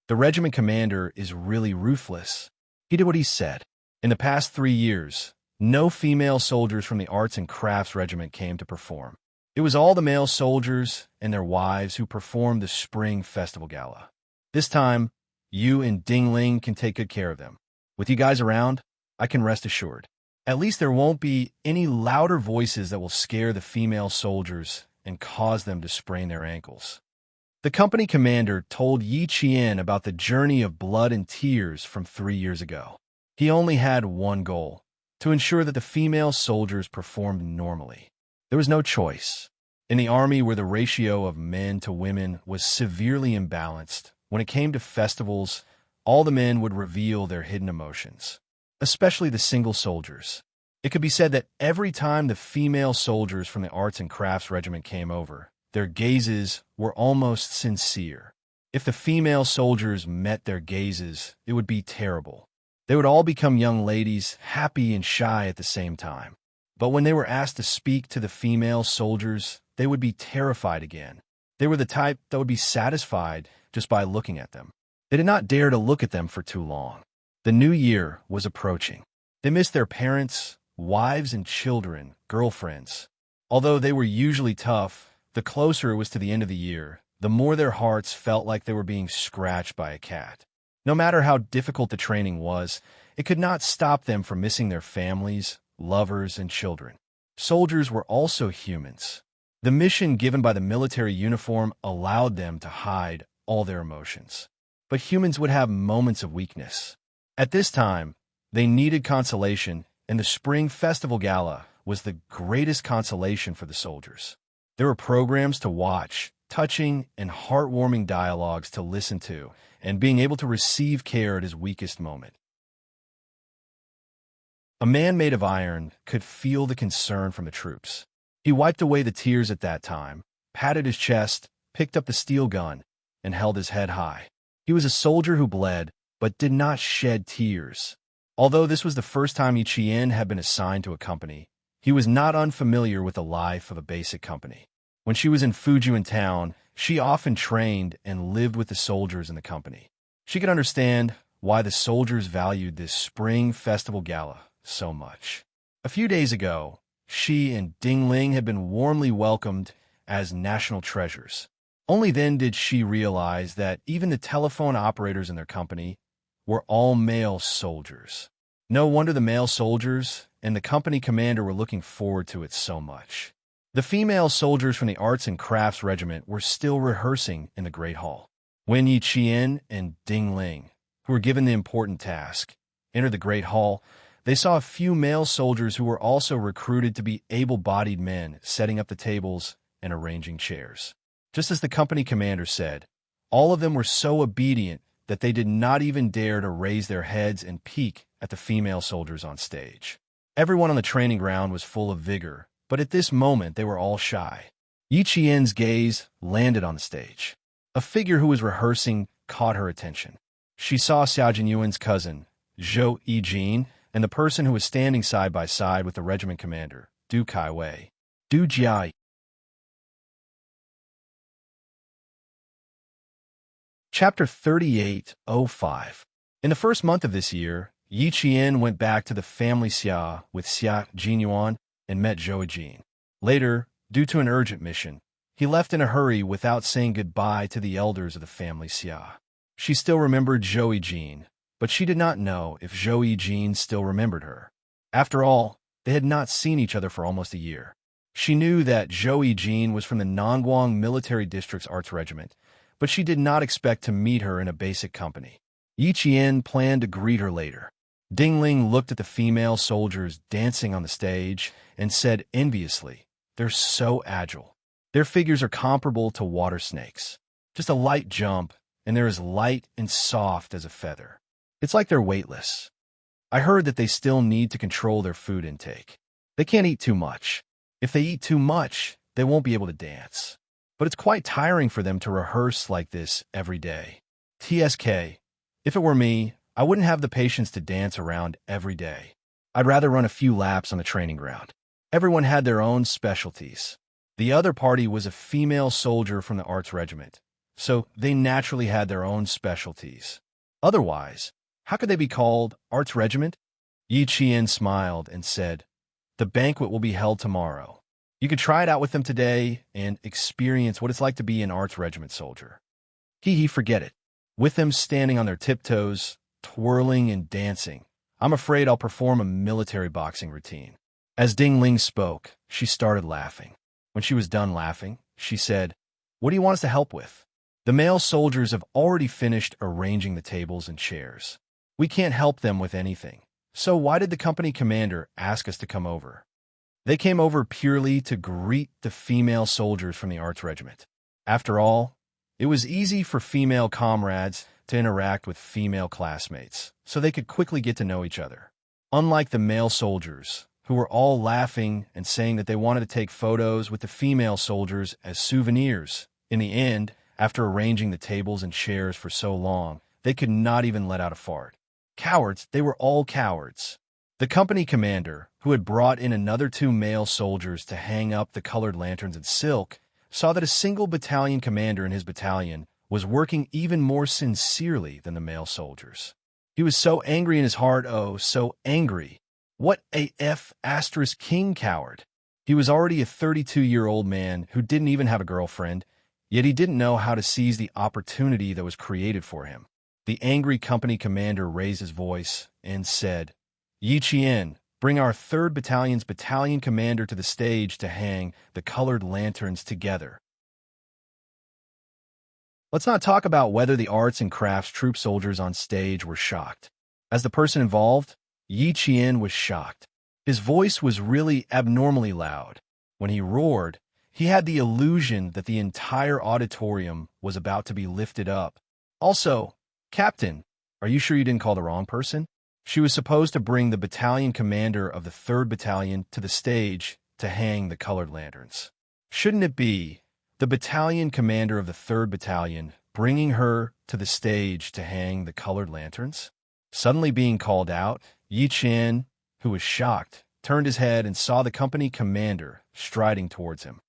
The regiment commander is really ruthless. He did what he said. In the past 3 years, no female soldiers from the Arts and Crafts Regiment came to perform. It was all the male soldiers and their wives who performed the Spring Festival Gala. This time, you and Ding Ling can take good care of them. With you guys around, I can rest assured. At least there won't be any louder voices that will scare the female soldiers and cause them to sprain their ankles." The company commander told Yi Qian about the journey of blood and tears from 3 years ago. He only had one goal: to ensure that the female soldiers performed normally. There was no choice. In the army where the ratio of men to women was severely imbalanced, when it came to festivals, all the men would reveal their hidden emotions, especially the single soldiers. It could be said that every time the female soldiers from the Arts and Crafts Regiment came over, their gazes were almost sincere. If the female soldiers met their gazes, it would be terrible. They would all become young ladies, happy and shy at the same time. But when they were asked to speak to the female soldiers, they would be terrified again. They were the type that would be satisfied just by looking at them. They did not dare to look at them for too long. The new year was approaching. They missed their parents, wives and children, girlfriends. Although they were usually tough, the closer it was to the end of the year, the more their hearts felt like they were being scratched by a cat. No matter how difficult the training was, it could not stop them from missing their families, lovers, and children. Soldiers were also humans. The mission given by the military uniform allowed them to hide all their emotions. But humans would have moments of weakness. At this time, they needed consolation, and the Spring Festival Gala was the greatest consolation for the soldiers. There were programs to watch, touching and heartwarming dialogues to listen to, and being able to receive care at his weakest moment. A man made of iron could feel the concern from the troops. He wiped away the tears at that time, patted his chest, picked up the steel gun, and held his head high. He was a soldier who bled, but did not shed tears. Although this was the first time Yichien had been assigned to a company, he was not unfamiliar with the life of a basic company. When she was in Fujian town, she often trained and lived with the soldiers in the company. She could understand why the soldiers valued this spring festival gala so much. A few days ago, she and Ding Ling had been warmly welcomed as national treasures. Only then did she realize that even the telephone operators in their company were all male soldiers. No wonder the male soldiers and the company commander were looking forward to it so much. The female soldiers from the Arts and Crafts Regiment were still rehearsing in the Great Hall. When Yichien and Ding Ling, who were given the important task, entered the Great Hall, they saw a few male soldiers who were also recruited to be able-bodied men setting up the tables and arranging chairs. Just as the company commander said, all of them were so obedient that they did not even dare to raise their heads and peek at the female soldiers on stage. Everyone on the training ground was full of vigor, but at this moment they were all shy. Yichien's gaze landed on the stage. A figure who was rehearsing caught her attention. She saw Xiao Jinyuan's cousin, Zhou Yijin, and the person who was standing side by side with the regiment commander, Du Kaiwei. Du Jia. Chapter 38:05. In the first month of this year, Yichien went back to the family Xia with Xia Jinyuan and met Zhou Yijin. Later, due to an urgent mission, he left in a hurry without saying goodbye to the elders of the family Xia. She still remembered Zhou Yijin, but she did not know if Zhou Yijin still remembered her. After all, they had not seen each other for almost a year. She knew that Zhou Yijin was from the Nangguang Military District's Arts Regiment, but she did not expect to meet her in a basic company. Yichien planned to greet her later. Ding Ling looked at the female soldiers dancing on the stage and said enviously, "They're so agile. Their figures are comparable to water snakes. Just a light jump, and they're as light and soft as a feather. It's like they're weightless." I heard that they still need to control their food intake. They can't eat too much. If they eat too much, they won't be able to dance. But it's quite tiring for them to rehearse like this every day. TSK, if it were me, I wouldn't have the patience to dance around every day. I'd rather run a few laps on the training ground. Everyone had their own specialties. The other party was a female soldier from the Arts Regiment, so they naturally had their own specialties. Otherwise, how could they be called Arts Regiment? Yichien smiled and said, "The banquet will be held tomorrow. You could try it out with them today and experience what it's like to be an Arts Regiment soldier." Forget it. With them standing on their tiptoes, twirling and dancing, I'm afraid I'll perform a military boxing routine. As Ding Ling spoke, she started laughing. When she was done laughing, she said, "What do you want us to help with?" "The male soldiers have already finished arranging the tables and chairs. We can't help them with anything. So why did the company commander ask us to come over?" They came over purely to greet the female soldiers from the Arts Regiment. After all, it was easy for female comrades to interact with female classmates, so they could quickly get to know each other. Unlike the male soldiers, who were all laughing and saying that they wanted to take photos with the female soldiers as souvenirs. In the end, after arranging the tables and chairs for so long, they could not even let out a fart. Cowards, they were all cowards. The company commander, who had brought in another 2 male soldiers to hang up the colored lanterns in silk, saw that a single battalion commander in his battalion was working even more sincerely than the male soldiers. He was so angry in his heart, oh, so angry. What a king coward. He was already a 32-year-old man who didn't even have a girlfriend, yet he didn't know how to seize the opportunity that was created for him. The angry company commander raised his voice and said, "Yi Qian, bring our 3rd Battalion's battalion commander to the stage to hang the colored lanterns together." Let's not talk about whether the arts and crafts troop soldiers on stage were shocked. As the person involved, Yi Qian was shocked. His voice was really abnormally loud. When he roared, he had the illusion that the entire auditorium was about to be lifted up. Also, "Captain, are you sure you didn't call the wrong person?" She was supposed to bring the battalion commander of the 3rd Battalion to the stage to hang the colored lanterns. Shouldn't it be the battalion commander of the 3rd Battalion bringing her to the stage to hang the colored lanterns? Suddenly being called out, Yi Qian, who was shocked, turned his head and saw the company commander striding towards him.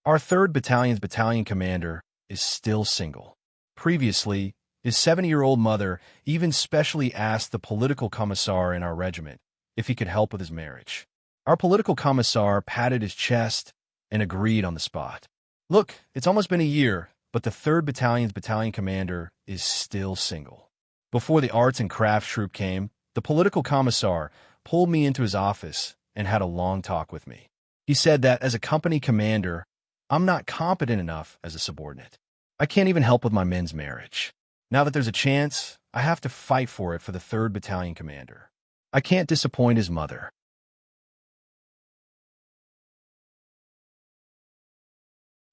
Our 3rd Battalion's battalion commander is still single. Previously, his 70-year-old mother even specially asked the political commissar in our regiment if he could help with his marriage. Our political commissar patted his chest and agreed on the spot. Look, it's almost been a year, but the 3rd Battalion's battalion commander is still single. Before the arts and crafts troop came, the political commissar pulled me into his office and had a long talk with me. He said that as a company commander, I'm not competent enough as a subordinate. I can't even help with my men's marriage. Now that there's a chance, I have to fight for it for the 3rd Battalion commander. I can't disappoint his mother.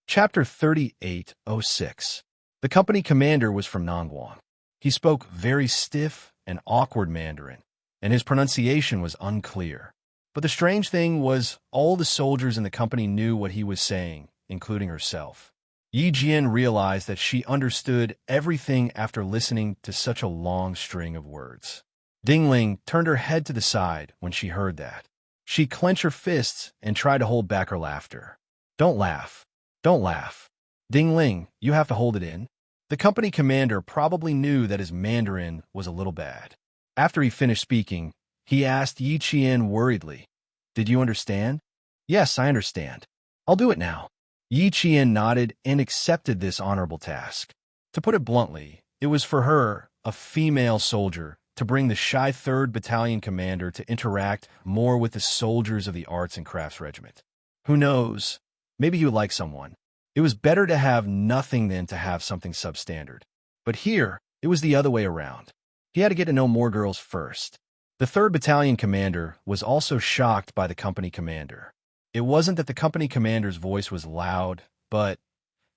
Chapter 3806. The company commander was from Nangguang. He spoke very stiff and awkward Mandarin, and his pronunciation was unclear. But the strange thing was all the soldiers in the company knew what he was saying, including herself. Yi Jian realized that she understood everything after listening to such a long string of words. Ding Ling turned her head to the side when she heard that. She clenched her fists and tried to hold back her laughter. "Don't laugh. Don't laugh. Ding Ling, you have to hold it in." The company commander probably knew that his Mandarin was a little bad. After he finished speaking, he asked Yi Qian worriedly, "Did you understand?" "Yes, I understand. I'll do it now." Yi Qian nodded and accepted this honorable task. To put it bluntly, it was for her, a female soldier, to bring the shy 3rd Battalion commander to interact more with the soldiers of the Arts and Crafts Regiment. Who knows? Maybe he would like someone. It was better to have nothing than to have something substandard. But here, it was the other way around. He had to get to know more girls first. The 3rd Battalion commander was also shocked by the company commander. It wasn't that the company commander's voice was loud, but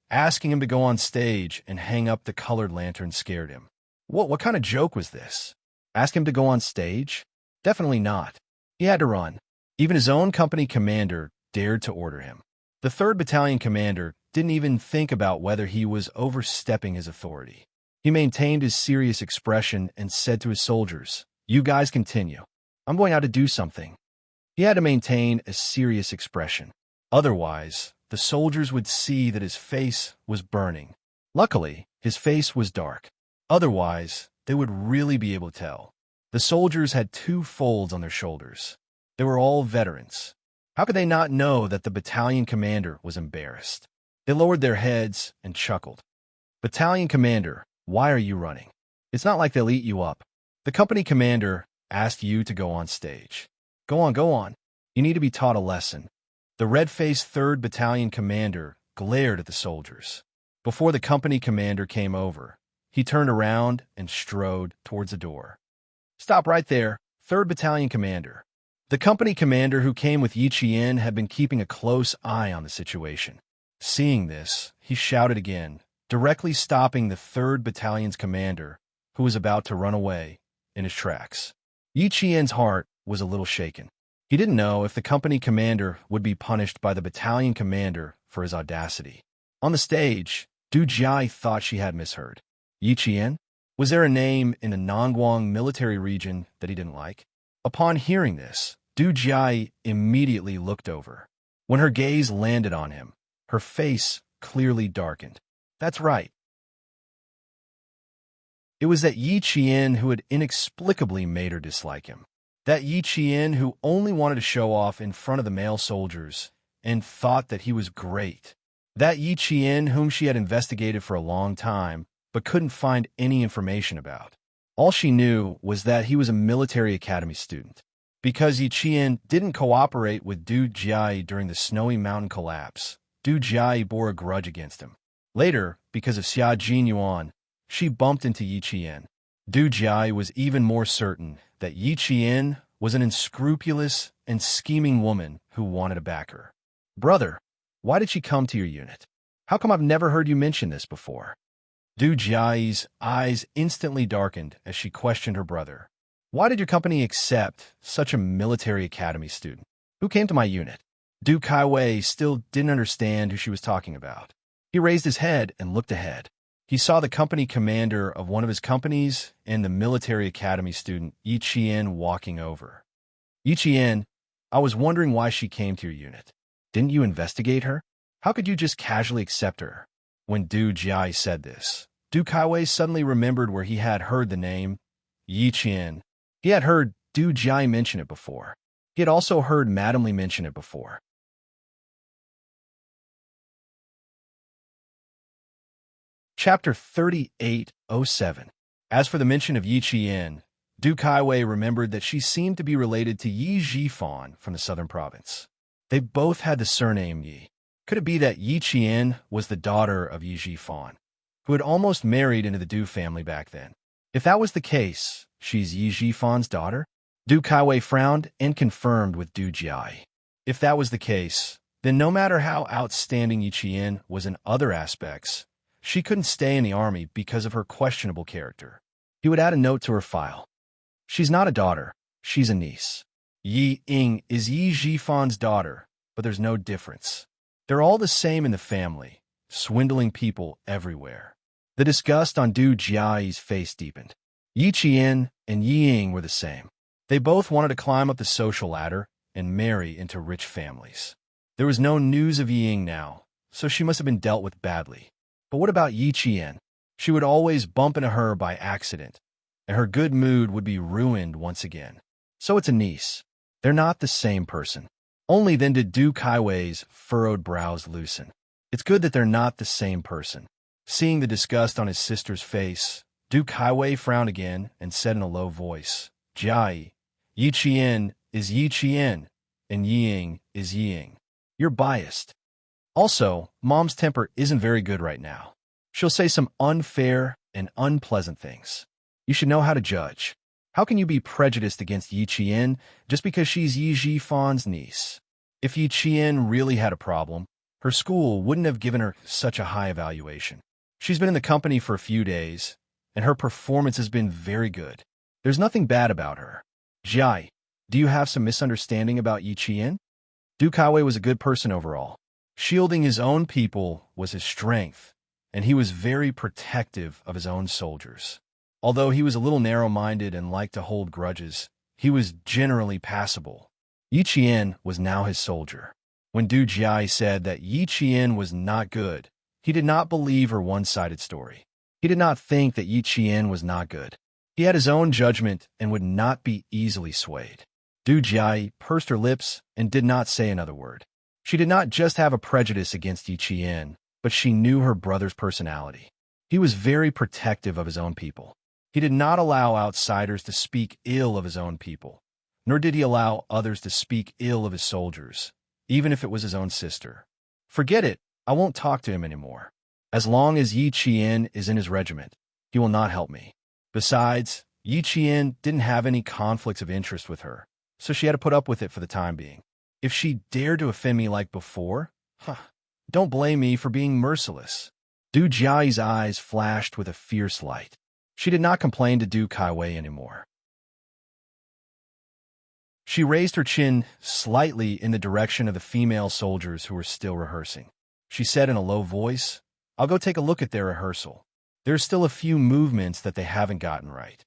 asking him to go on stage and hang up the colored lantern scared him. What kind of joke was this? Ask him to go on stage? Definitely not. He had to run. Even his own company commander dared to order him. The 3rd Battalion commander didn't even think about whether he was overstepping his authority. He maintained his serious expression and said to his soldiers, "You guys continue. I'm going out to do something." He had to maintain a serious expression. Otherwise, the soldiers would see that his face was burning. Luckily, his face was dark. Otherwise, they would really be able to tell. The soldiers had 2 folds on their shoulders. They were all veterans. How could they not know that the battalion commander was embarrassed? They lowered their heads and chuckled. "Battalion commander, why are you running? It's not like they'll eat you up." The company commander asked you to go on stage. Go on, go on. You need to be taught a lesson." The red-faced 3rd Battalion commander glared at the soldiers. Before the company commander came over, he turned around and strode towards the door. "Stop right there, 3rd Battalion commander." The company commander who came with Yi Qian had been keeping a close eye on the situation. Seeing this, he shouted again, directly stopping the 3rd Battalion's commander, who was about to run away, in his tracks. Yi Qian's heart was a little shaken. He didn't know if the company commander would be punished by the battalion commander for his audacity. On the stage, Du Jia thought she had misheard. Yi Qian? Was there a name in the Nongguang military region that he didn't like? Upon hearing this, Du Jia immediately looked over. When her gaze landed on him, her face clearly darkened. That's right. It was that Yi Qian who had inexplicably made her dislike him. That Yi Qian who only wanted to show off in front of the male soldiers and thought that he was great. That Yi Qian whom she had investigated for a long time but couldn't find any information about. All she knew was that he was a military academy student. Because Yi Qian didn't cooperate with Du Jia during the snowy mountain collapse, Du Jia bore a grudge against him. Later, because of Xia Jinyuan, she bumped into Yi Qian. Du Jia was even more certain that Yi Qian was an unscrupulous and scheming woman who wanted to back her. Brother, why did she come to your unit? How come I've never heard you mention this before? Du Jia's eyes instantly darkened as she questioned her brother. Why did your company accept such a military academy student? Who came to my unit? Du Kaiwei still didn't understand who she was talking about. He raised his head and looked ahead. He saw the company commander of one of his companies and the military academy student Yi Qian walking over. Yi Qian, I was wondering why she came to your unit. Didn't you investigate her? How could you just casually accept her? When Du Jia said this, Du Kaiwei suddenly remembered where he had heard the name Yi Qian. He had heard Du Jia mention it before. He had also heard Madame Li mention it before. Chapter 3807. As for the mention of Yi Qian, Du Kaiwei remembered that she seemed to be related to Yi Zhifan from the southern province. They both had the surname Yi. Could it be that Yi Qian was the daughter of Yi Zhifan, who had almost married into the Du family back then? If that was the case, she's Yi Zhifan's daughter? Du Kaiwei frowned and confirmed with Du Jia. If that was the case, then no matter how outstanding Yi Qian was in other aspects, she couldn't stay in the army because of her questionable character. He would add a note to her file. She's not a daughter, she's a niece. Yi Ying is Yi Zhifan's daughter, but there's no difference. They're all the same in the family, swindling people everywhere. The disgust on Du Jia's face deepened. Yi Qian and Yi Ying were the same. They both wanted to climb up the social ladder and marry into rich families. There was no news of Yi Ying now, so she must have been dealt with badly. But what about Yi Qian? She would always bump into her by accident, and her good mood would be ruined once again. So it's a niece. They're not the same person. Only then did Du Kaiwei's furrowed brows loosen. It's good that they're not the same person. Seeing the disgust on his sister's face, Du Kaiwei frowned again and said in a low voice, Jia, Yi Qian is Yi Qian, and Yi Ying is Yi Ying. You're biased. Also, Mom's temper isn't very good right now. She'll say some unfair and unpleasant things. You should know how to judge. How can you be prejudiced against Yi Qian just because she's Yi Zhifan's niece? If Yi Qian really had a problem, her school wouldn't have given her such a high evaluation. She's been in the company for a few days, and her performance has been very good. There's nothing bad about her. Jai, do you have some misunderstanding about Yi Qian? Du Kaiwei was a good person overall. Shielding his own people was his strength, and he was very protective of his own soldiers. Although he was a little narrow-minded and liked to hold grudges, he was generally passable. Yi Qian was now his soldier. When Du Jia said that Yi Qian was not good, he did not believe her one-sided story. He did not think that Yi Qian was not good. He had his own judgment and would not be easily swayed. Du Jia pursed her lips and did not say another word. She did not just have a prejudice against Yi Qian, but she knew her brother's personality. He was very protective of his own people. He did not allow outsiders to speak ill of his own people, nor did he allow others to speak ill of his soldiers, even if it was his own sister. Forget it, I won't talk to him anymore. As long as Yi Qian is in his regiment, he will not help me. Besides, Yi Qian didn't have any conflicts of interest with her, so she had to put up with it for the time being. If she dared to offend me like before, don't blame me for being merciless. Du Jia's eyes flashed with a fierce light. She did not complain to Du Kaiwei anymore. She raised her chin slightly in the direction of the female soldiers who were still rehearsing. She said in a low voice, "I'll go take a look at their rehearsal. There's still a few movements that they haven't gotten right."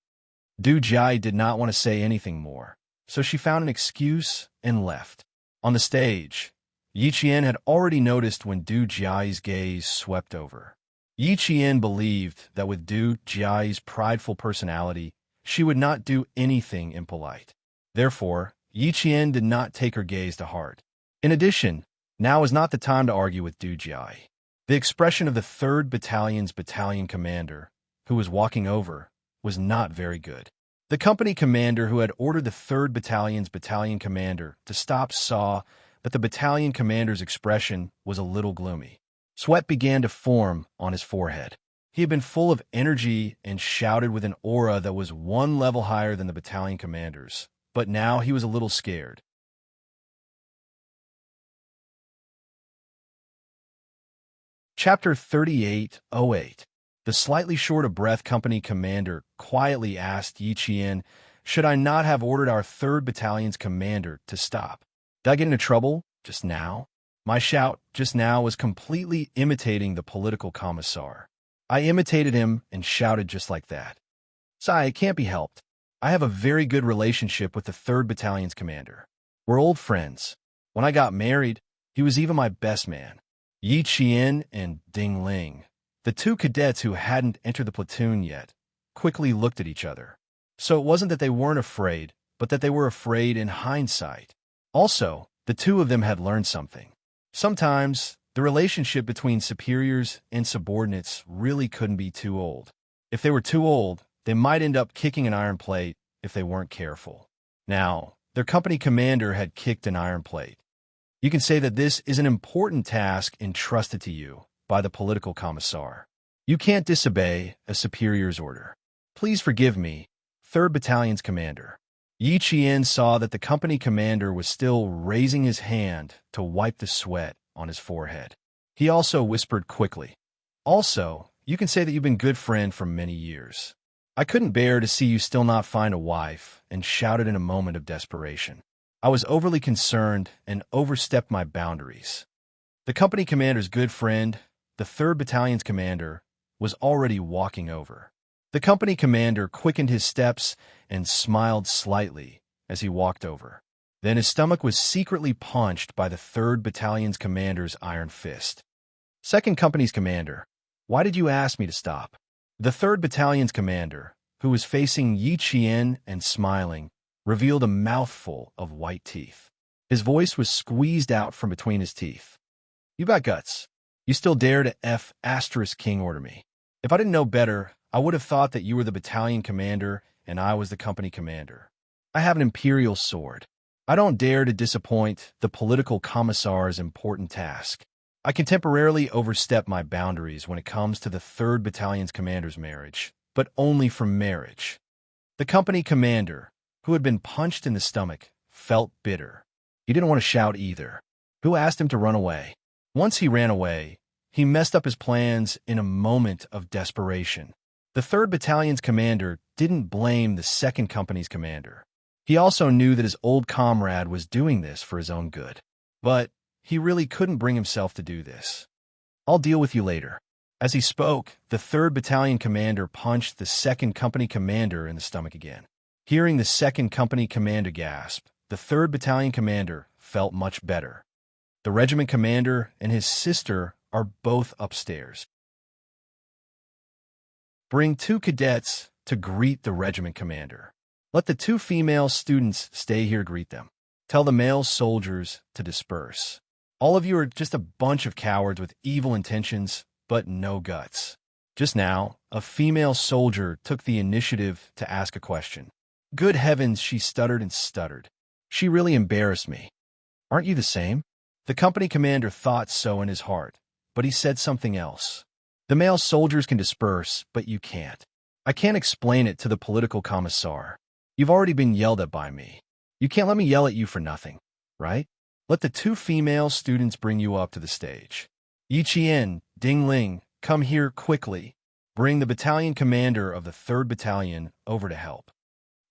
Du Jai did not want to say anything more, so she found an excuse and left. On the stage, Yi Qian had already noticed when Du Jiai's gaze swept over. Yi Qian believed that with Du Jiai's prideful personality, she would not do anything impolite. Therefore, Yi Qian did not take her gaze to heart. In addition, now was not the time to argue with Du Jiai. The expression of the 3rd Battalion's battalion commander, who was walking over, was not very good. The company commander who had ordered the 3rd Battalion's battalion commander to stop saw that the battalion commander's expression was a little gloomy. Sweat began to form on his forehead. He had been full of energy and shouted with an aura that was one level higher than the battalion commander's, but now he was a little scared. Chapter 38:08. The slightly short of breath company commander quietly asked Yi Qian, "Should I not have ordered our 3rd Battalion's commander to stop? Did I get into trouble just now?" My shout just now was completely imitating the political commissar. I imitated him and shouted just like that. "Sai, it can't be helped. I have a very good relationship with the 3rd Battalion's commander. We're old friends. When I got married, he was even my best man." Yi Qian and Ding Ling, the 2 cadets who hadn't entered the platoon yet, quickly looked at each other. So it wasn't that they weren't afraid, but that they were afraid in hindsight. Also, the 2 of them had learned something. Sometimes, the relationship between superiors and subordinates really couldn't be too old. If they were too old, they might end up kicking an iron plate if they weren't careful. Now, their company commander had kicked an iron plate. You can say that this is an important task entrusted to you by the political commissar. You can't disobey a superior's order. "Please forgive me, 3rd Battalion's commander." Yi Qian saw that the company commander was still raising his hand to wipe the sweat on his forehead. He also whispered quickly, "Also, you can say that you've been good friend for many years. I couldn't bear to see you still not find a wife," and shouted in a moment of desperation. "I was overly concerned and overstepped my boundaries." The company commander's good friend, the 3rd Battalion's commander, was already walking over. The company commander quickened his steps and smiled slightly as he walked over. Then his stomach was secretly punched by the 3rd Battalion's commander's iron fist. "2nd Company's commander, why did you ask me to stop?" The 3rd Battalion's commander, who was facing Yi Qian and smiling, revealed a mouthful of white teeth. His voice was squeezed out from between his teeth. "You got guts. You still dare to King order me. If I didn't know better, I would have thought that you were the battalion commander and I was the company commander. I have an imperial sword. I don't dare to disappoint the political commissar's important task. I can temporarily overstep my boundaries when it comes to the 3rd Battalion's commander's marriage, but only for marriage." The company commander, who had been punched in the stomach, felt bitter. He didn't want to shout either. Who asked him to run away? Once he ran away, he messed up his plans in a moment of desperation. The 3rd Battalion's commander didn't blame the 2nd Company's commander. He also knew that his old comrade was doing this for his own good. But he really couldn't bring himself to do this. "I'll deal with you later." As he spoke, the 3rd Battalion commander punched the 2nd Company commander in the stomach again. Hearing the 2nd Company commander gasp, the 3rd Battalion commander felt much better. The regiment commander and his sister are both upstairs. Bring 2 cadets to greet the regiment commander. Let the 2 female students stay here to greet them. Tell the male soldiers to disperse. All of you are just a bunch of cowards with evil intentions, but no guts. Just now, a female soldier took the initiative to ask a question. Good heavens, she stuttered and stuttered. She really embarrassed me. Aren't you the same? The company commander thought so in his heart, but he said something else. The male soldiers can disperse, but you can't. I can't explain it to the political commissar. You've already been yelled at by me. You can't let me yell at you for nothing, right? Let the 2 female students bring you up to the stage. Yi Qian, Ding Ling, come here quickly. Bring the battalion commander of the 3rd Battalion over to help.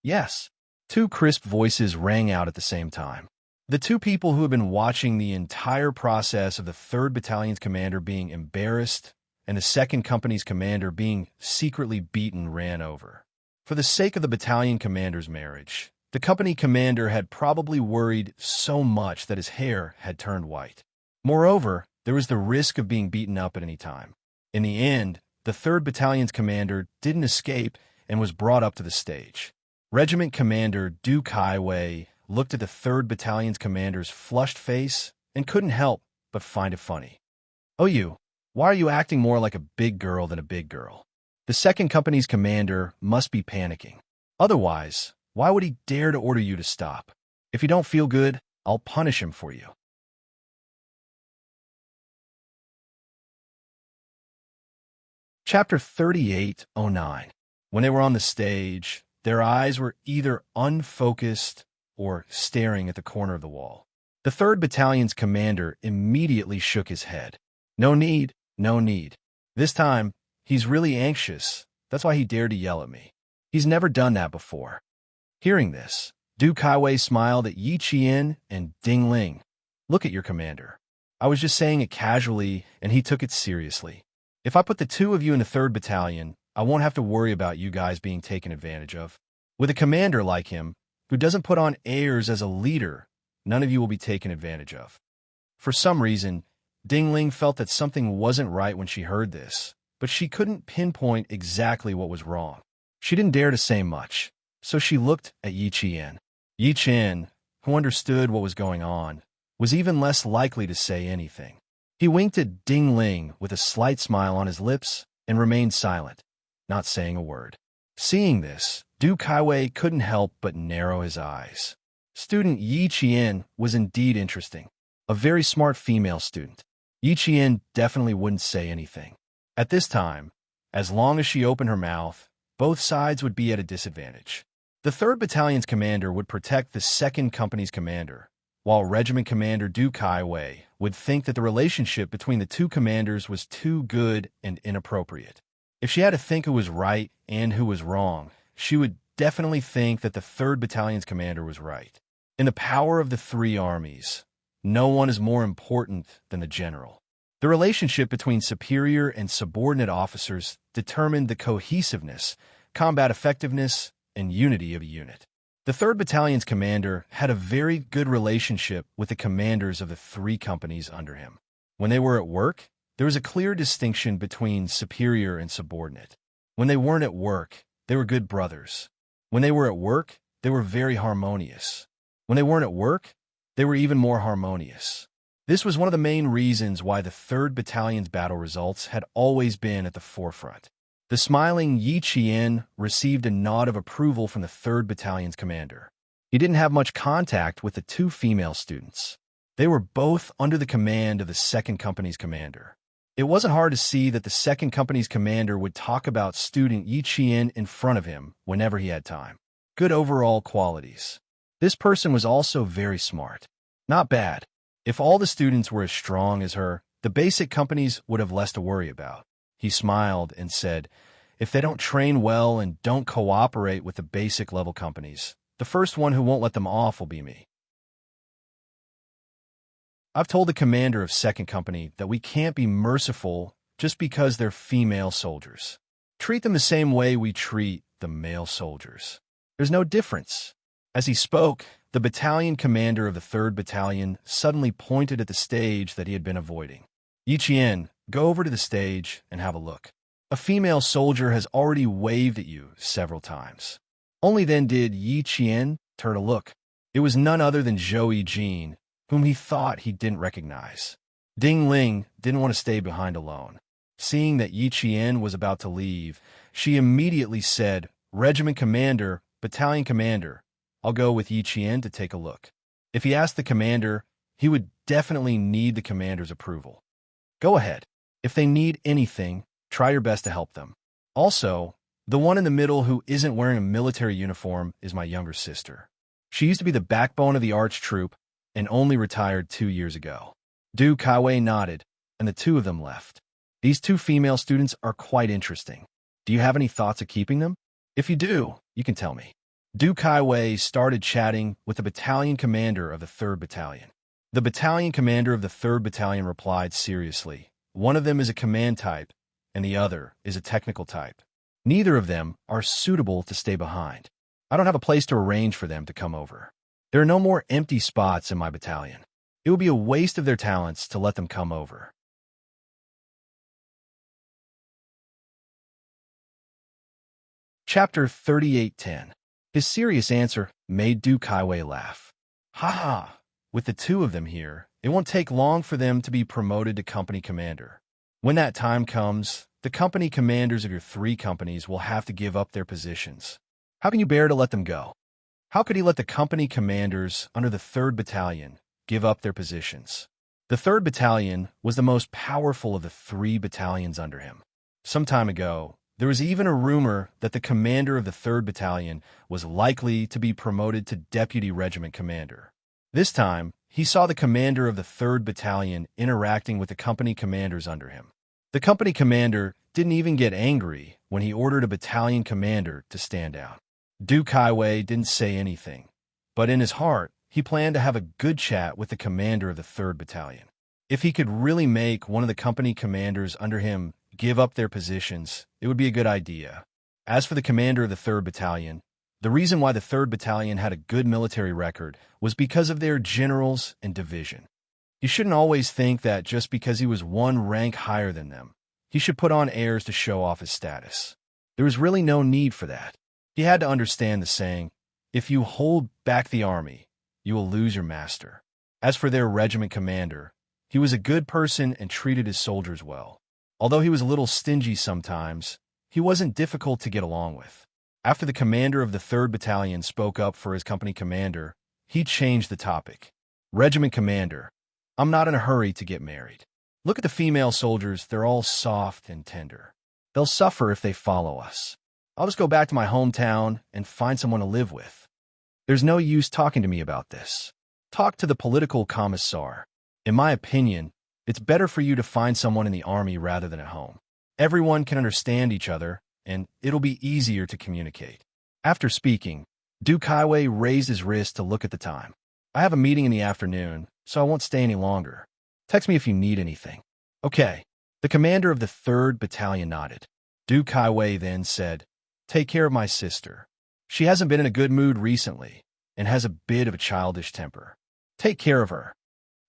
Yes. Two crisp voices rang out at the same time. The two people who had been watching the entire process of the 3rd Battalion's commander being embarrassed and the 2nd Company's commander being secretly beaten ran over. For the sake of the battalion commander's marriage, the company commander had probably worried so much that his hair had turned white. Moreover, there was the risk of being beaten up at any time. In the end, the 3rd Battalion's commander didn't escape and was brought up to the stage. Regiment Commander Du Kaiwei looked at the 3rd Battalion's commander's flushed face and couldn't help but find it funny. "Oh, you, why are you acting more like a big girl than a big girl?" The 2nd Company's commander must be panicking. Otherwise, why would he dare to order you to stop? If you don't feel good, I'll punish him for you. Chapter 3809. When they were on the stage, their eyes were either unfocused or staring at the corner of the wall. The 3rd Battalion's commander immediately shook his head. "No need, no need. This time, he's really anxious. That's why he dared to yell at me. He's never done that before." Hearing this, Du Kaiwei smiled at Yi Qian and Ding Ling. "Look at your commander. I was just saying it casually, and he took it seriously. If I put the two of you in the 3rd Battalion, I won't have to worry about you guys being taken advantage of. With a commander like him, who doesn't put on airs as a leader, none of you will be taken advantage of." For some reason, Ding Ling felt that something wasn't right when she heard this, but she couldn't pinpoint exactly what was wrong. She didn't dare to say much, so she looked at Yi Qian. Yi Qian, who understood what was going on, was even less likely to say anything. He winked at Ding Ling with a slight smile on his lips and remained silent, not saying a word. Seeing this, Du Kaiwei couldn't help but narrow his eyes. Student Yi Qian was indeed interesting. A very smart female student. Yi Qian definitely wouldn't say anything. At this time, as long as she opened her mouth, both sides would be at a disadvantage. The 3rd Battalion's commander would protect the 2nd Company's commander, while Regiment Commander Du Kaiwei would think that the relationship between the two commanders was too good and inappropriate. If she had to think who was right and who was wrong, she would definitely think that the 3rd Battalion's commander was right. In the power of the three armies, no one is more important than the general. The relationship between superior and subordinate officers determined the cohesiveness, combat effectiveness, and unity of a unit. The 3rd Battalion's commander had a very good relationship with the commanders of the 3 companies under him. When they were at work, there was a clear distinction between superior and subordinate. When they weren't at work, they were good brothers. When they were at work, they were very harmonious. When they weren't at work, they were even more harmonious. This was one of the main reasons why the 3rd Battalion's battle results had always been at the forefront. The smiling Yi Qian received a nod of approval from the 3rd Battalion's commander. He didn't have much contact with the two female students. They were both under the command of the 2nd Company's commander. It wasn't hard to see that the 2nd Company's commander would talk about student Yi Qian in front of him whenever he had time. Good overall qualities. This person was also very smart. Not bad. If all the students were as strong as her, the basic companies would have less to worry about. He smiled and said, "If they don't train well and don't cooperate with the basic level companies, the first one who won't let them off will be me. I've told the commander of 2nd Company that we can't be merciful just because they're female soldiers. Treat them the same way we treat the male soldiers. There's no difference." As he spoke, the battalion commander of the 3rd Battalion suddenly pointed at the stage that he had been avoiding. "Yi Qian, go over to the stage and have a look. A female soldier has already waved at you several times." Only then did Yi Qian turn to look. It was none other than Zhou Yijin, whom he thought he didn't recognize. Ding Ling didn't want to stay behind alone. Seeing that Yi Qian was about to leave, she immediately said, "Regiment Commander, Battalion Commander, I'll go with Yi Qian to take a look." If he asked the commander, he would definitely need the commander's approval. "Go ahead. If they need anything, try your best to help them. Also, the one in the middle who isn't wearing a military uniform is my younger sister. She used to be the backbone of the arch troop and only retired 2 years ago." Du Kaiwei nodded, and the two of them left. "These two female students are quite interesting. Do you have any thoughts of keeping them? If you do, you can tell me." Du Kaiwei started chatting with the battalion commander of the 3rd Battalion. The battalion commander of the 3rd Battalion replied seriously, "One of them is a command type, and the other is a technical type. Neither of them are suitable to stay behind. I don't have a place to arrange for them to come over. There are no more empty spots in my battalion. It would be a waste of their talents to let them come over." Chapter 38:10. His serious answer made Du Kaiwei laugh. "Ha ha! With the two of them here, it won't take long for them to be promoted to company commander. When that time comes, the company commanders of your 3 companies will have to give up their positions. How can you bear to let them go?" How could he let the company commanders under the 3rd Battalion give up their positions? The 3rd Battalion was the most powerful of the 3 battalions under him. Some time ago, there was even a rumor that the commander of the 3rd Battalion was likely to be promoted to deputy regiment commander. This time, he saw the commander of the 3rd Battalion interacting with the company commanders under him. The company commander didn't even get angry when he ordered a battalion commander to stand down. Du Kaiwei didn't say anything, but in his heart, he planned to have a good chat with the commander of the 3rd Battalion. If he could really make one of the company commanders under him give up their positions, it would be a good idea. As for the commander of the 3rd Battalion, the reason why the 3rd Battalion had a good military record was because of their generals and division. You shouldn't always think that just because he was one rank higher than them, he should put on airs to show off his status. There was really no need for that. He had to understand the saying, "If you hold back the army, you will lose your master." As for their regiment commander, he was a good person and treated his soldiers well. Although he was a little stingy sometimes, he wasn't difficult to get along with. After the commander of the 3rd Battalion spoke up for his company commander, he changed the topic. "Regiment commander, I'm not in a hurry to get married. Look at the female soldiers, they're all soft and tender. They'll suffer if they follow us. I'll just go back to my hometown and find someone to live with. There's no use talking to me about this. Talk to the political commissar. In my opinion, it's better for you to find someone in the army rather than at home. Everyone can understand each other, and it'll be easier to communicate." After speaking, Du Kaiwei raised his wrist to look at the time. "I have a meeting in the afternoon, so I won't stay any longer. Text me if you need anything." "Okay." The commander of the 3rd Battalion nodded. Du Kaiwei then said, "Take care of my sister. She hasn't been in a good mood recently and has a bit of a childish temper. Take care of her."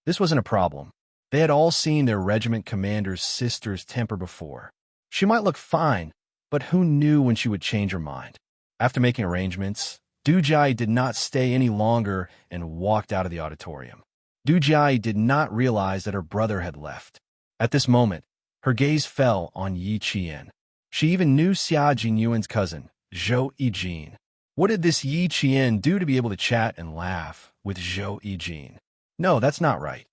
This wasn't a problem. They had all seen their regiment commander's sister's temper before. She might look fine, but who knew when she would change her mind? After making arrangements, Du Jai did not stay any longer and walked out of the auditorium. Du Jai did not realize that her brother had left. At this moment, her gaze fell on Yi Qian. She even knew Xia Jinyuan's cousin, Zhou Yijin. What did this Yi Qian do to be able to chat and laugh with Zhou Yijin? No, that's not right.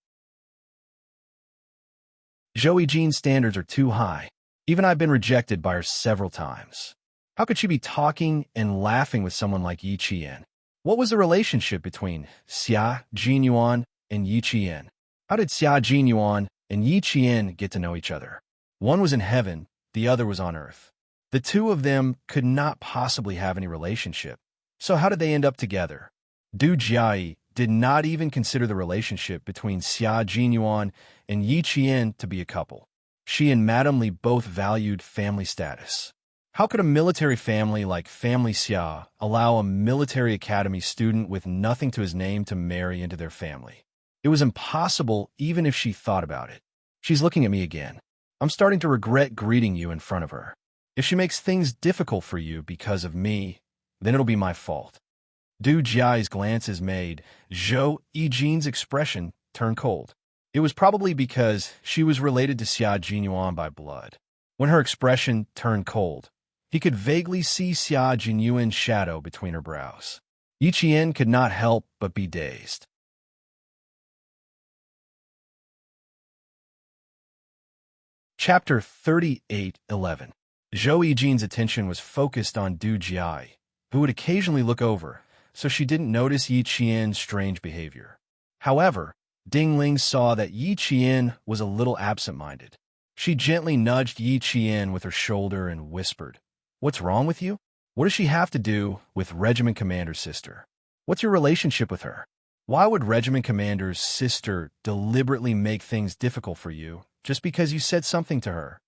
Zhou Yijin's standards are too high. Even I've been rejected by her several times. How could she be talking and laughing with someone like Yi Qian? What was the relationship between Xia Jinyuan and Yi Qian? How did Xia Jinyuan and Yi Qian get to know each other? One was in heaven, the other was on earth. The two of them could not possibly have any relationship. So how did they end up together? Du Jia did not even consider the relationship between Xia Jinyuan and Yi Qian to be a couple. She and Madame Li both valued family status. How could a military family like Family Xia allow a military academy student with nothing to his name to marry into their family? It was impossible even if she thought about it. She's looking at me again. I'm starting to regret greeting you in front of her. If she makes things difficult for you because of me, then it'll be my fault. Du Jia's glances made Zhou Yijin's expression turn cold. It was probably because she was related to Xia Jinyuan by blood. When her expression turned cold, he could vaguely see Xia Jinyuan's shadow between her brows. Yi Qian could not help but be dazed. Chapter 38:11. Zhou Yijin's attention was focused on Du Jia, who would occasionally look over, so she didn't notice Yi Qian's strange behavior. However, Ding Ling saw that Yi Qian was a little absent-minded. She gently nudged Yi Qian with her shoulder and whispered, "What's wrong with you?" What does she have to do with Regiment Commander's sister? What's your relationship with her? Why would Regiment Commander's sister deliberately make things difficult for you just because you said something to her?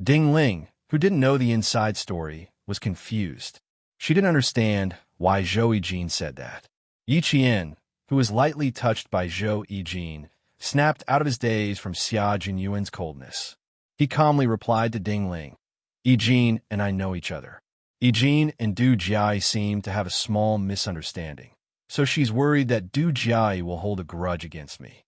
Ding Ling, who didn't know the inside story, was confused. She didn't understand why Zhou Yijin said that. Yi Qian, who was lightly touched by Zhou Yijin, snapped out of his daze from Xia Jinyuan's coldness. He calmly replied to Ding Ling, Yijin and I know each other. Yijin and Du Jiai seem to have a small misunderstanding, so she's worried that Du Jiai will hold a grudge against me.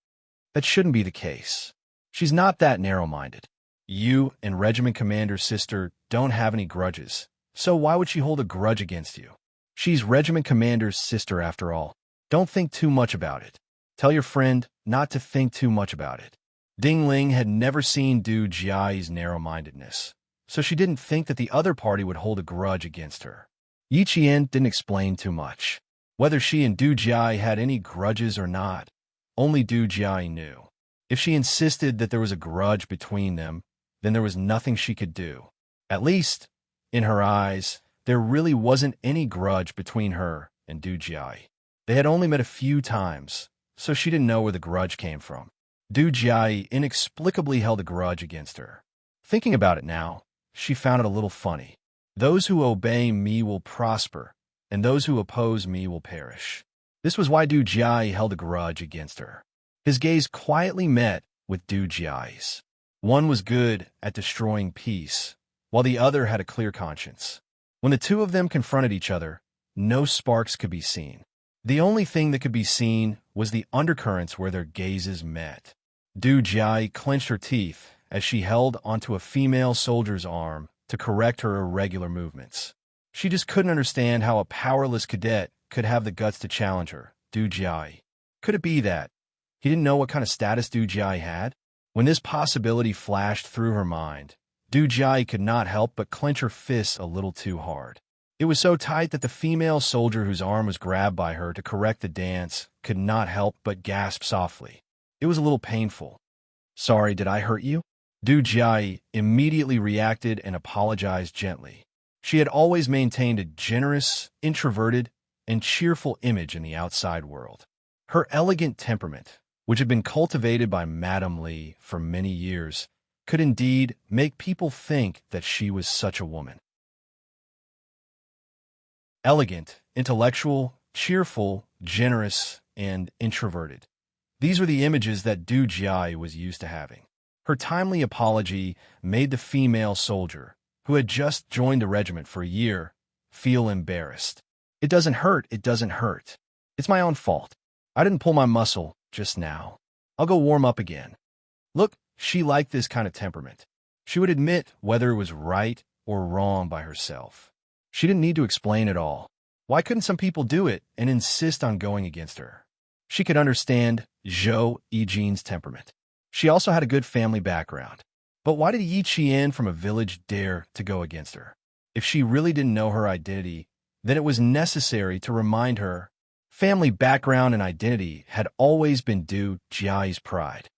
That shouldn't be the case. She's not that narrow-minded. You and Regiment Commander's sister don't have any grudges, so why would she hold a grudge against you? She's Regiment Commander's sister after all. Don't think too much about it. Tell your friend not to think too much about it. Ding Ling had never seen Du Jiai's narrow-mindedness, so she didn't think that the other party would hold a grudge against her. Yi Qian didn't explain too much. Whether she and Du Jiai had any grudges or not, only Du Jiai knew. If she insisted that there was a grudge between them, then there was nothing she could do. At least, in her eyes, there really wasn't any grudge between her and Du Jiai. They had only met a few times, so she didn't know where the grudge came from. Du Jiai inexplicably held a grudge against her. Thinking about it now, she found it a little funny. Those who obey me will prosper, and those who oppose me will perish. This was why Du Jiai held a grudge against her. His gaze quietly met with Du Jiai's. One was good at destroying peace, while the other had a clear conscience. When the two of them confronted each other, no sparks could be seen. The only thing that could be seen was the undercurrents where their gazes met. Du Jiai clenched her teeth as she held onto a female soldier's arm to correct her irregular movements. She just couldn't understand how a powerless cadet could have the guts to challenge her, Du Jiai. Could it be that he didn't know what kind of status Du Jiai had? When this possibility flashed through her mind, Du Jiai could not help but clench her fists a little too hard. It was so tight that the female soldier whose arm was grabbed by her to correct the dance could not help but gasp softly. It was a little painful. Sorry, did I hurt you? Du Jiai immediately reacted and apologized gently. She had always maintained a generous, introverted, and cheerful image in the outside world. Her elegant temperament, which had been cultivated by Madame Li for many years, could indeed make people think that she was such a woman. Elegant, intellectual, cheerful, generous, and introverted. These were the images that Du Jiai was used to having. Her timely apology made the female soldier, who had just joined the regiment for a year, feel embarrassed. It doesn't hurt, it doesn't hurt. It's my own fault. I didn't pull my muscle just now. I'll go warm up again. Look, she liked this kind of temperament. She would admit whether it was right or wrong by herself. She didn't need to explain it all. Why couldn't some people do it and insist on going against her? She could understand Zhou Yijin's temperament. She also had a good family background. But why did Yi Qian from a village dare to go against her? If she really didn't know her identity, then it was necessary to remind her. Family background and identity had always been Du Jiai's pride.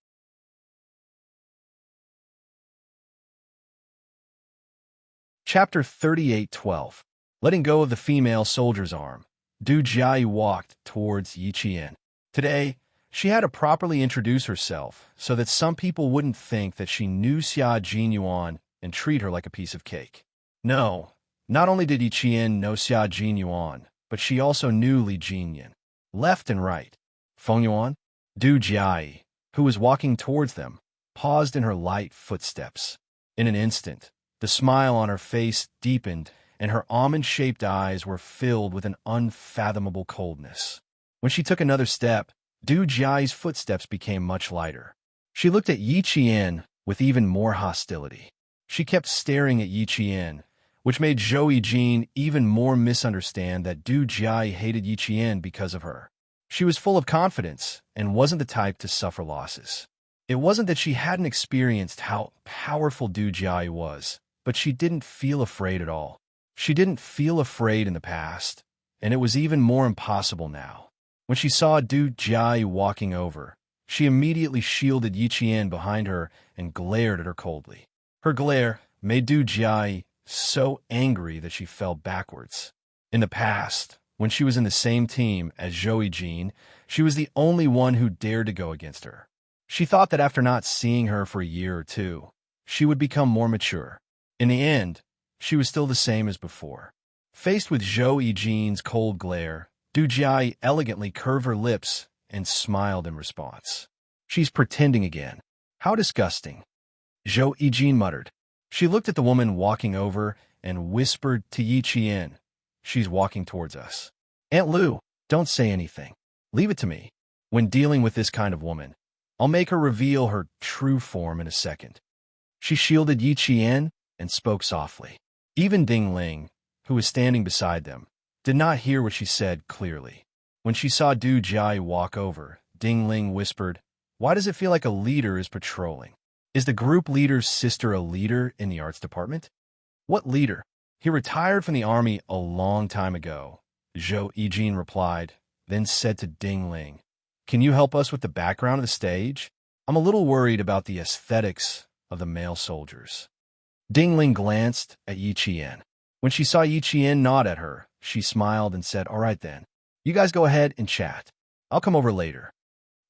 Chapter 38:12. Letting go of the female soldier's arm, Du Jiai walked towards Yi Qian. Today, she had to properly introduce herself so that some people wouldn't think that she knew Xia Jinyuan and treat her like a piece of cake. No, not only did Yi Qian know Xia Jinyuan, but she also knew Li Jinyan. Left and right. Feng Yuan? Du Jiai, who was walking towards them, paused in her light footsteps. In an instant, the smile on her face deepened and her almond-shaped eyes were filled with an unfathomable coldness. When she took another step, Du Jiai's footsteps became much lighter. She looked at Yi Qian with even more hostility. She kept staring at Yi Qian, which made Zhou Yijin even more misunderstand that Du Jiai hated Yi Qian because of her. She was full of confidence and wasn't the type to suffer losses. It wasn't that she hadn't experienced how powerful Du Jiai was, but she didn't feel afraid at all. She didn't feel afraid in the past, and it was even more impossible now. When she saw Du Jiai walking over, she immediately shielded Yi Qian behind her and glared at her coldly. Her glare made Du Jiai so angry that she fell backwards. In the past, when she was in the same team as Zhou Yijin, she was the only one who dared to go against her. She thought that after not seeing her for a year or two, she would become more mature. In the end, she was still the same as before. Faced with Zhou Yijin's cold glare, Du Jia elegantly curved her lips and smiled in response. She's pretending again. How disgusting. Zhou Yijin muttered. She looked at the woman walking over and whispered to Yi Qian, "She's walking towards us. Aunt Lu, don't say anything. Leave it to me. When dealing with this kind of woman, I'll make her reveal her true form in a second." She shielded Yi Qian and spoke softly. Even Ding Ling, who was standing beside them, did not hear what she said clearly. When she saw Du Jia walk over, Ding Ling whispered, "Why does it feel like a leader is patrolling? Is the group leader's sister a leader in the arts department?" "What leader? He retired from the army a long time ago," Zhou Yijin replied, then said to Ding Ling, "Can you help us with the background of the stage? I'm a little worried about the aesthetics of the male soldiers." Ding Ling glanced at Yi Qian. When she saw Yi Qian nod at her, she smiled and said, "All right then. You guys go ahead and chat. I'll come over later."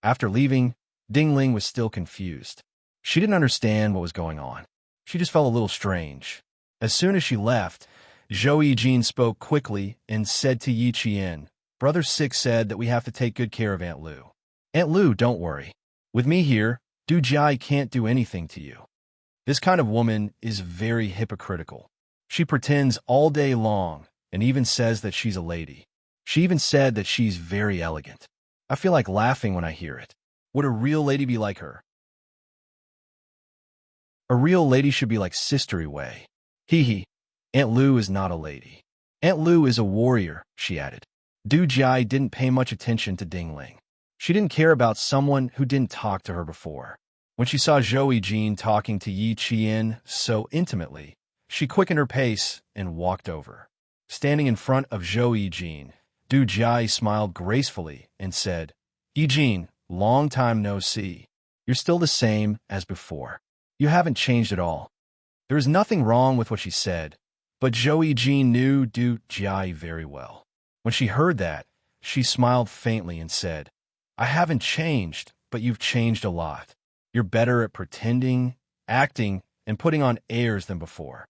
After leaving, Ding Ling was still confused. She didn't understand what was going on. She just felt a little strange. As soon as she left, Zhou Yijin spoke quickly and said to Yi Qian, "Brother Six said that we have to take good care of Aunt Lu." "Aunt Lu, don't worry. With me here, Du Jia can't do anything to you." This kind of woman is very hypocritical. She pretends all day long and even says that she's a lady. She even said that she's very elegant. I feel like laughing when I hear it. Would a real lady be like her? A real lady should be like Sister Wei. Hee hee. Aunt Lu is not a lady. Aunt Lu is a warrior, she added. Du Jia didn't pay much attention to Ding Ling. She didn't care about someone who didn't talk to her before. When she saw Zhou Yijin talking to Yi Qian so intimately, she quickened her pace and walked over. Standing in front of Zhou Yijin, Du Jia smiled gracefully and said, "Yijin, long time no see. You're still the same as before. You haven't changed at all." There was nothing wrong with what she said, but Zhou Yijin knew Du Jia very well. When she heard that, she smiled faintly and said, "I haven't changed, but you've changed a lot. You're better at pretending, acting, and putting on airs than before.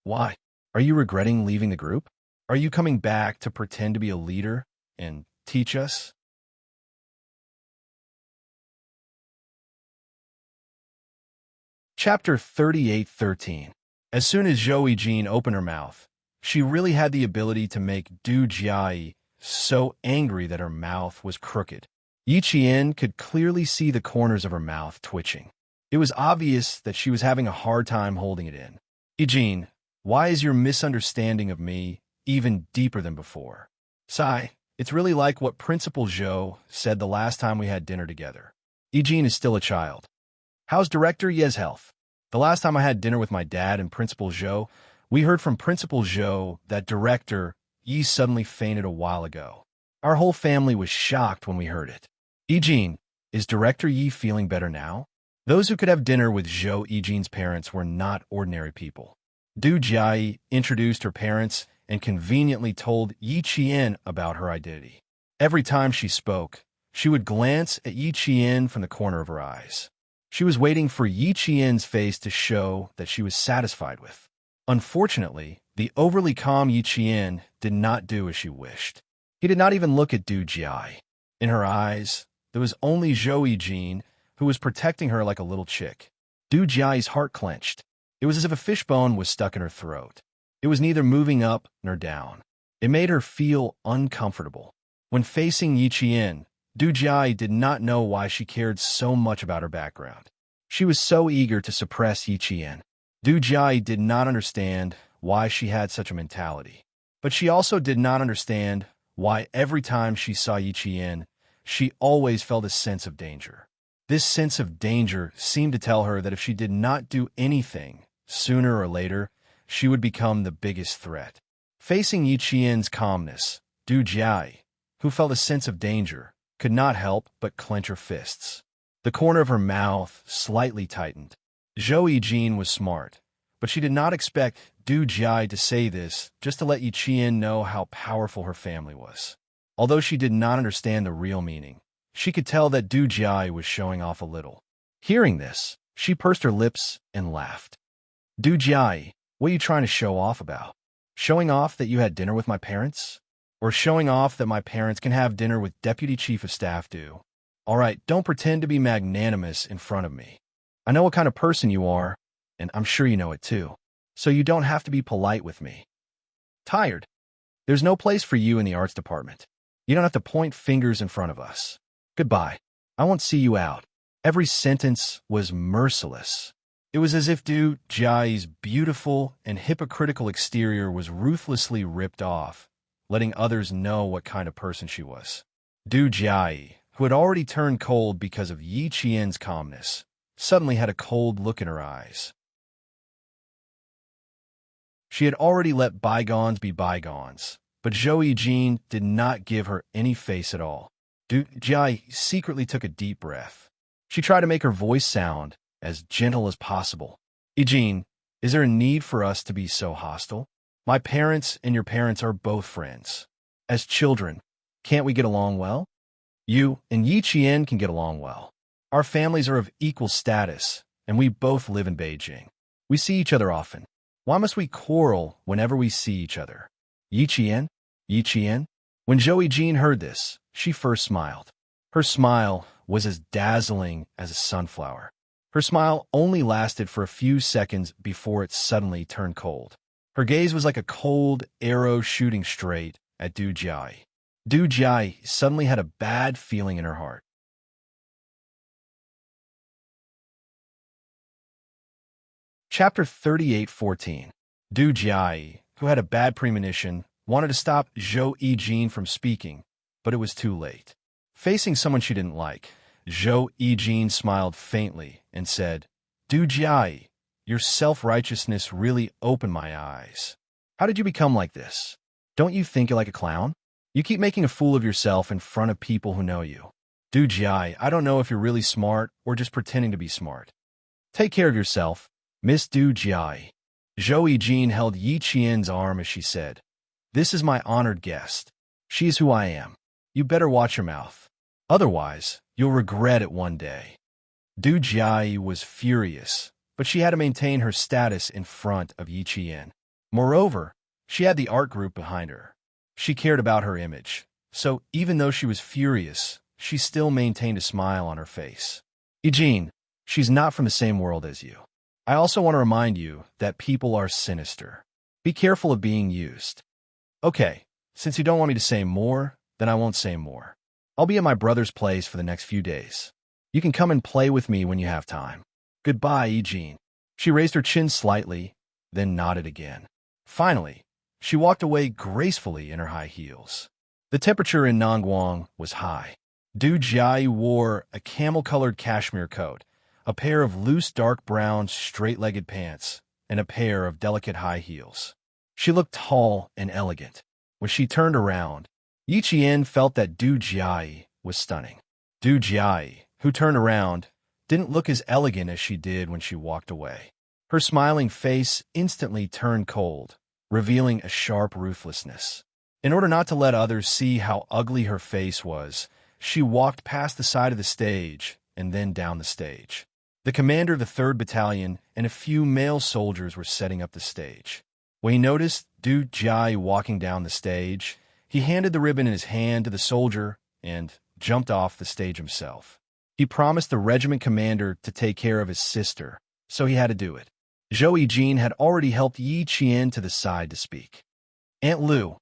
Why? Are you regretting leaving the group? Are you coming back to pretend to be a leader and teach us?" Chapter 38:13. As soon as Zhou Yijin opened her mouth, she really had the ability to make Du Jia so angry that her mouth was crooked. Yi Qian could clearly see the corners of her mouth twitching. It was obvious that she was having a hard time holding it in. "Yijin, why is your misunderstanding of me even deeper than before?" "Sai, it's really like what Principal Zhou said the last time we had dinner together. Yijin is still a child." "How's Director Ye's health?" "The last time I had dinner with my dad and Principal Zhou, we heard from Principal Zhou that Director Yi suddenly fainted a while ago. Our whole family was shocked when we heard it." "Yijin, is Director Yi feeling better now?" Those who could have dinner with Zhou Yijin's parents were not ordinary people. Du Jia introduced her parents and conveniently told Yi Qian about her identity. Every time she spoke, she would glance at Yi Qian from the corner of her eyes. She was waiting for Yi Qian's face to show that she was satisfied with. Unfortunately, the overly calm Yi Qian did not do as she wished. He did not even look at Du Jia. In her eyes, there was only Zhou Yijin, who was protecting her like a little chick. Du Jia's heart clenched. It was as if a fishbone was stuck in her throat. It was neither moving up nor down. It made her feel uncomfortable. When facing Yi Qian, Du Jia did not know why she cared so much about her background. She was so eager to suppress Yi Qian. Du Jia did not understand why she had such a mentality. But she also did not understand why every time she saw Yi Qian, she always felt a sense of danger. This sense of danger seemed to tell her that if she did not do anything, sooner or later, she would become the biggest threat. Facing Yi Qian's calmness, Du Jia, who felt a sense of danger, could not help but clench her fists. The corner of her mouth slightly tightened. Zhou Yijin was smart. But she did not expect Du Jia to say this just to let Yi Qian know how powerful her family was. Although she did not understand the real meaning, she could tell that Du Jia was showing off a little. Hearing this, she pursed her lips and laughed. Du Jia, what are you trying to show off about? Showing off that you had dinner with my parents? Or showing off that my parents can have dinner with Deputy Chief of Staff do? All right, don't pretend to be magnanimous in front of me. I know what kind of person you are, and I'm sure you know it too. So you don't have to be polite with me. Tired? There's no place for you in the arts department. You don't have to point fingers in front of us. Goodbye. I won't see you out. Every sentence was merciless. It was as if Du Jia's beautiful and hypocritical exterior was ruthlessly ripped off, letting others know what kind of person she was. Du Jia, who had already turned cold because of Yi Qian's calmness, suddenly had a cold look in her eyes. She had already let bygones be bygones, but Zhou Yijin did not give her any face at all. Du Jia secretly took a deep breath. She tried to make her voice sound as gentle as possible. Yijin, is there a need for us to be so hostile? My parents and your parents are both friends. As children, can't we get along well? You and Yi Qian can get along well. Our families are of equal status, and we both live in Beijing. We see each other often. Why must we quarrel whenever we see each other? Yi Qian? Yi Qian? When Zhou Yijin heard this, she first smiled. Her smile was as dazzling as a sunflower. Her smile only lasted for a few seconds before it suddenly turned cold. Her gaze was like a cold arrow shooting straight at Du Jia. Du Jia suddenly had a bad feeling in her heart. Chapter 38:14. Du Jia, who had a bad premonition, wanted to stop Zhou Yijin from speaking, but it was too late. Facing someone she didn't like, Zhou Yijin smiled faintly and said, Du Jia, your self-righteousness really opened my eyes. How did you become like this? Don't you think you're like a clown? You keep making a fool of yourself in front of people who know you. Du Jia, I don't know if you're really smart or just pretending to be smart. Take care of yourself, Miss Du Jia. Zhou Yijin held Yi Qian's arm as she said, This is my honored guest. She is who I am. You better watch your mouth. Otherwise, you'll regret it one day. Du Jia was furious, but she had to maintain her status in front of Yi Qian. Moreover, she had the art group behind her. She cared about her image, so even though she was furious, she still maintained a smile on her face. Yijin, she's not from the same world as you. I also want to remind you that people are sinister. Be careful of being used. Okay, since you don't want me to say more, then I won't say more. I'll be at my brother's place for the next few days. You can come and play with me when you have time. Goodbye, Yijin. She raised her chin slightly, then nodded again. Finally, she walked away gracefully in her high heels. The temperature in Nangguang was high. Du Jia wore a camel-colored cashmere coat, a pair of loose dark brown straight-legged pants, and a pair of delicate high heels. She looked tall and elegant. When she turned around, Yi Qian felt that Du Jia was stunning. Du Jia, who turned around, didn't look as elegant as she did when she walked away. Her smiling face instantly turned cold, revealing a sharp ruthlessness. In order not to let others see how ugly her face was, she walked past the side of the stage and then down the stage. The commander of the 3rd Battalion and a few male soldiers were setting up the stage. When he noticed Du Jia walking down the stage, he handed the ribbon in his hand to the soldier and jumped off the stage himself. He promised the regiment commander to take care of his sister, so he had to do it. Zhou Yijin had already helped Yi Qian to the side to speak. Aunt Lu,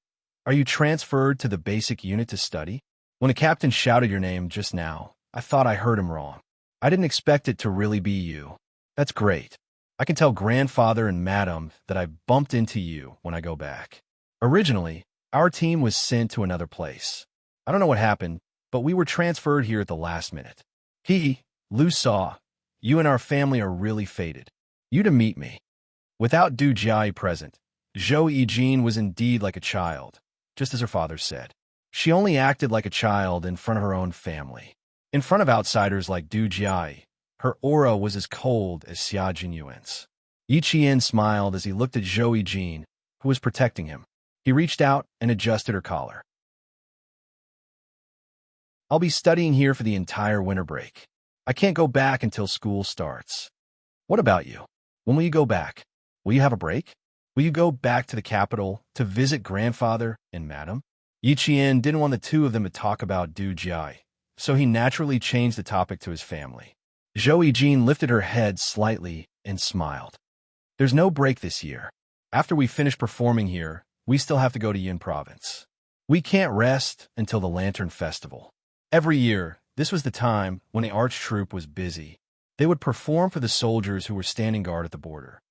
are you transferred to the basic unit to study? When the captain shouted your name just now, I thought I heard him wrong. I didn't expect it to really be you. That's great. I can tell grandfather and madam that I bumped into you when I go back. Originally, our team was sent to another place. I don't know what happened, but we were transferred here at the last minute. Lu saw, you and our family are really fated. You to meet me. Without Du Jia present, Zhou Yijin was indeed like a child, just as her father said. She only acted like a child in front of her own family. In front of outsiders like Du Jia, her aura was as cold as Xia Jinyuan's. Yi Qian smiled as he looked at Zhou Yijin, who was protecting him. He reached out and adjusted her collar. I'll be studying here for the entire winter break. I can't go back until school starts. What about you? When will you go back? Will you have a break? Will you go back to the capital to visit grandfather and madam? Yi Qian didn't want the two of them to talk about Du Jia, so he naturally changed the topic to his family. Zhou Yijin lifted her head slightly and smiled. There's no break this year. After we finish performing here, we still have to go to Yin Province. We can't rest until the Lantern Festival. Every year, this was the time when the arch troupe was busy. They would perform for the soldiers who were standing guard at the border.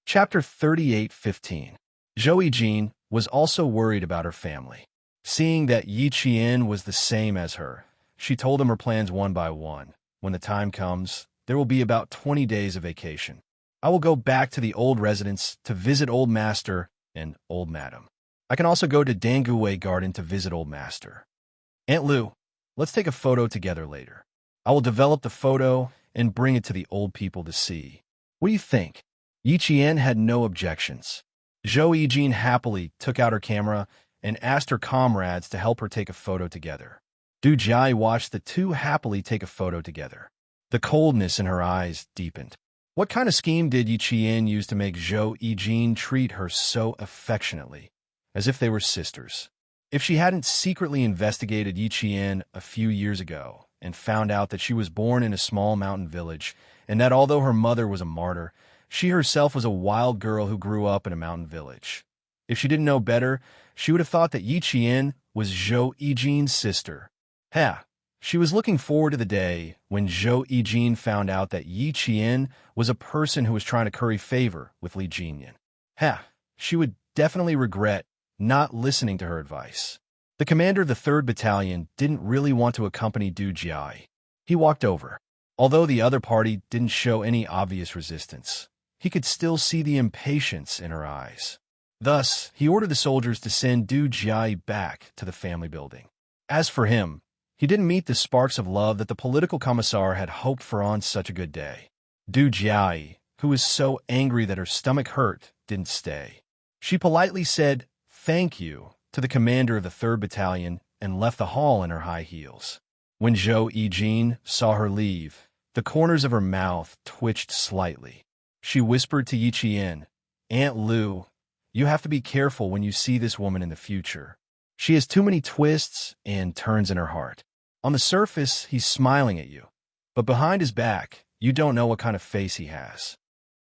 Chapter 38:15. Zhou Yijin was also worried about her family. Seeing that Yi Qian was the same as her, she told him her plans one by one. When the time comes, there will be about 20 days of vacation. I will go back to the old residence to visit Old Master and Old Madam. I can also go to Danguwei Garden to visit Old Master. Aunt Lu, let's take a photo together later. I will develop the photo and bring it to the old people to see. What do you think? Yi Qian had no objections. Zhou Yijin happily took out her camera and asked her comrades to help her take a photo together. Du Jia watched the two happily take a photo together. The coldness in her eyes deepened. What kind of scheme did Yi Qian use to make Zhou Yijin treat her so affectionately, as if they were sisters? If she hadn't secretly investigated Yi Qian a few years ago and found out that she was born in a small mountain village, and that although her mother was a martyr, she herself was a wild girl who grew up in a mountain village. If she didn't know better, she would have thought that Yi Qian was Zhou Yijin's sister. She was looking forward to the day when Zhou Yijin found out that Yi Qian was a person who was trying to curry favor with Li Jinyan. She would definitely regret not listening to her advice. The commander of the 3rd Battalion didn't really want to accompany Du Jia. He walked over. Although the other party didn't show any obvious resistance, he could still see the impatience in her eyes. Thus, he ordered the soldiers to send Du Jia back to the family building. As for him, he didn't meet the sparks of love that the political commissar had hoped for on such a good day. Du Jia, who was so angry that her stomach hurt, didn't stay. She politely said, "Thank you," to the commander of the 3rd Battalion and left the hall in her high heels. When Zhou Yijin saw her leave, the corners of her mouth twitched slightly. She whispered to Yi Qian, "Aunt Lu, you have to be careful when you see this woman in the future. She has too many twists and turns in her heart. On the surface, he's smiling at you, but behind his back, you don't know what kind of face he has.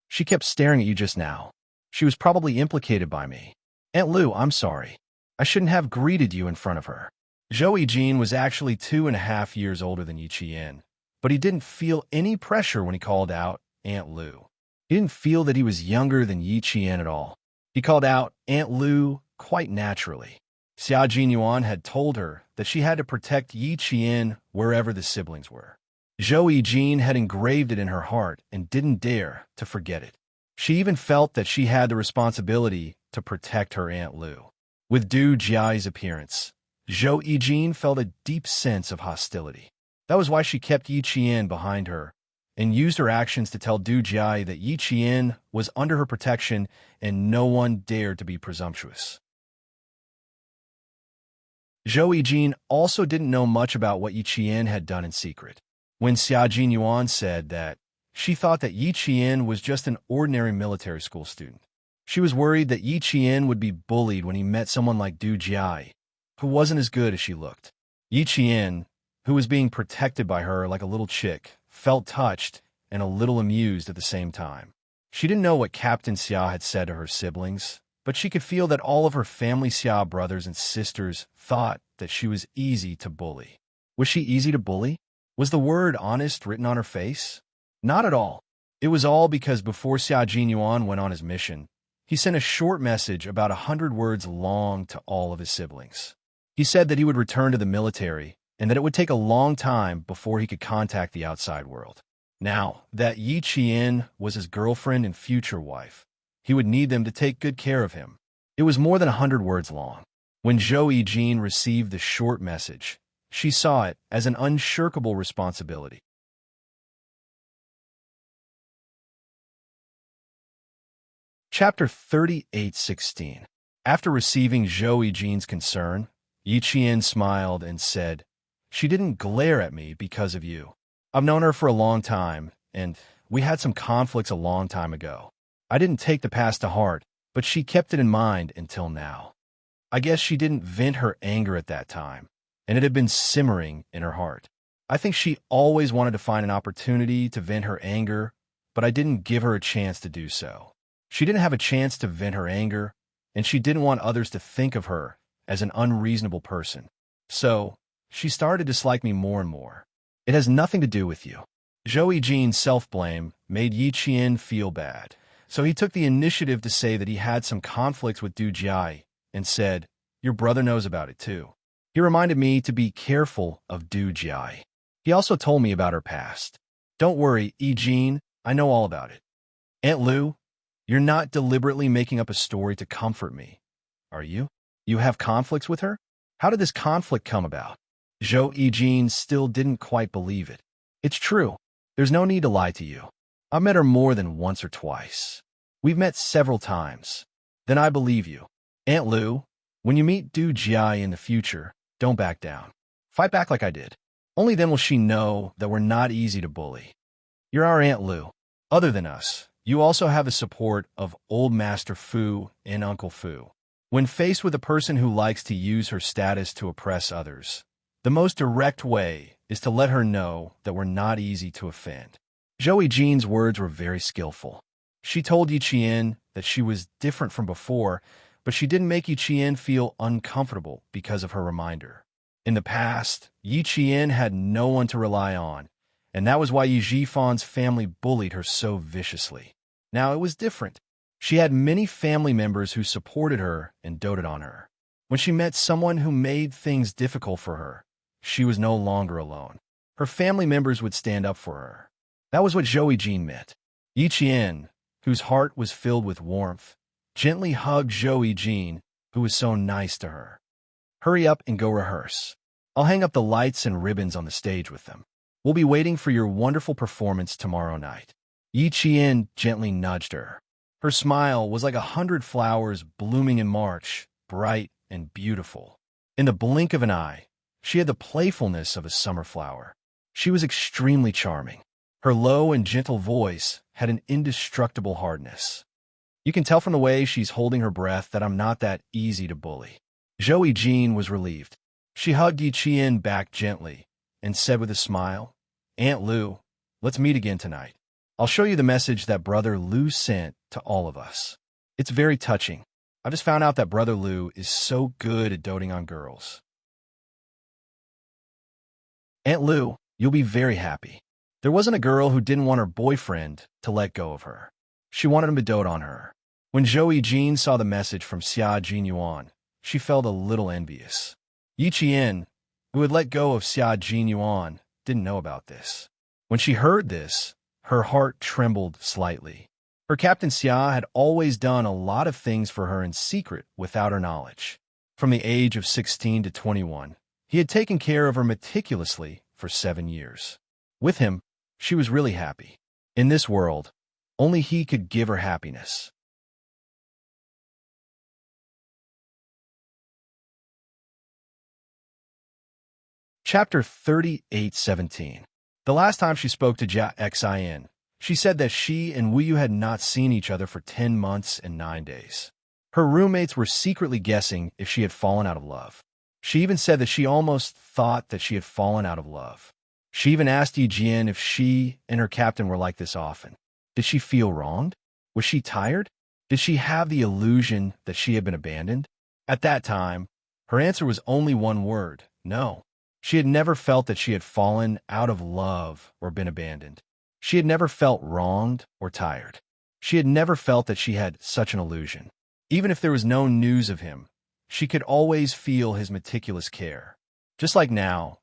She kept staring at you just now. She was probably implicated by me. Aunt Lu, I'm sorry. I shouldn't have greeted you in front of her." Zhou Yijin was actually 2.5 years older than Yi Qian, but he didn't feel any pressure when he called out Aunt Lu. He didn't feel that he was younger than Yi Qian at all. He called out Aunt Lu quite naturally. Xia Jinyuan had told her that she had to protect Yi Qian wherever the siblings were. Zhou Yijin had engraved it in her heart and didn't dare to forget it. She even felt that she had the responsibility to protect her Aunt Lu. With Du Jia's appearance, Zhou Yijin felt a deep sense of hostility. That was why she kept Yi Qian behind her and used her actions to tell Du Jia that Yi Qian was under her protection and no one dared to be presumptuous. Zhou Yijin also didn't know much about what Yi Qian had done in secret. When Xia Jinyuan said that she thought that Yi Qian was just an ordinary military school student, she was worried that Yi Qian would be bullied when he met someone like Du Jia, who wasn't as good as she looked. Yi Qian, who was being protected by her like a little chick, felt touched and a little amused at the same time. She didn't know what Captain Xia had said to her siblings, but she could feel that all of her family Xia brothers and sisters thought that she was easy to bully. Was she easy to bully? Was the word honest written on her face? Not at all. It was all because before Xia Jinyuan went on his mission, he sent a short message about 100 words long to all of his siblings. He said that he would return to the military and that it would take a long time before he could contact the outside world. Now that Yi Qian was his girlfriend and future wife, he would need them to take good care of him. It was more than 100 words long. When Zhou Yijin received the short message, She saw it as an unshirkable responsibility. Chapter 38:16. After receiving Zhou Yijin's concern, Yi Qian smiled and said, "She didn't glare at me because of you. I've known her for a long time, and we had some conflicts a long time ago. I didn't take the past to heart, but she kept it in mind until now. I guess she didn't vent her anger at that time, and it had been simmering in her heart. I think she always wanted to find an opportunity to vent her anger, but I didn't give her a chance to do so. She didn't have a chance to vent her anger, and she didn't want others to think of her as an unreasonable person. So, she started to dislike me more and more. It has nothing to do with you." Zhou Yijin's self-blame made Yi Qian feel bad, so he took the initiative to say that he had some conflicts with Du Jia and said, "Your brother knows about it too." He reminded me to be careful of Du Jia. He also told me about her past. "Don't worry, Yijin, I know all about it." "Aunt Lu, you're not deliberately making up a story to comfort me, are you? You have conflicts with her? How did this conflict come about?" Zhou Yijin still didn't quite believe it. "It's true. There's no need to lie to you. I've met her more than once or twice. We've met several times. Then I believe you. Aunt Lu, when you meet Du Jia in the future, don't back down. Fight back like I did. Only then will she know that we're not easy to bully. You're our Aunt Lu. Other than us, you also have the support of Old Master Fu and Uncle Fu. When faced with a person who likes to use her status to oppress others, the most direct way is to let her know that we're not easy to offend." Zhou Yijin's words were very skillful. She told Yi Qian that she was different from before, but she didn't make Yi Qian feel uncomfortable because of her reminder. In the past, Yi Qian had no one to rely on, and that was why Yi Jifan's family bullied her so viciously. Now it was different. She had many family members who supported her and doted on her. When she met someone who made things difficult for her, she was no longer alone. Her family members would stand up for her. That was what Zhou Yijin meant. Yi Qian, whose heart was filled with warmth, gently hugged Zhou Yijin, who was so nice to her. "Hurry up and go rehearse. I'll hang up the lights and ribbons on the stage with them. We'll be waiting for your wonderful performance tomorrow night." Yi Qian gently nudged her. Her smile was like 100 flowers blooming in March, bright and beautiful. In the blink of an eye, she had the playfulness of a summer flower. She was extremely charming. Her low and gentle voice had an indestructible hardness. "You can tell from the way she's holding her breath that I'm not that easy to bully." Zhou Yijin was relieved. She hugged Yi Qian back gently and said with a smile, "Aunt Lu, let's meet again tonight. I'll show you the message that Brother Lu sent to all of us. It's very touching. I just found out that Brother Lu is so good at doting on girls. Aunt Lu, you'll be very happy. There wasn't a girl who didn't want her boyfriend to let go of her. She wanted him to dote on her." When Zhou Yijin saw the message from Xia Jinyuan, she felt a little envious. Yi Qian, who had let go of Xia Jinyuan, didn't know about this. When she heard this, her heart trembled slightly. Her Captain Xia had always done a lot of things for her in secret without her knowledge. From the age of 16 to 21, he had taken care of her meticulously for 7 years. With him, she was really happy. In this world, only he could give her happiness. Chapter 38:17. The last time she spoke to Jia Xin, she said that she and Wu Yu had not seen each other for 10 months and 9 days. Her roommates were secretly guessing if she had fallen out of love. She even said that she almost thought that she had fallen out of love. She even asked Yi Jian if she and her captain were like this often. Did she feel wronged? Was she tired? Did she have the illusion that she had been abandoned? At that time, her answer was only one word: no. She had never felt that she had fallen out of love or been abandoned. She had never felt wronged or tired. She had never felt that she had such an illusion. Even if there was no news of him, she could always feel his meticulous care. Just like now,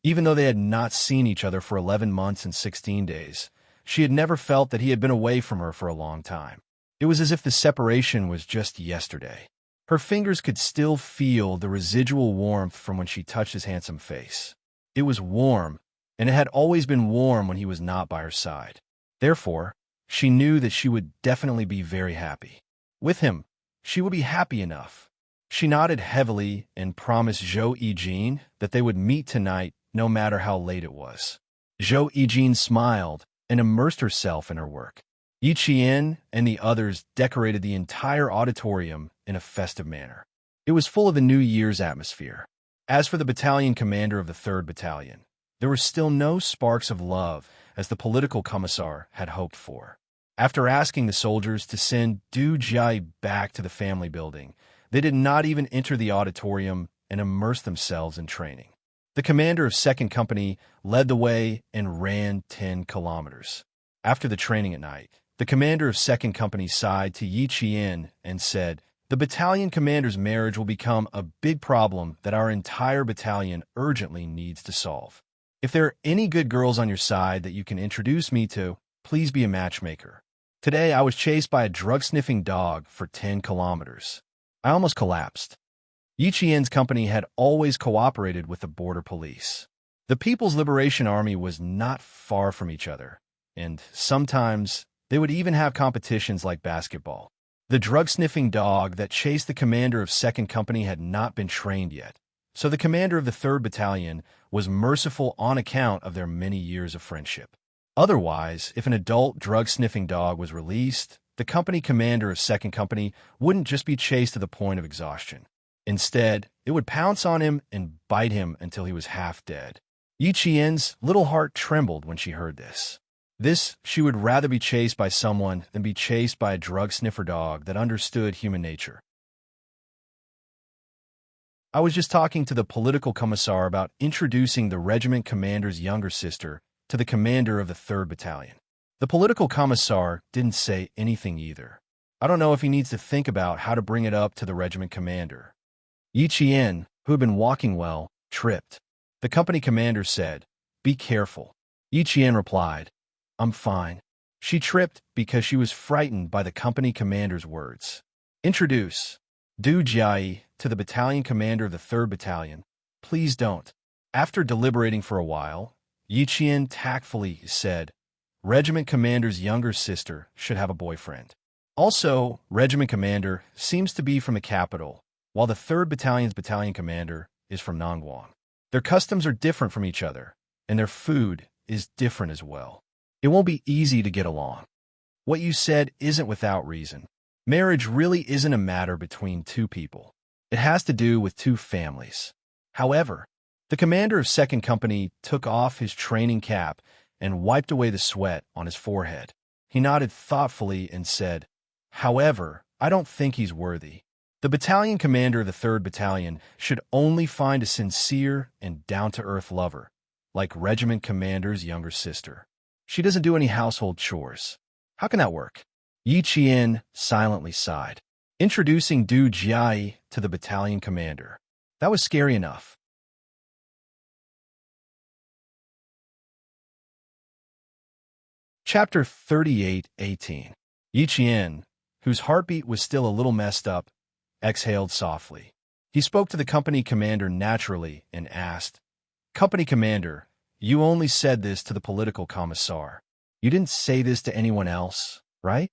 even though they had not seen each other for 11 months and 16 days, she had never felt that he had been away from her for a long time. It was as if the separation was just yesterday. Her fingers could still feel the residual warmth from when she touched his handsome face. It was warm, and it had always been warm when he was not by her side. Therefore, she knew that she would definitely be very happy. With him, she would be happy enough. She nodded heavily and promised Zhou Yijin that they would meet tonight no matter how late it was. Zhou Yijin smiled and immersed herself in her work. Yi Qian and the others decorated the entire auditorium in a festive manner. It was full of the New Year's atmosphere. As for the battalion commander of the 3rd Battalion, there were still no sparks of love as the political commissar had hoped for. After asking the soldiers to send Du Jia back to the family building, they did not even enter the auditorium and immerse themselves in training. The commander of 2nd Company led the way and ran 10 kilometers. After the training at night, the commander of 2nd Company sighed to Yi Qian and said, "The battalion commander's marriage will become a big problem that our entire battalion urgently needs to solve. If there are any good girls on your side that you can introduce me to, please be a matchmaker. Today I was chased by a drug-sniffing dog for 10 kilometers. I almost collapsed." Yi Qian's company had always cooperated with the border police. The People's Liberation Army was not far from each other, and sometimes they would even have competitions like basketball. The drug-sniffing dog that chased the commander of 2nd Company had not been trained yet, so the commander of the 3rd Battalion was merciful on account of their many years of friendship. Otherwise, if an adult drug-sniffing dog was released, the company commander of 2nd Company wouldn't just be chased to the point of exhaustion. Instead, it would pounce on him and bite him until he was half dead. Yi Qian's little heart trembled when she heard this. She would rather be chased by someone than be chased by a drug-sniffer dog that understood human nature. I was just talking to the political commissar about introducing the regiment commander's younger sister to the commander of the 3rd Battalion. The political commissar didn't say anything either. I don't know if he needs to think about how to bring it up to the regiment commander. Yi Qian, who had been walking well, tripped. The company commander said, "Be careful." Yi Qian replied, "I'm fine." She tripped because she was frightened by the company commander's words. "Introduce Du Jia to the battalion commander of the 3rd Battalion. Please don't." After deliberating for a while, Yi Qian tactfully said, "Regiment commander's younger sister should have a boyfriend. Also, regiment commander seems to be from the capital, while the 3rd Battalion's battalion commander is from Nangguang. Their customs are different from each other, and their food is different as well. It won't be easy to get along. What you said isn't without reason. Marriage really isn't a matter between two people. It has to do with two families." However, the commander of 2nd Company took off his training cap and wiped away the sweat on his forehead. He nodded thoughtfully and said, "However, I don't think he's worthy. The battalion commander of the 3rd Battalion should only find a sincere and down-to-earth lover, like regiment commander's younger sister. She doesn't do any household chores. How can that work?" Yi Qian silently sighed. Introducing Du Jia to the battalion commander. That was scary enough. Chapter 38:18. Yi Qian, whose heartbeat was still a little messed up, exhaled softly. He spoke to the company commander naturally and asked, "Company commander, you only said this to the political commissar. You didn't say this to anyone else, right?"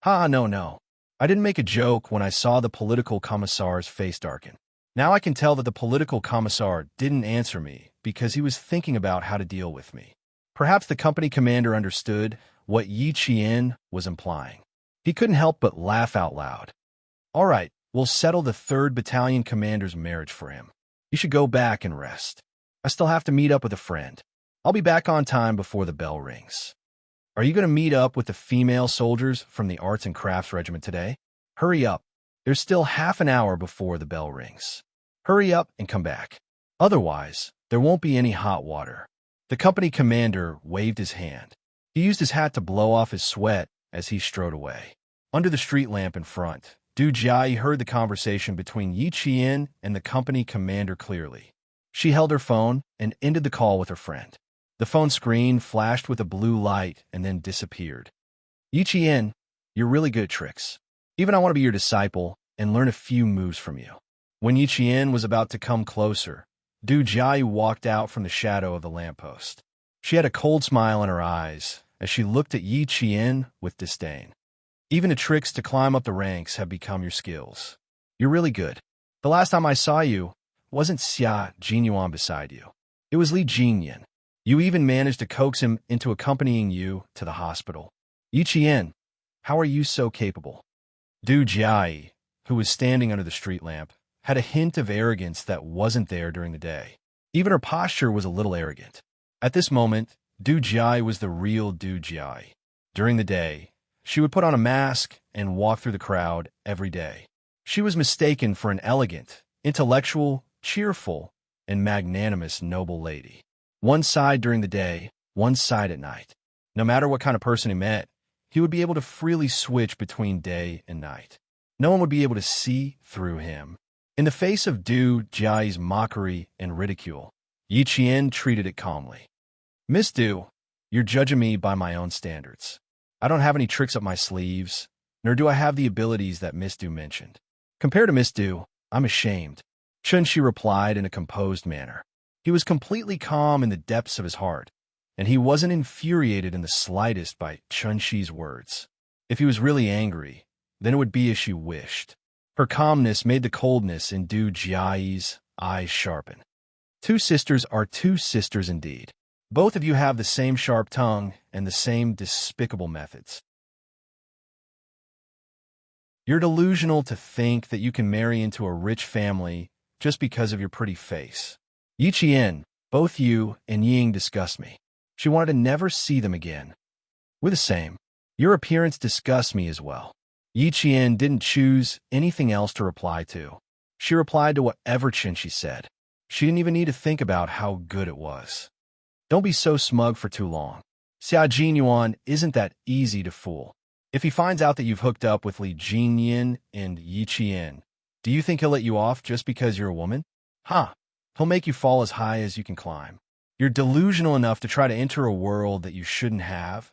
No. I didn't make a joke when I saw the political commissar's face darken. Now I can tell that the political commissar didn't answer me because he was thinking about how to deal with me. Perhaps the company commander understood what Yi Qian was implying. He couldn't help but laugh out loud. "All right, we'll settle the 3rd Battalion commander's marriage for him. You should go back and rest. I still have to meet up with a friend. I'll be back on time before the bell rings." "Are you going to meet up with the female soldiers from the Arts and Crafts Regiment today? Hurry up. There's still half an hour before the bell rings. Hurry up and come back. Otherwise, there won't be any hot water." The company commander waved his hand. He used his hat to blow off his sweat as he strode away. Under the street lamp in front, Du Jia heard the conversation between Yi Qian and the company commander clearly. She held her phone and ended the call with her friend. The phone screen flashed with a blue light and then disappeared. "Yi Qian, you're really good at tricks. Even I want to be your disciple, and learn a few moves from you. When Yiqian was about to come closer, Du Jiayu walked out from the shadow of the lamppost. She had a cold smile in her eyes as she looked at Yiqian with disdain. Even the tricks to climb up the ranks have become your skills. You're really good. The last time I saw you, wasn't Xia Jinyuan beside you. It was Li Jinyan. You even managed to coax him into accompanying you to the hospital. Yiqian, how are you so capable? Du Jiayi, who was standing under the street lamp, had a hint of arrogance that wasn't there during the day. Even her posture was a little arrogant. At this moment, Du Jiayi was the real Du Jiayi. During the day, she would put on a mask and walk through the crowd every day. She was mistaken for an elegant, intellectual, cheerful, and magnanimous noble lady. One side during the day, one side at night. No matter what kind of person he met, he would be able to freely switch between day and night. No one would be able to see through him. In the face of Du Jiayi's mockery and ridicule, Yiqian treated it calmly. Miss Du, you're judging me by my own standards. I don't have any tricks up my sleeves, nor do I have the abilities that Miss Du mentioned. Compared to Miss Du, I'm ashamed, Chun-Shi replied in a composed manner. He was completely calm in the depths of his heart, and he wasn't infuriated in the slightest by Chun-Shi's words. If he was really angry, then it would be as she wished. Her calmness made the coldness in Du Jiayi's eyes sharpen. Two sisters are two sisters indeed. Both of you have the same sharp tongue and the same despicable methods. You're delusional to think that you can marry into a rich family just because of your pretty face. Yiqian, both you and Ying disgust me. She wanted to never see them again. We're the same. Your appearance disgusts me as well. Yiqian didn't choose anything else to reply to. She replied to whatever Chun-Shi said. She didn't even need to think about how good it was. Don't be so smug for too long. Xia Jinyuan isn't that easy to fool. If he finds out that you've hooked up with Li Jinyan and Yiqian, do you think he'll let you off just because you're a woman? Ha! He'll make you fall as high as you can climb. You're delusional enough to try to enter a world that you shouldn't have,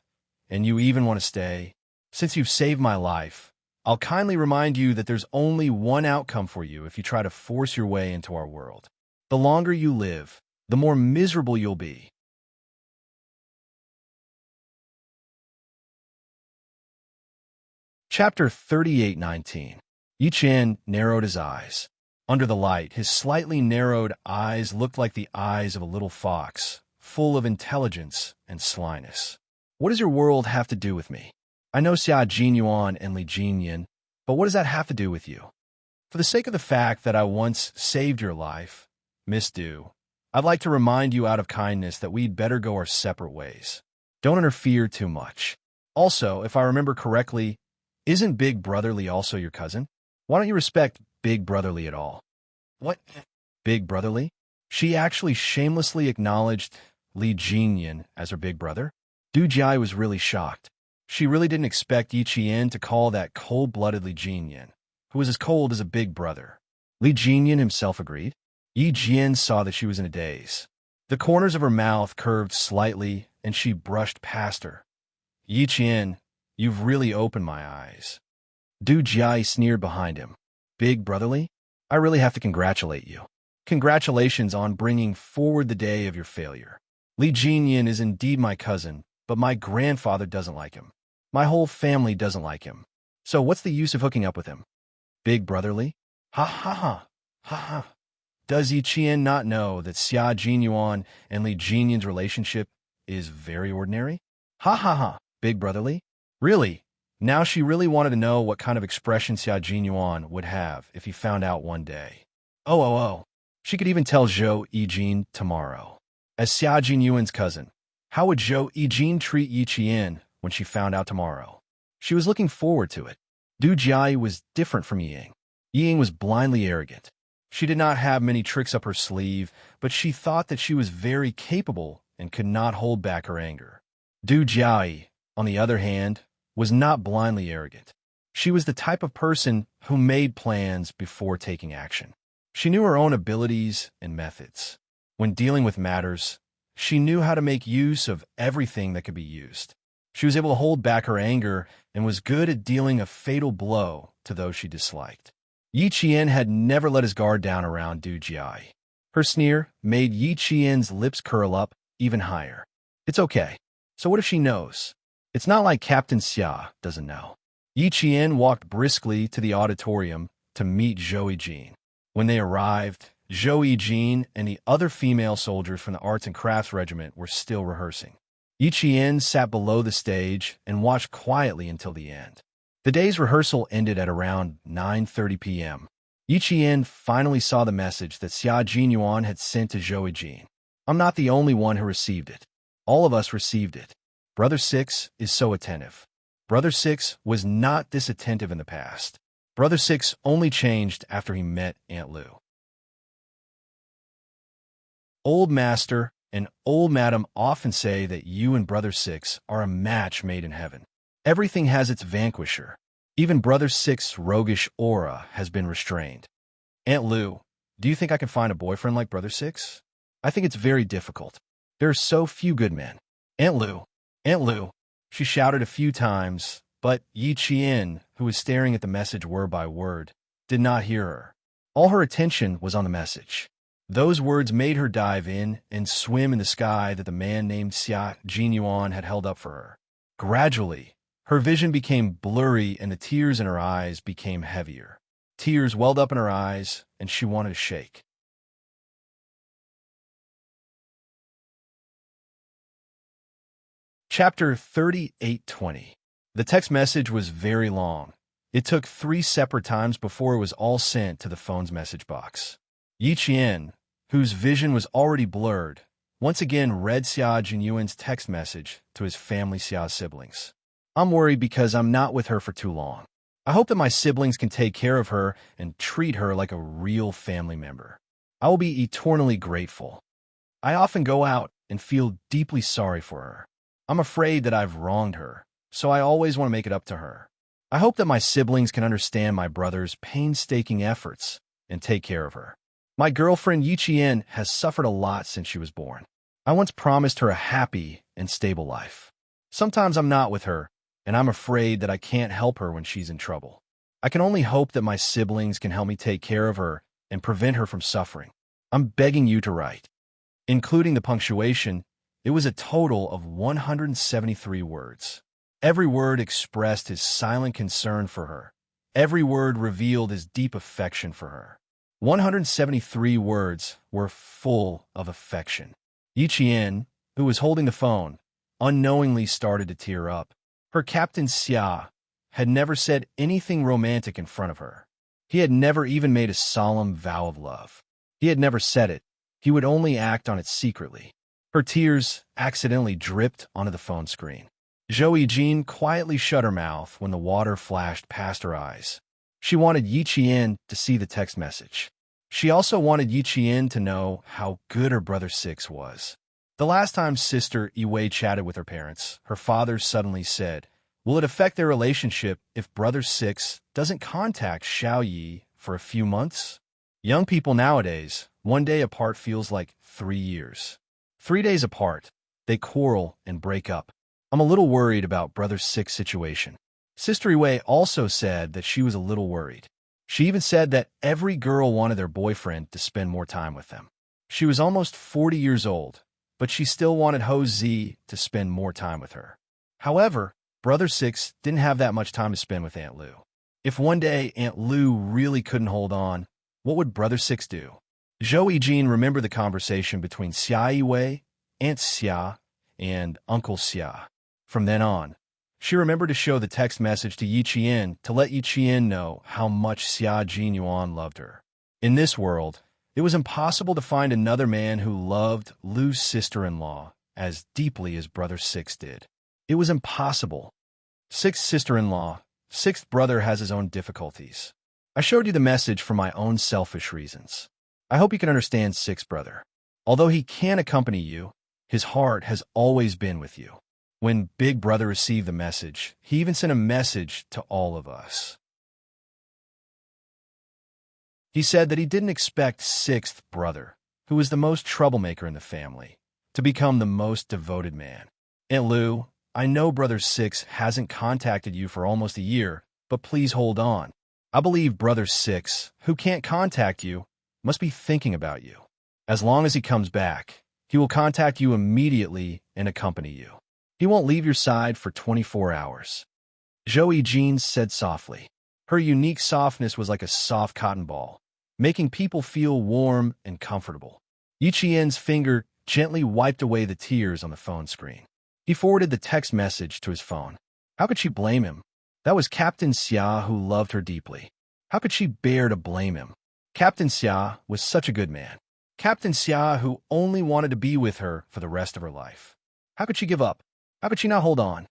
and you even want to stay. Since you've saved my life, I'll kindly remind you that there's only one outcome for you if you try to force your way into our world. The longer you live, the more miserable you'll be. Chapter 38:19. Yiqian narrowed his eyes. Under the light, his slightly narrowed eyes looked like the eyes of a little fox, full of intelligence and slyness. What does your world have to do with me? I know Xia Jinyuan and Li Jinyan, but what does that have to do with you? For the sake of the fact that I once saved your life, Miss Du, I'd like to remind you out of kindness that we'd better go our separate ways. Don't interfere too much. Also, if I remember correctly, isn't Big Brotherly also your cousin? Why don't you respect Big Brotherly at all? What? Big Brotherly? She actually shamelessly acknowledged Li Jinyan as her big brother? Du Jiayi was really shocked. She really didn't expect Yiqian to call that cold-blooded Li Jinyan, who was as cold as a big brother. Li Jinyan himself agreed. Yiqian saw that she was in a daze. The corners of her mouth curved slightly, and she brushed past her. Yiqian, you've really opened my eyes. Du Jiayi sneered behind him. Big Brotherly, I really have to congratulate you. Congratulations on bringing forward the day of your failure. Li Jinyan is indeed my cousin, but my grandfather doesn't like him. My whole family doesn't like him. So what's the use of hooking up with him? Big Brotherly? Ha ha ha, ha ha. Does Yiqian not know that Xia Jinyuan and Li Jinyan's relationship is very ordinary? Ha ha ha, Big Brotherly? Really? Now she really wanted to know what kind of expression Xia Jinyuan would have if he found out one day. Oh. She could even tell Zhou Yijin tomorrow. As Xia Jinyuan's cousin, how would Zhou Yijin treat Yiqian when she found out tomorrow? She was looking forward to it. Du Jiayi was different from Ying. Ying was blindly arrogant. She did not have many tricks up her sleeve, but she thought that she was very capable and could not hold back her anger. Du Jiayi, on the other hand, was not blindly arrogant. She was the type of person who made plans before taking action. She knew her own abilities and methods. When dealing with matters, she knew how to make use of everything that could be used. She was able to hold back her anger and was good at dealing a fatal blow to those she disliked. Yi Qian had never let his guard down around Du Jiai. Her sneer made Yi Qian's lips curl up even higher. It's okay. So what if she knows? It's not like Captain Xia doesn't know. Yi Qian walked briskly to the auditorium to meet Zhou Yijin. When they arrived, Zhou Yijin and the other female soldiers from the Arts and Crafts Regiment were still rehearsing. Yi Qian sat below the stage and watched quietly until the end. The day's rehearsal ended at around 9:30 p.m. Yi Qian finally saw the message that Xia Jinyuan had sent to Zhou Yijin. I'm not the only one who received it. All of us received it. Brother Six is so attentive. Brother Six was not this attentive in the past. Brother Six only changed after he met Aunt Lu. Old Master and Old Madam often say that you and Brother Six are a match made in heaven. Everything has its vanquisher. Even Brother Six's roguish aura has been restrained. Aunt Lu, do you think I can find a boyfriend like Brother Six? I think it's very difficult. There are so few good men. Aunt Lu, she shouted a few times, but Yi Qian, who was staring at the message word by word, did not hear her. All her attention was on the message. Those words made her dive in and swim in the sky that the man named Xia Jinyuan had held up for her. Gradually, her vision became blurry and the tears in her eyes became heavier. Tears welled up in her eyes, and she wanted to shake. Chapter 38:20. The text message was very long. It took 3 separate times before it was all sent to the phone's message box. Yi Qian, whose vision was already blurred, once again read Xia Jinyuan's text message to his family Xia siblings. I'm worried because I'm not with her for too long. I hope that my siblings can take care of her and treat her like a real family member. I will be eternally grateful. I often go out and feel deeply sorry for her. I'm afraid that I've wronged her, so I always want to make it up to her. I hope that my siblings can understand my brother's painstaking efforts and take care of her. My girlfriend Yi Qian has suffered a lot since she was born. I once promised her a happy and stable life. Sometimes I'm not with her, and I'm afraid that I can't help her when she's in trouble. I can only hope that my siblings can help me take care of her and prevent her from suffering. I'm begging you to write. Including the punctuation, it was a total of 173 words. Every word expressed his silent concern for her. Every word revealed his deep affection for her. 173 words were full of affection. Yi Qian, who was holding the phone, unknowingly started to tear up. Her Captain Xia had never said anything romantic in front of her. He had never even made a solemn vow of love. He had never said it. He would only act on it secretly. Her tears accidentally dripped onto the phone screen. Zhou Yijin quietly shut her mouth when the water flashed past her eyes. She wanted Yi Qian to see the text message. She also wanted Yi Qian to know how good her brother Six was. The last time Sister Yiwei chatted with her parents, her father suddenly said, "Will it affect their relationship if Brother Six doesn't contact Xiao Yi for a few months?" Young people nowadays, 1 day apart feels like 3 years. 3 days apart, they quarrel and break up. I'm a little worried about Brother Six's situation. Sister Yiwei also said that she was a little worried. She even said that every girl wanted their boyfriend to spend more time with them. She was almost 40 years old, but she still wanted Ho Zi to spend more time with her. However, Brother Six didn't have that much time to spend with Aunt Lu. If one day Aunt Lu really couldn't hold on, what would Brother Six do? Zhou Yijin remembered the conversation between Xia Yiwei, Aunt Xia, and Uncle Xia. From then on, she remembered to show the text message to Yi Qian to let Yi Qian know how much Xia Jinyuan loved her. In this world, it was impossible to find another man who loved Lu's sister-in-law as deeply as Brother Six did. It was impossible. Sixth sister-in-law, sixth brother has his own difficulties. I showed you the message for my own selfish reasons. I hope you can understand Sixth brother. Although he can't accompany you, his heart has always been with you. When Big Brother received the message, he even sent a message to all of us. He said that he didn't expect Sixth brother, who was the most troublemaker in the family, to become the most devoted man. Aunt Lu, I know Brother Six hasn't contacted you for almost a year, but please hold on. I believe Brother 6, who can't contact you, must be thinking about you. As long as he comes back, he will contact you immediately and accompany you. He won't leave your side for 24 hours. Zhou Yijin said softly. Her unique softness was like a soft cotton ball, making people feel warm and comfortable. Yi Qian's finger gently wiped away the tears on the phone screen. He forwarded the text message to his phone. How could she blame him? That was Captain Xia, who loved her deeply. How could she bear to blame him? Captain Xia was such a good man. Captain Xia, who only wanted to be with her for the rest of her life. How could she give up? How could she not hold on?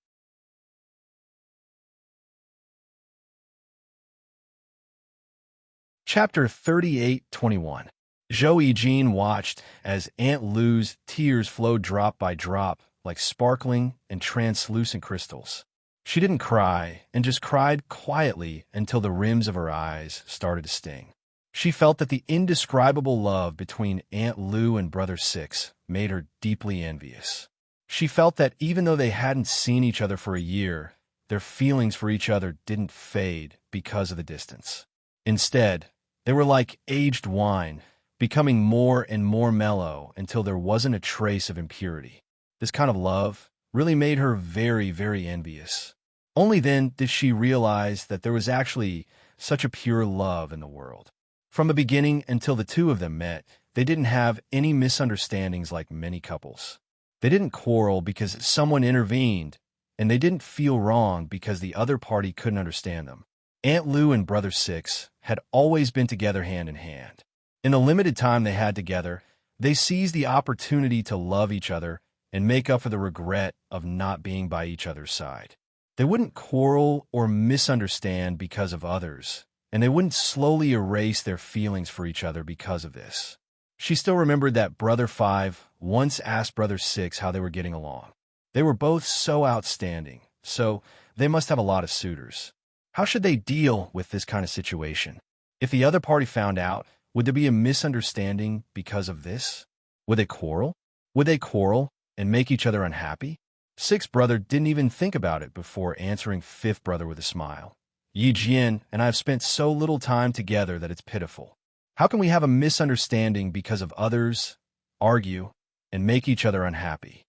Chapter 38:21. Zhou Yijin watched as Aunt Lu's tears flowed drop by drop like sparkling and translucent crystals. She didn't cry and just cried quietly until the rims of her eyes started to sting. She felt that the indescribable love between Aunt Lu and Brother 6 made her deeply envious. She felt that even though they hadn't seen each other for a year, their feelings for each other didn't fade because of the distance. Instead, they were like aged wine, becoming more and more mellow until there wasn't a trace of impurity. This kind of love really made her very, very envious. Only then did she realize that there was actually such a pure love in the world. From the beginning until the two of them met, they didn't have any misunderstandings like many couples. They didn't quarrel because someone intervened, and they didn't feel wrong because the other party couldn't understand them. Aunt Lu and Brother 6 had always been together hand in hand. In the limited time they had together, they seized the opportunity to love each other and make up for the regret of not being by each other's side. They wouldn't quarrel or misunderstand because of others, and they wouldn't slowly erase their feelings for each other because of this. She still remembered that Brother 5 once asked Brother 6 how they were getting along. They were both so outstanding, so they must have a lot of suitors. How should they deal with this kind of situation? If the other party found out, would there be a misunderstanding because of this? Would they quarrel? Would they quarrel and make each other unhappy? Sixth brother didn't even think about it before answering fifth brother with a smile. Yi Jian and I have spent so little time together that it's pitiful. How can we have a misunderstanding because of others, argue, and make each other unhappy?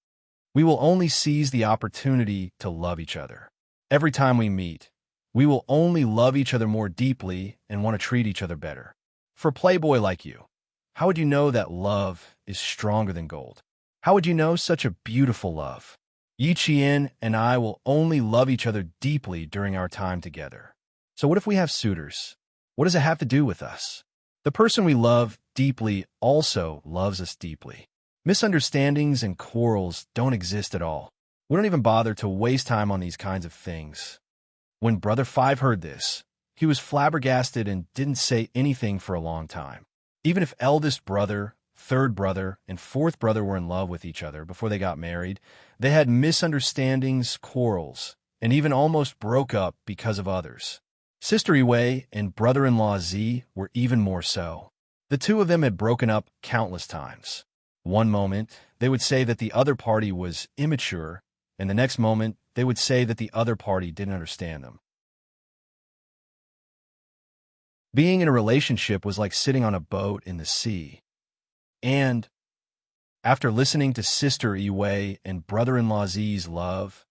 We will only seize the opportunity to love each other. Every time we meet, we will only love each other more deeply and want to treat each other better. For a playboy like you, how would you know that love is stronger than gold? How would you know such a beautiful love? Yi Qian and I will only love each other deeply during our time together. So what if we have suitors? What does it have to do with us? The person we love deeply also loves us deeply. Misunderstandings and quarrels don't exist at all. We don't even bother to waste time on these kinds of things. When Brother 5 heard this, he was flabbergasted and didn't say anything for a long time. Even if eldest brother, third brother, and fourth brother were in love with each other before they got married, they had misunderstandings, quarrels, and even almost broke up because of others. Sister Iwei and brother-in-law Zi were even more so. The two of them had broken up countless times. One moment, they would say that the other party was immature, and the next moment, they would say that the other party didn't understand them. Being in a relationship was like sitting on a boat in the sea. And after listening to Sister Iwei and brother-in-law Zi's love,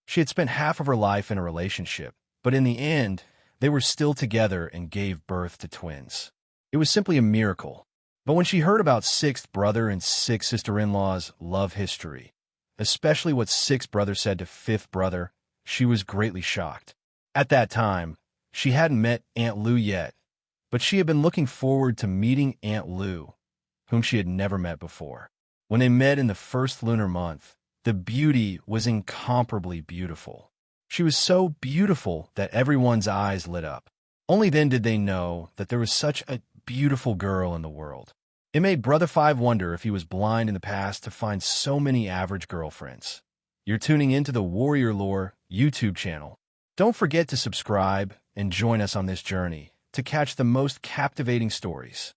she had spent half of her life in a relationship, but in the end, they were still together and gave birth to twins. It was simply a miracle. But when she heard about sixth brother and sixth sister-in-law's love history, especially what sixth brother said to fifth brother, she was greatly shocked. At that time, she hadn't met Aunt Lu yet, but she had been looking forward to meeting Aunt Lu, whom she had never met before. When they met in the first lunar month, the beauty was incomparably beautiful. She was so beautiful that everyone's eyes lit up. Only then did they know that there was such a beautiful girl in the world. It made Brother 5 wonder if he was blind in the past to find so many average girlfriends. You're tuning into the Warrior Lore YouTube channel. Don't forget to subscribe and join us on this journey to catch the most captivating stories.